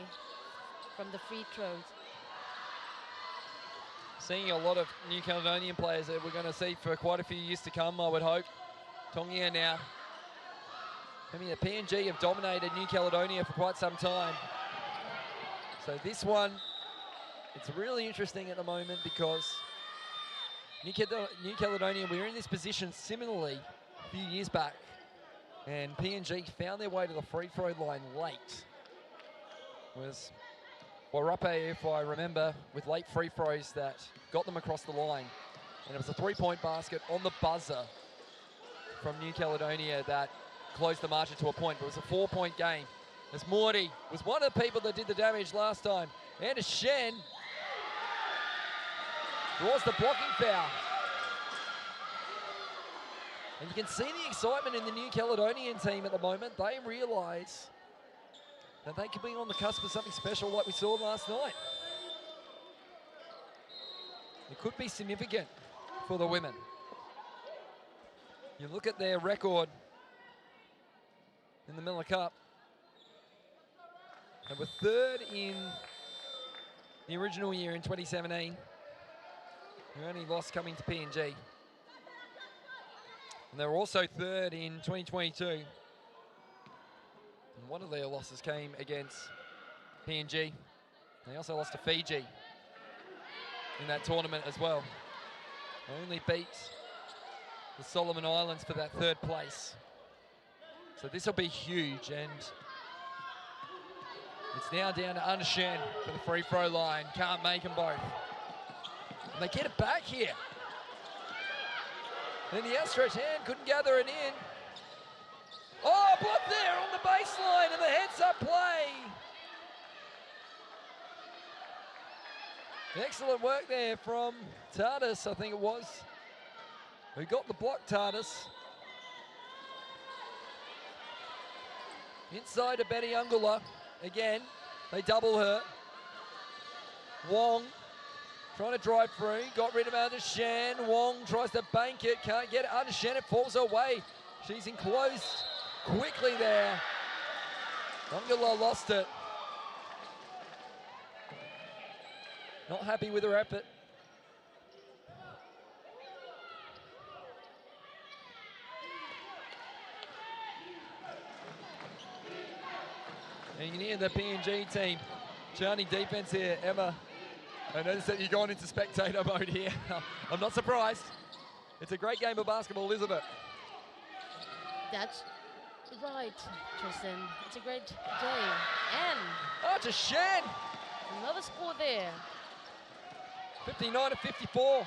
from the free throws. Seeing a lot of New Caledonian players that we're going to see for quite a few years to come, I would hope. Tongia now. I mean, the PNG have dominated New Caledonia for quite some time. So this one, it's really interesting at the moment because New Caledonia, we were in this position similarly a few years back, and PNG found their way to the free throw line late. It was Warape, if I remember, with late free throws that got them across the line. And it was a three-point basket on the buzzer from New Caledonia that closed the margin to a point, but it was a 4-point game. As Morty was one of the people that did the damage last time. And Shen draws the blocking foul. And you can see the excitement in the New Caledonian team at the moment. They realise that they could be on the cusp of something special like we saw last night. It could be significant for the women. You look at their record in the Miller Cup. They were third in the original year in 2017. Their only loss coming to PNG. And they were also third in 2022. And one of their losses came against PNG. They also lost to Fiji in that tournament as well. They only beat the Solomon Islands for that third place. So this will be huge, and it's now down to Undershan for the free throw line. Can't make them both. And they get it back here. And the outstretched hand couldn't gather it in. Oh, blocked there on the baseline, and the heads-up play. Excellent work there from Tardis, I think it was, who got the block. Tardis. Inside to Betty Ungula. Again, they double her. Wong trying to drive through. Got rid of Undershan. Wong tries to bank it. Can't get it. Undershan, it falls away. She's enclosed quickly there. Ungula lost it. Not happy with her effort. And you can hear the PNG team chanting defense here. Emma, I noticed that you've gone into spectator mode here. I'm not surprised. It's a great game of basketball, isn't it? That's right, Tristan. It's a great day. And Oh, to Shen. another score there. 59 to 54.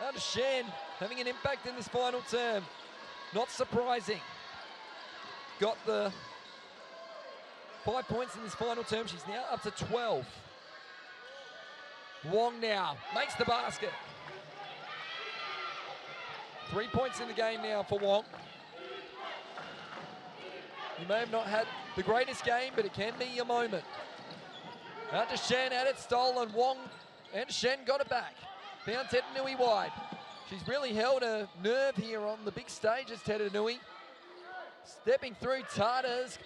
Under Shen having an impact in this final term. Not surprising. Got the 5 points in this final term. She's now up to 12. Wong now makes the basket. 3 points in the game now for Wong. You may have not had the greatest game, but it can be your moment. Out to Shen, had it stolen. Wong and Shen got it back. Found Tetanui wide. She's really held her nerve here on the big stage as Tetanui. Stepping through Tardis.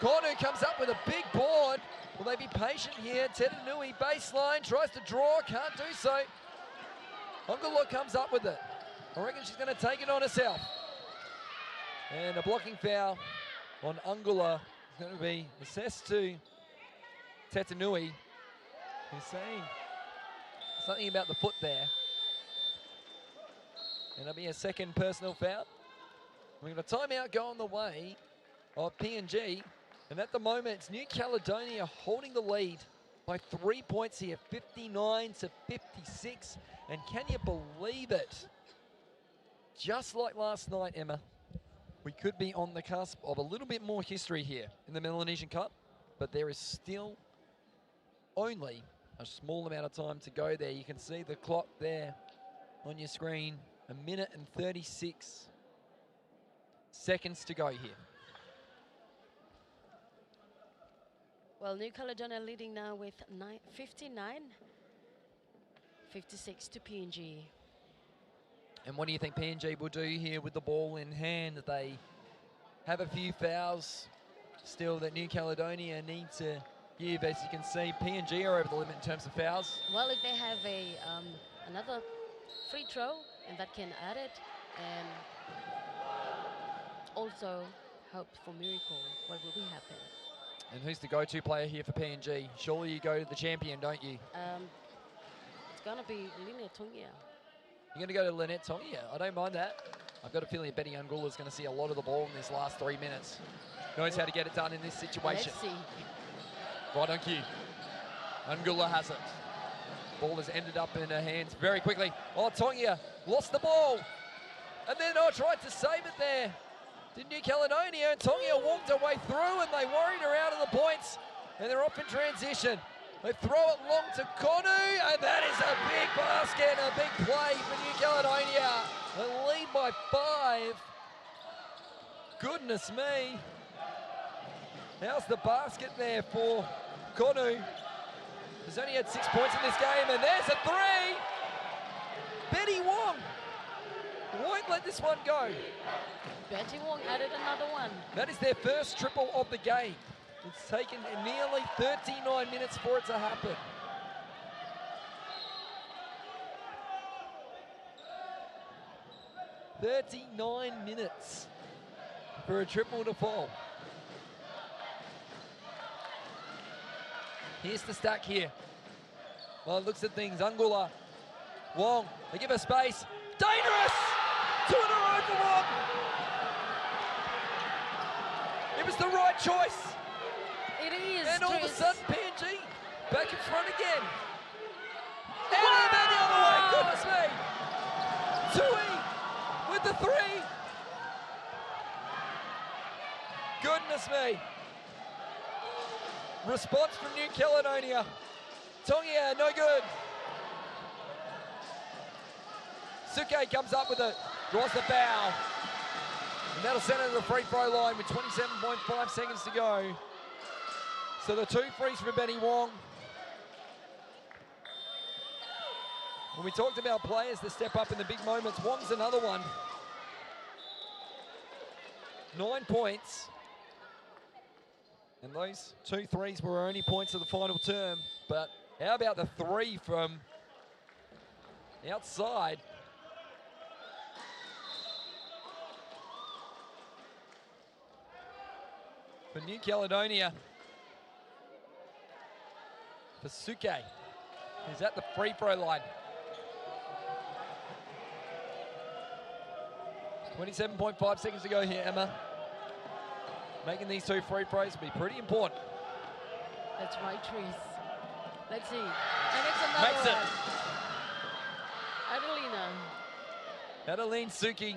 Cornu comes up with a big board. Will they be patient here? Tetanui baseline, tries to draw, can't do so. Ungula comes up with it. I reckon she's going to take it on herself. And a blocking foul on Ungula is going to be assessed to Tetanui, who's saying something about the foot there. And it'll be a second personal foul. We've got a timeout going the way of PNG. And at the moment, it's New Caledonia holding the lead by 3 points here, 59 to 56. And can you believe it? Just like last night, Emma, we could be on the cusp of a little bit more history here in the Melanesian Cup. but there is still only a small amount of time to go there. You can see the clock there on your screen, 1 minute and 36 seconds to go here. Well, New Caledonia leading now with 59-56 to PNG. And what do you think PNG will do here with the ball in hand? They have a few fouls still that New Caledonia need to give. As you can see, PNG are over the limit in terms of fouls. Well, if they have a another free throw, and that can add it, and also hope for miracle, what will be happening? And who's the go-to player here for PNG? Surely you go to the champion, don't you? It's gonna be Linia Tungia. You're going to go to Lynette Tongia. I don't mind that. I've got a feeling Betty Angula is going to see a lot of the ball in this last 3 minutes. Knows how to get it done in this situation. Let's see. Right on cue. Angula has it. Ball has ended up in her hands very quickly. Oh, Tongia lost the ball. And then tried to save it there. Did New Caledonia, and Tongia walked her way through, and they worried her out of the points. And they're off in transition. They throw it long to Konu, and that is a big basket, a big play for New Caledonia. They lead by 5. Goodness me. How's the basket there for Konu? He's only had 6 points in this game, and there's a 3. Betty Wong won't let this one go. Betty Wong added another one. That is their first triple of the game. It's taken nearly 39 minutes for it to happen. "39 minutes for a triple to fall." Here's the stack here. Well, it looks at things. Angula, Wong, they give her space. Dangerous! 2 in a row for Wong. It was the right choice. It is. And all of a Tris. sudden, PNG back in front again. And wow! Back the other way, goodness me. Tui with the 3. Goodness me. Response from New Caledonia. Tongia, no good. Suke comes up with it, draws the foul. And that'll send it to the free throw line with 27.5 seconds to go. So the 2 frees for Betty Wong. When we talked about players that step up in the big moments, Wong's another one. 9 points. And those 2 threes were only points of the final term. But how about the 3 from outside? For New Caledonia. For Suke, who's at the free throw line. 27.5 seconds to go here, Emma. Making these 2 free throws will be pretty important. That's right, Tris. Let's see. And it's another Makes it. one. Adelina. Adeline Suki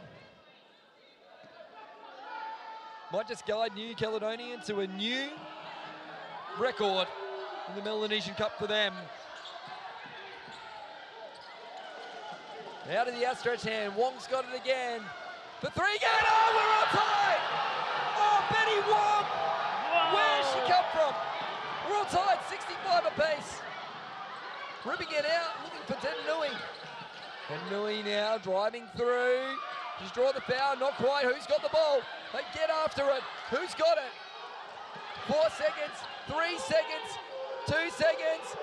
might just guide New Caledonia into a new record in the Melanesian Cup for them. Out of the outstretched hand, Wong's got it again. For 3 again, oh, we're all tied! Oh, Betty Wong! Whoa. Where's she come from? We're all tied, 65 apiece. Ripping it out, looking for Tenui. Tenui now driving through. She's drawn the foul, not quite. Who's got the ball? They get after it. Who's got it? 4 seconds, 3 seconds, 2 seconds.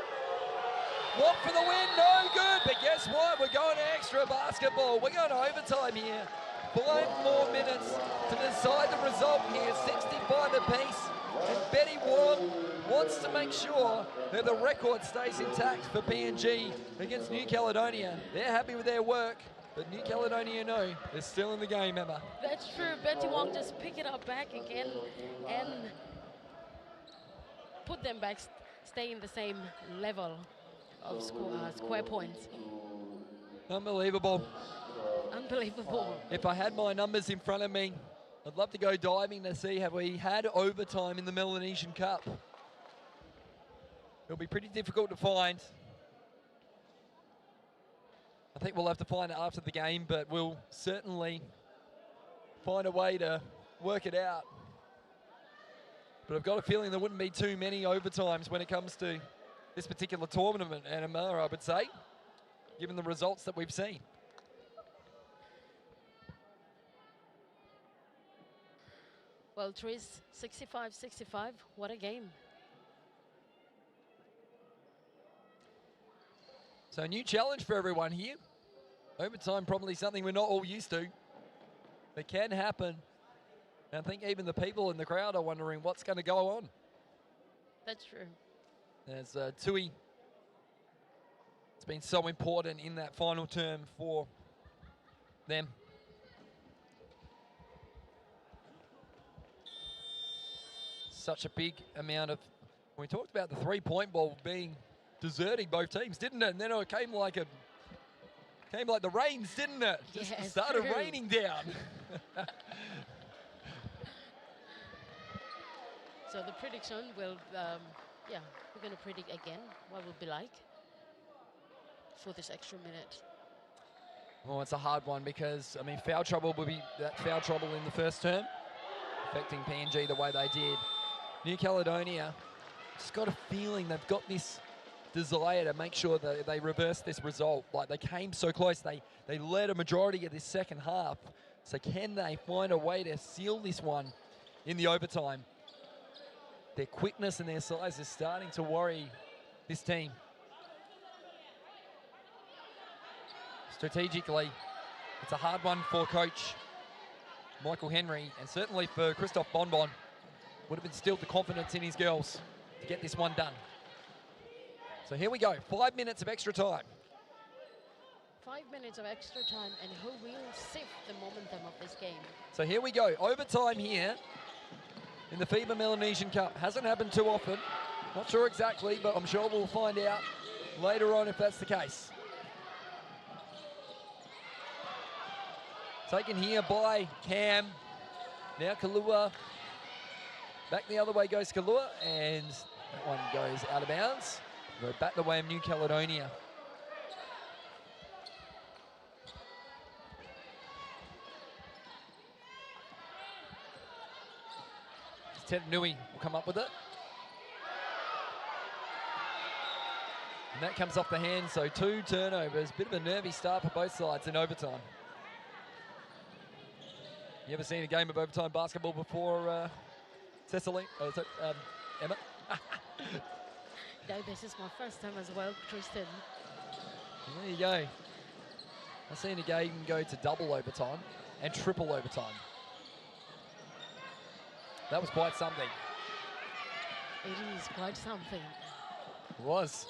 Walk for the win, no good. But guess what? We're going to extra basketball. We're going to overtime here. 5 more minutes to decide the result here, 65 apiece. And Betty Wong wants to make sure that the record stays intact for PNG against New Caledonia. They're happy with their work, but New Caledonia know they're still in the game, Emma. That's true. Betty Wong just pick it up back again and put them back, stay in the same level of square points. Unbelievable. Unbelievable. If I had my numbers in front of me, I'd love to go diving to see have we had overtime in the Melanesian Cup. It'll be pretty difficult to find. I think we'll have to find it after the game, but we'll certainly find a way to work it out. But I've got a feeling there wouldn't be too many overtimes when it comes to this particular tournament, Anima, I would say, given the results that we've seen. Well, Tris, 65-65, what a game. So a new challenge for everyone here. Overtime probably something we're not all used to. It can happen. And I think even the people in the crowd are wondering what's going to go on. That's true. As Tui, it's been so important in that final term for them. Such a big amount of, we talked about the three-point ball being deserting both teams, didn't it? And then it came like the rains, didn't it? Just Yes, started true. raining down. So the prediction will, yeah, we're going to predict again what it will be like for this extra minute. Well, it's a hard one because, I mean, foul trouble will be that foul trouble in the first term, affecting PNG the way they did. New Caledonia, just got a feeling they've got this desire to make sure that they reverse this result. Like, they came so close, they led a majority of this second half. So can they find a way to seal this one in the overtime? Their quickness and their size is starting to worry this team. Strategically, it's a hard one for coach Michael Henry, and certainly for Christophe Bonbon. Would have instilled the confidence in his girls to get this one done. So here we go, 5 minutes of extra time. 5 minutes of extra time, and who will sift the momentum of this game? So here we go, overtime here in the FIBA Melanesian Cup. Hasn't happened too often. Not sure exactly, but I'm sure we'll find out later on if that's the case. Taken here by Cam. Now Kalua. Back the other way goes Kalua, and that one goes out of bounds. Go back the way of New Caledonia. Ted Nui will come up with it. And that comes off the hand, so 2 turnovers. Bit of a nervy start for both sides in overtime. You ever seen a game of overtime basketball before, Cecily? Emma? No, this is my first time as well, Tristan. There you go. I've seen a game go to double overtime and triple overtime. That was quite something. It is quite something. It was.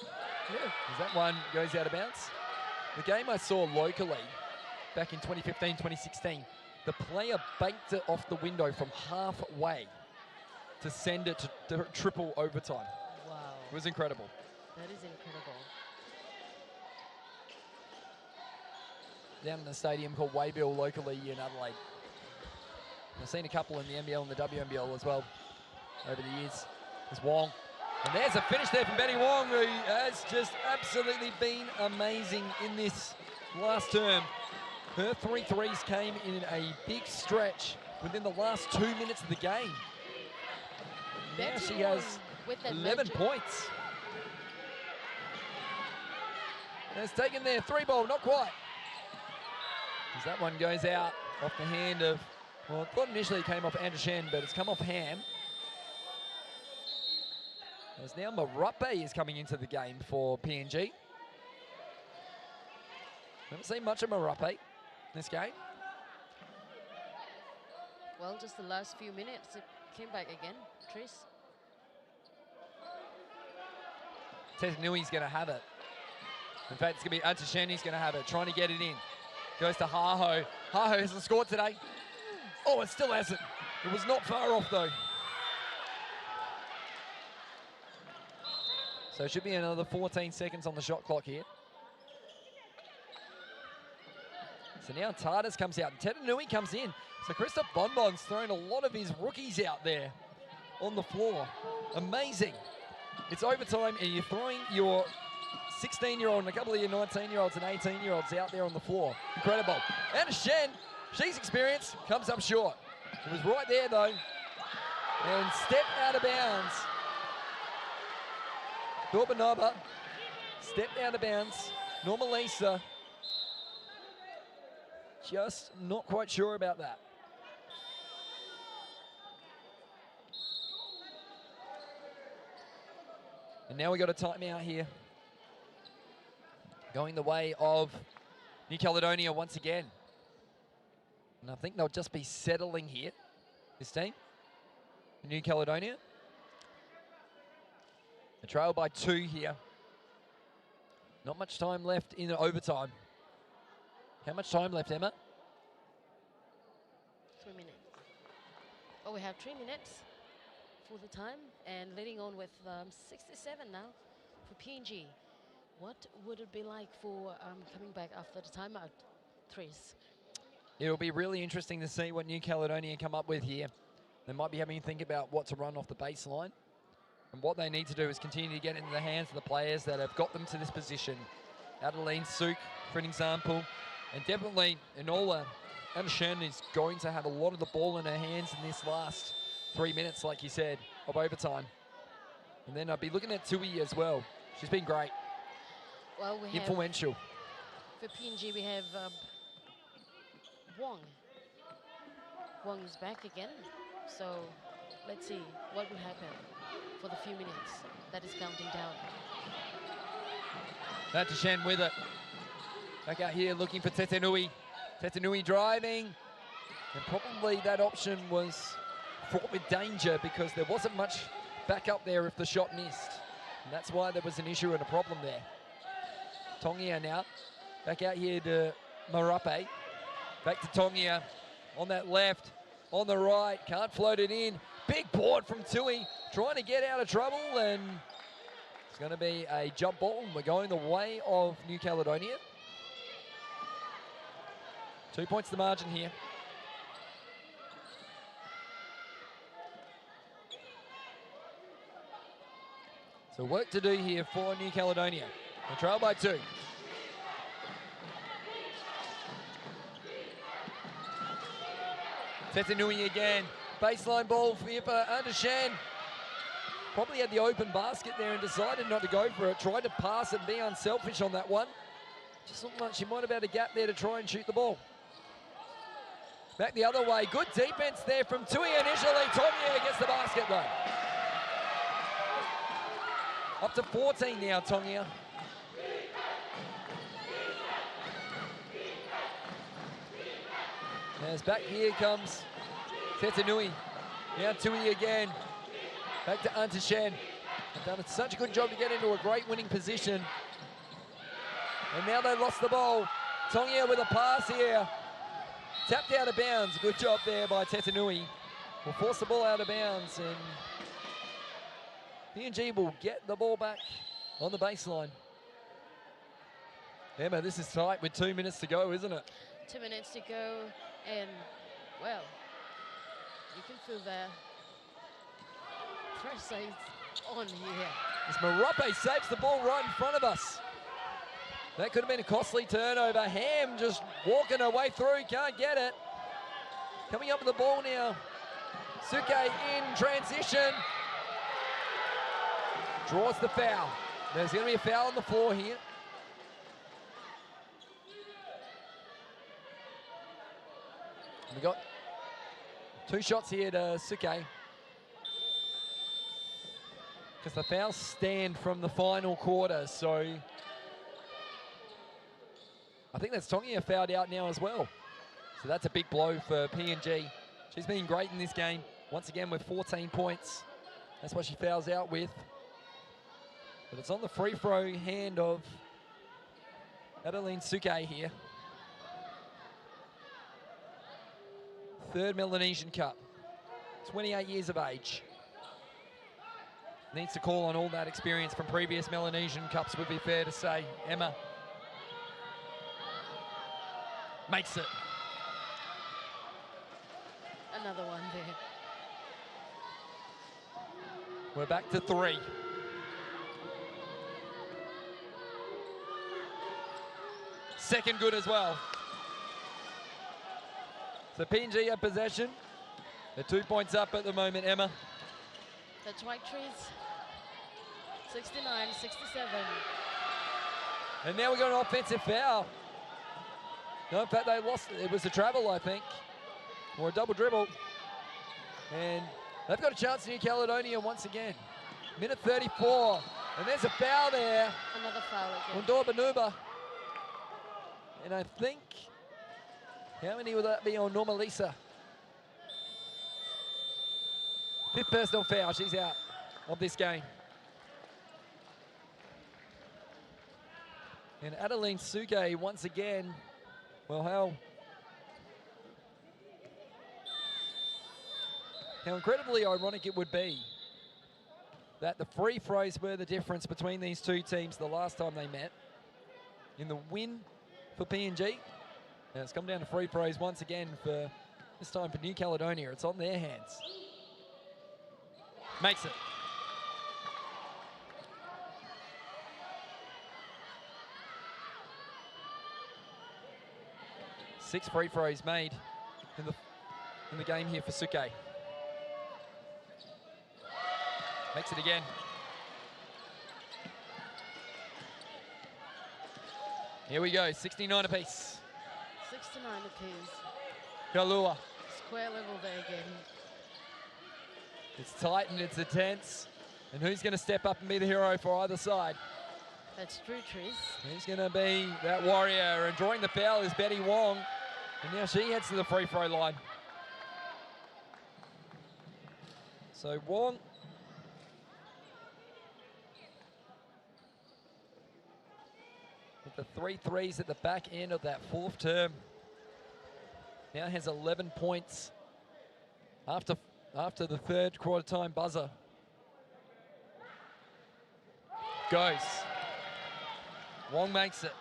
Yeah, as that one goes out of bounds. The game I saw locally back in 2015, 2016, the player banked it off the window from halfway to send it to triple overtime. Wow. It was incredible. That is incredible. Down in a stadium called Waybill locally in Adelaide. I've seen a couple in the NBL and the WNBL as well over the years. There's Wong. And there's a finish there from Betty Wong, who has just absolutely been amazing in this last term. Her 3 threes came in a big stretch within the last 2 minutes of the game. Now Betty she has Wong with that 11 magic. points. And it's taken their 3 ball, not quite. As that one goes out off the hand of, well, I thought initially it came off Andershen, but it's come off Ham. As now Marape is coming into the game for PNG. Haven't seen much of Marape in this game. Well, just the last few minutes, it came back again. Tris. Tesanui's going to have it. In fact, it's going to be Antasheni's going to have it, trying to get it in. Goes to Haho. Haho hasn't scored today. Oh, it still hasn't. It was not far off, though. So it should be another 14 seconds on the shot clock here. So now Tardis comes out and Tetanui comes in. So Christophe Bonbon's thrown a lot of his rookies out there on the floor. Amazing. It's overtime and you're throwing your 16-year-old and a couple of your 19-year-olds and 18-year-olds out there on the floor. Incredible. And Shen, she's experienced, comes up short. It was right there though. And step out of bounds. Dorbanova stepped out of bounds. Normalisa just not quite sure about that. And now we got a timeout here. Going the way of New Caledonia once again. And I think they'll just be settling here, this team, New Caledonia. A trail by 2 here. Not much time left in overtime. How much time left, Emma? 3 minutes. Oh, we have 3 minutes for the time, and leading on with 67 now for PNG. What would it be like for coming back after the timeout, Therese? It'll be really interesting to see what New Caledonia come up with here. They might be having to think about what to run off the baseline. And what they need to do is continue to get into the hands of the players that have got them to this position. Adeline Sook, for an example. And definitely Enola Andershen is going to have a lot of the ball in her hands in this last 3 minutes, like you said, of overtime. And then I'd be looking at Tui as well. She's been great. Well, we have, influential. for PNG, we have Wong. Wong is back again. So let's see what will happen for the few minutes that is counting down. That's Shen with it. Back out here looking for Tetenui. Tetenui driving. And probably that option was fraught with danger because there wasn't much back up there if the shot missed. And that's why there was an issue and a problem there. Tongia now. Back out here to Marape. Back to Tongia on that left, on the right. Can't float it in. Big board from Tui. Trying to get out of trouble, and it's going to be a jump ball. We're going the way of New Caledonia. 2 points the margin here. So work to do here for New Caledonia. They trail by 2. Tetenui again. Baseline ball for Andershen. Probably had the open basket there and decided not to go for it. Tried to pass and be unselfish on that one. Just looked like she might have had a gap there to try and shoot the ball. Back the other way. Good defense there from Tui initially. Tongia gets the basket though. Up to 14 now, Tongia. As back here comes Tetenui. Now Tui again. Back to Andershen. They've done such a good job to get into a great winning position. And now they lost the ball. Tongia with a pass here. Tapped out of bounds. Good job there by Tetenui. Will force the ball out of bounds, and PNG will get the ball back on the baseline. Emma, this is tight with 2 minutes to go, isn't it? 2 minutes to go, and well, you can feel the pressure is on here. As Marape saves the ball right in front of us. That could have been a costly turnover. Ham just walking her way through, can't get it. Coming up with the ball now. Suke in transition. Draws the foul. There's going to be a foul on the floor here. We got 2 shots here to Suke. Because the fouls stand from the final quarter, so I think that's Tongia fouled out now as well. So that's a big blow for PNG. She's been great in this game. Once again with 14 points. That's what she fouls out with. But it's on the free throw hand of Adeline Suke here. 3rd Melanesian Cup. 28 years of age. Needs to call on all that experience from previous Melanesian Cups, would be fair to say. Emma makes it. Another one there. We're back to 3. second good as well. So PNG have possession. They're 2 points up at the moment, Emma. That's right, Trees. 69, 67. And now we got an offensive foul. No, in fact, they lost. It was a travel, I think, or a double dribble. And they've got a chance in New Caledonia once again. Minute 34. And there's a foul there Another foul on again. Dorbanuba. And I think, how many will that be on Normalisa? Fifth personal foul. She's out of this game. And Adeline Suke once again, well, how incredibly ironic it would be that the free throws were the difference between these two teams the last time they met. In the win for PNG, and it's come down to free throws once again for this time for New Caledonia. It's on their hands. Makes it. Six free throws made in the game here for Suke. Makes it again. Here we go, 69 apiece. 69 apiece. Kalua. Square level there again. It's tight and it's intense. And who's going to step up and be the hero for either side? That's true, Trees. Who's going to be that warrior? And drawing the foul is Betty Wong. And now she heads to the free throw line. So Wong. With the 3 threes at the back end of that fourth term. Now has 11 points after the third quarter time buzzer. Goes. Wong makes it.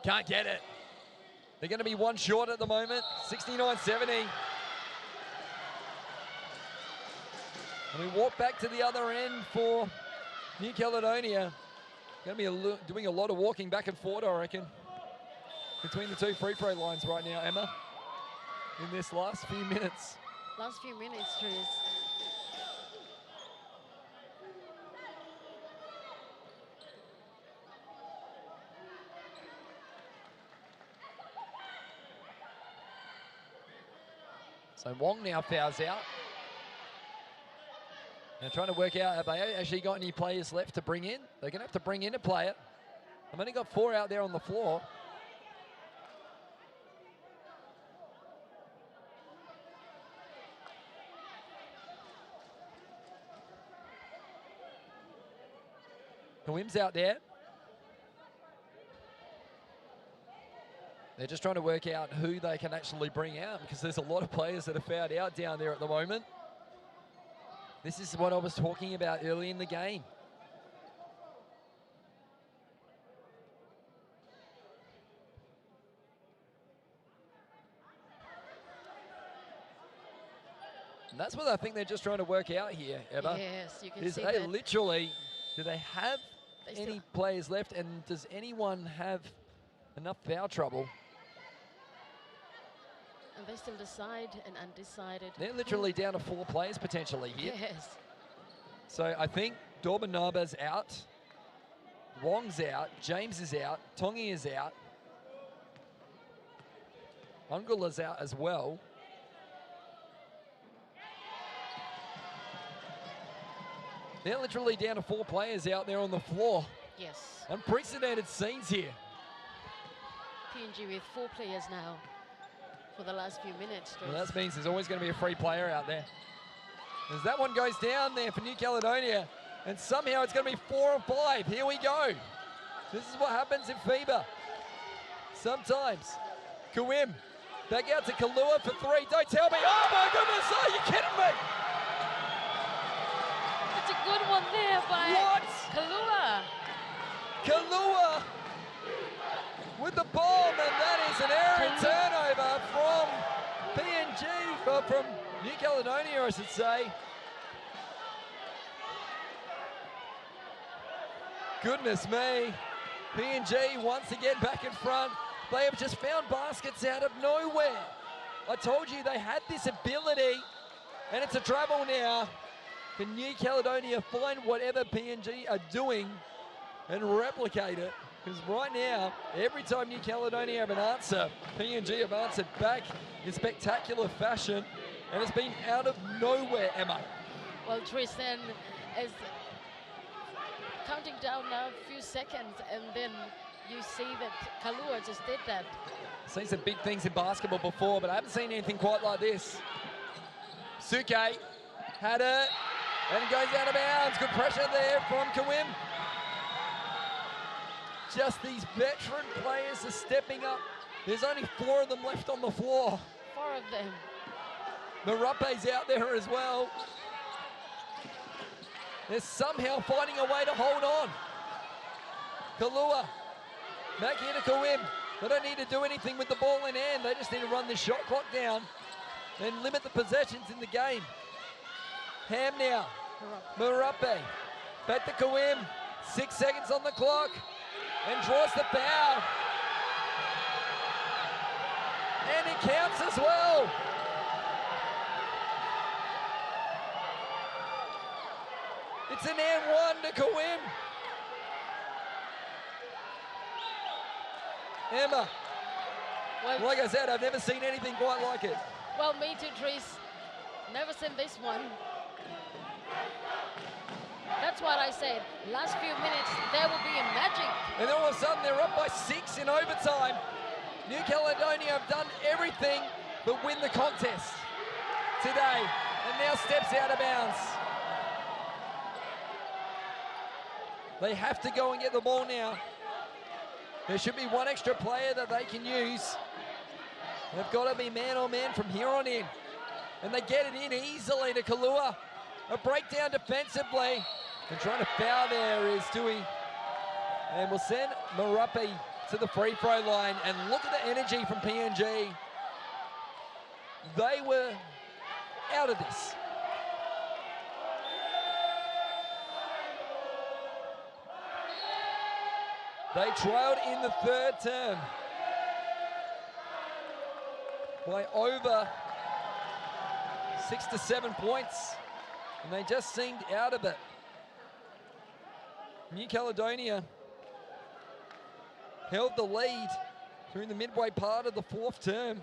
Can't get it. They're going to be one short at the moment. 69-70. And we walk back to the other end for New Caledonia. Going to be doing a lot of walking back and forth, I reckon, between the two free throw lines right now, Emma, in this last few minutes. Last few minutes, Trees. So Wong now fouls out. They're trying to work out, have they actually got any players left to bring in? They're going to have to bring in a player. I've only got 4 out there on the floor. Wim's out there. They're just trying to work out who they can actually bring out because there's a lot of players that are fouled out down there at the moment. This is what I was talking about early in the game. And that's what I think they're just trying to work out here, Ebba. Yes, you can Is see they that. literally, do they have They any still- players left, and does anyone have enough foul trouble? And they still decide and undecided. They're literally down to 4 players potentially here. Yes. So I think Dorbanuba's out, Wong's out, James is out, Tongi is out, Ungula's out as well. They're literally down to 4 players out there on the floor. Yes. Unprecedented scenes here. PNG with 4 players now for the last few minutes. Well, that means there's always going to be a free player out there. As that one goes down there for New Caledonia, and somehow it's going to be 4 and 5. Here we go. This is what happens in FIBA. Sometimes. Kawim, back out to Kalua for 3. Don't tell me. Oh my goodness, are you kidding me? It's a good one there by What? Kalua. Kalua with the bomb, and that is an error and turnover from PNG, from New Caledonia, I should say. Goodness me. PNG once again back in front. They have just found baskets out of nowhere. I told you they had this ability, and it's a trouble now. Can New Caledonia find whatever PNG are doing and replicate it? Because right now, every time New Caledonia have an answer, PNG have answered back in spectacular fashion, and it's been out of nowhere, Emma. Well, Tristan is counting down now a few seconds, and then you see that Kalua just did that. Seen some big things in basketball before, but I haven't seen anything quite like this. Suke had it, and goes out of bounds. Good pressure there from Kawim. Just these veteran players are stepping up. There's only 4 of them left on the floor. 4 of them. Marape's out there as well. They're somehow finding a way to hold on. Kalua, back here to Kawim. They don't need to do anything with the ball in hand. They just need to run this shot clock down and limit the possessions in the game. Ham now. Marape. Back to Kawim. 6 seconds on the clock. And draws the foul. And it counts as well. It's an and 1 to Kawim. Emma, Well, like I said, I've never seen anything quite like it. well, me too, Tris. Never seen this one. That's what I said. Last few minutes, there will be a magic. And then all of a sudden, they're up by 6 in overtime. New Caledonia have done everything but win the contest today. And now steps out of bounds. They have to go and get the ball now. There should be one extra player that they can use. They've got to be man on man from here on in. And they get it in easily to Kalua. A breakdown defensively. And trying to foul there is Tui. And we'll send Marape to the free throw line. And look at the energy from PNG. They were out of this. They trailed in the 3rd term by over 6 to 7 points, and they just seemed out of it. New Caledonia held the lead through the midway part of the 4th term.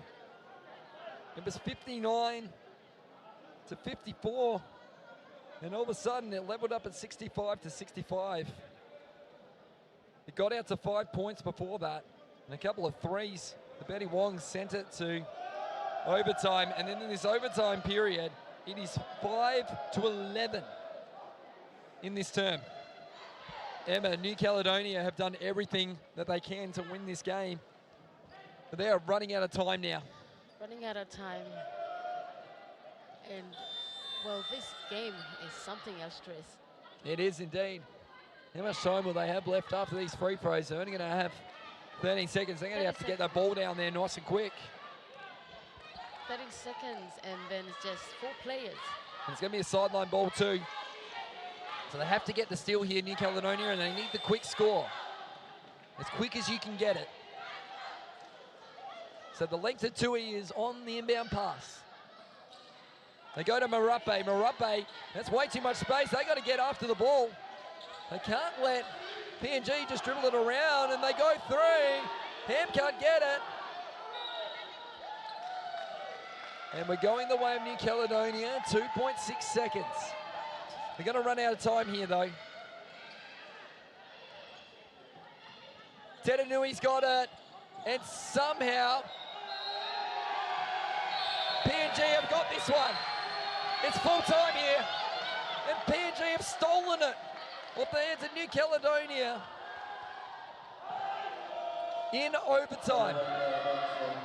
It was 59 to 54, and all of a sudden it leveled up at 65 to 65. It got out to 5 points before that, and a couple of threes. The Betty Wong sent it to overtime, and then in this overtime period, it is 5 to 11 in this term. Emma, New Caledonia have done everything that they can to win this game, but they are running out of time now. Running out of time. And, well, this game is something else, Tris. It is indeed. How much time will they have left after these free throws? They're only going to have 13 seconds. They're going to have to get that ball down there nice and quick. 30 seconds, and then it's just 4 players. And it's going to be a sideline ball too. So they have to get the steal here, New Caledonia, and they need the quick score. As quick as you can get it. So the length of Tui is on the inbound pass. They go to Marape. Marape, that's way too much space. They got to get after the ball. They can't let PNG just dribble it around, and they go through. Ham can't get it. And we're going the way of New Caledonia, 2.6 seconds. They're going to run out of time here, though. Tetanui's got it, and somehow PNG have got this one. It's full time here, and PNG have stolen it off the hands of New Caledonia in overtime.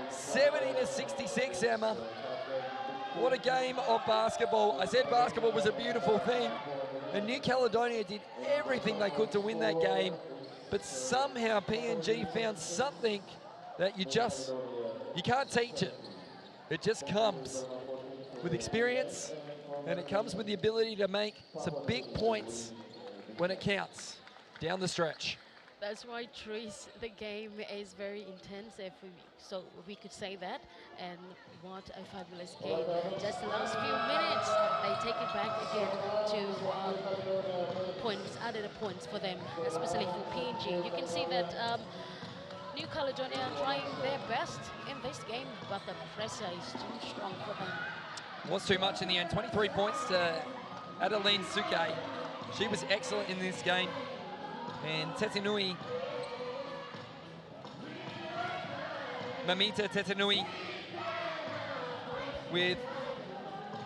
70 to 66, Emma. What a game of basketball. I said basketball was a beautiful thing, and New Caledonia did everything they could to win that game, but somehow PNG found something that you can't teach it. It just comes. with experience, and it comes with the ability to make some big points when it counts down the stretch. That's why, Trees, the game is very intense, so we could say that. And what a fabulous game. Just the last few minutes, they take it back again to points, added points for them, especially for PNG. You can see that New Caledonia are trying their best in this game, but the pressure is too strong for them. Was too much in the end. 23 points to Adeline Suke. She was excellent in this game. And Tetenui, Mamita Tetenui with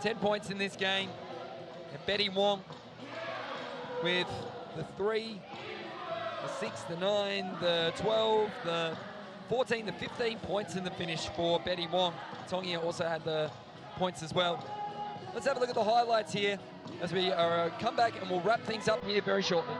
10 points in this game. And Betty Wong with the 3, the 6, the 9, the 12, the 14, the 15 points in the finish for Betty Wong. Tongia also had the points as well. Let's have a look at the highlights here as we come back, and we'll wrap things up here very shortly.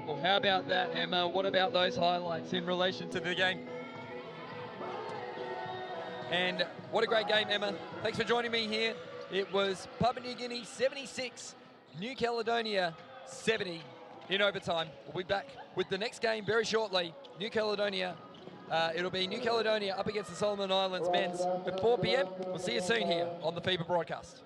Well, how about that, Emma? What about those highlights in relation to the game? And what a great game, Emma. Thanks for joining me here. It was Papua New Guinea 76, New Caledonia 70 in overtime. We'll be back with the next game very shortly. New Caledonia. It'll be New Caledonia up against the Solomon Islands men's at 4 p.m. We'll see you soon here on the FIBA broadcast.